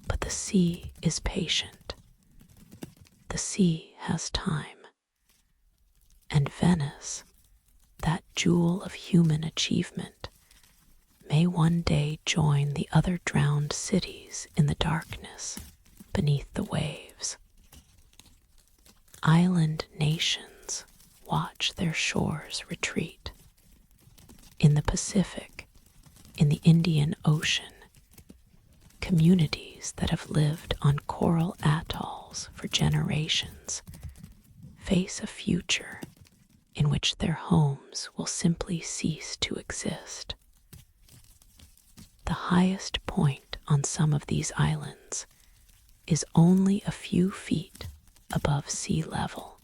But the sea is patient. The sea has time. And Venice, that jewel of human achievement, may one day join the other drowned cities in the darkness beneath the waves. Island nations watch their shores retreat. In the Pacific, in the Indian Ocean, communities that have lived on coral atolls for generations face a future in which their homes will simply cease to exist. The highest point on some of these islands is only a few feet above sea level.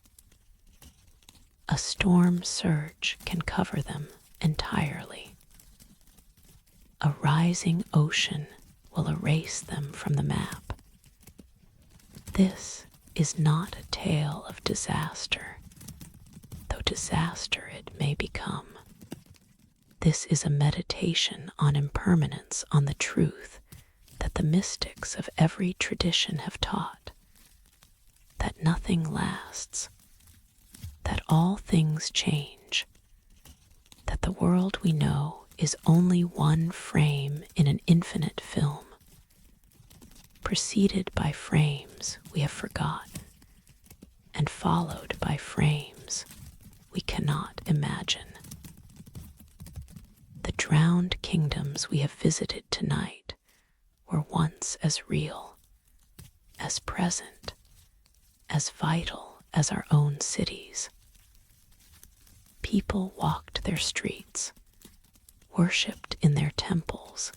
A storm surge can cover them entirely. A rising ocean will erase them from the map. This is not a tale of disaster, though disaster it may become. This is a meditation on impermanence, on the truth that the mystics of every tradition have taught, that nothing lasts, that all things change, that the world we know is only one frame in an infinite film, preceded by frames we have forgotten, and followed by frames we cannot imagine. The drowned kingdoms we have visited tonight were once as real, as present, as vital as our own cities. People walked their streets, worshipped in their temples,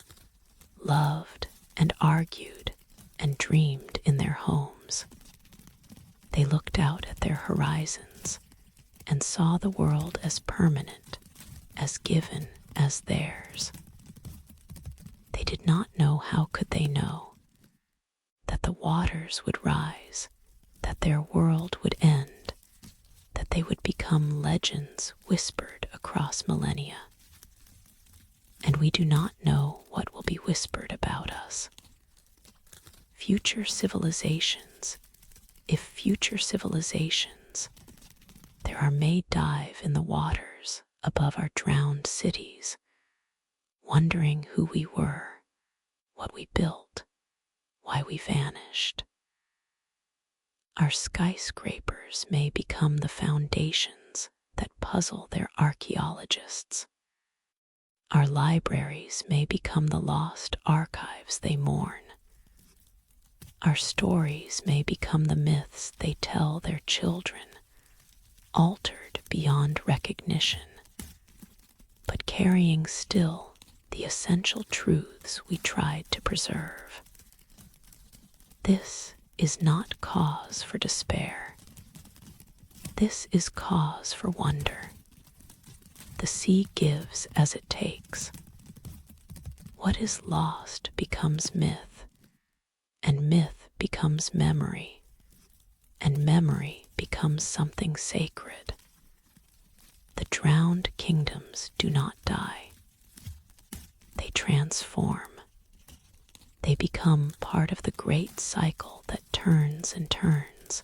loved and argued and dreamed in their homes. They looked out at their horizons and saw the world as permanent, as given as theirs. They did not know, how could they know, that the waters would rise, that their world would end, that they would become legends whispered across millennia. And we do not know what will be whispered about us. Future civilizations, if future civilizations, there are may dive in the waters above our drowned cities, wondering who we were, what we built, why we vanished. Our skyscrapers may become the foundations that puzzle their archaeologists. Our libraries may become the lost archives they mourn. Our stories may become the myths they tell their children, altered beyond recognition, but carrying still the essential truths we tried to preserve. This is not cause for despair. This is cause for wonder. The sea gives as it takes. What is lost becomes myth, and myth becomes memory, and memory becomes something sacred. The drowned kingdoms do not die. They transform. They become part of the great cycle that turns and turns,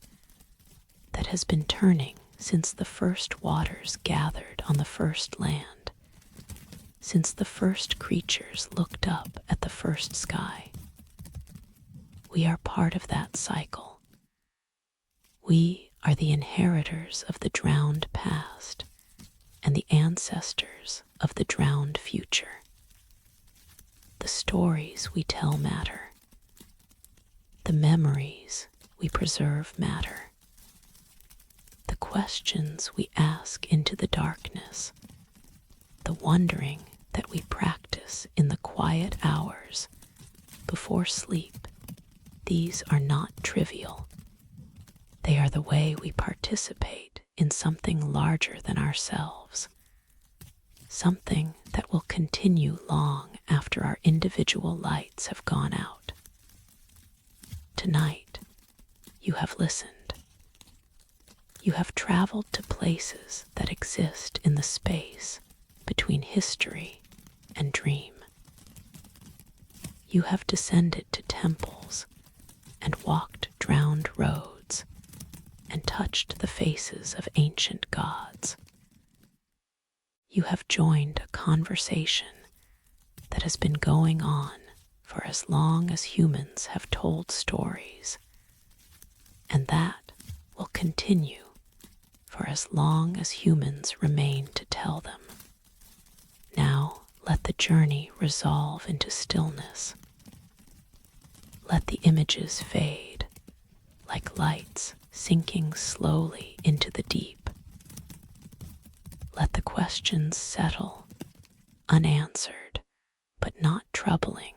that has been turning since the first waters gathered on the first land, since the first creatures looked up at the first sky. We are part of that cycle. We are the inheritors of the drowned past and the ancestors of the drowned future. The stories we tell matter. The memories we preserve matter. The questions we ask into the darkness, the wondering that we practice in the quiet hours before sleep, these are not trivial. They are the way we participate in something larger than ourselves, something that will continue long after our individual lights have gone out. Tonight, you have listened. You have traveled to places that exist in the space between history and dream. You have descended to temples and walked drowned roads and touched the faces of ancient gods. You have joined a conversation that has been going on for as long as humans have told stories, and that will continue for as long as humans remain to tell them. Now let the journey resolve into stillness. Let the images fade, like lights sinking slowly into the deep. Let the questions settle, unanswered, but not troubling,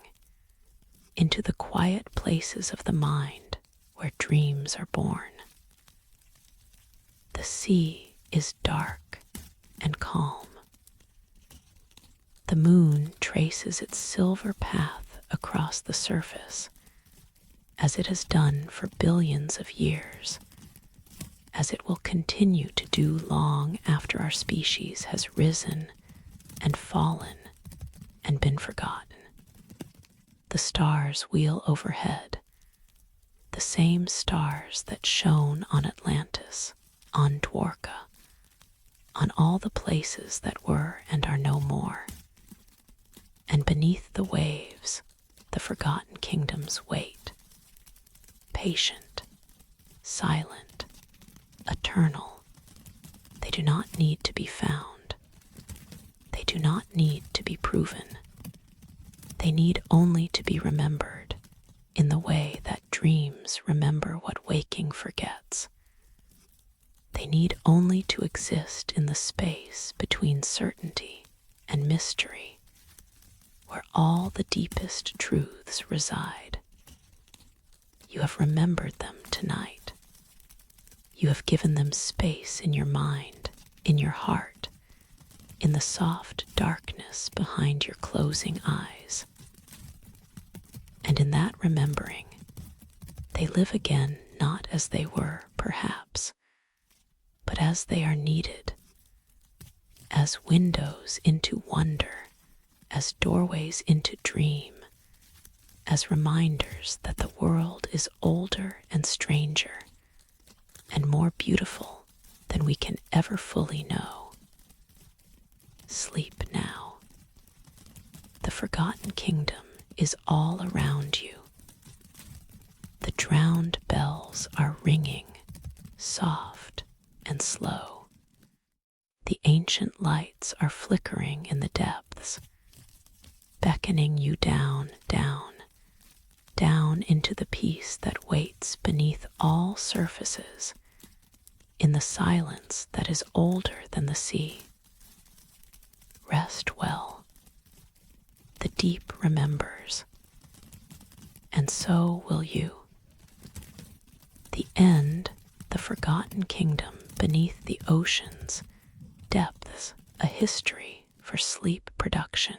into the quiet places of the mind where dreams are born. The sea is dark and calm. The moon traces its silver path across the surface, as it has done for billions of years, as it will continue to do long after our species has risen and fallen and been forgotten. The stars wheel overhead, the same stars that shone on Atlantis, on Dwarka, on all the places that were and are no more. And beneath the waves, the forgotten kingdoms wait, patient, silent, eternal. They do not need to be found. They do not need to be proven. They need only to be remembered in the way that dreams remember what waking forgets. They need only to exist in the space between certainty and mystery, where all the deepest truths reside. You have remembered them tonight. You have given them space in your mind, in your heart, in the soft darkness behind your closing eyes. And in that remembering, they live again not as they were, perhaps, but as they are needed, as windows into wonder, as doorways into dream, as reminders that the world is older and stranger, and more beautiful than we can ever fully know. Sleep now. The forgotten kingdom is all around you. The drowned bells are ringing, soft and slow. The ancient lights are flickering in the depths, beckoning you down, down, down into the peace that waits beneath all surfaces, in the silence that is older than the sea. Rest well. The deep remembers, and so will you. The end, the forgotten kingdom beneath the ocean's depths, a history for sleep production.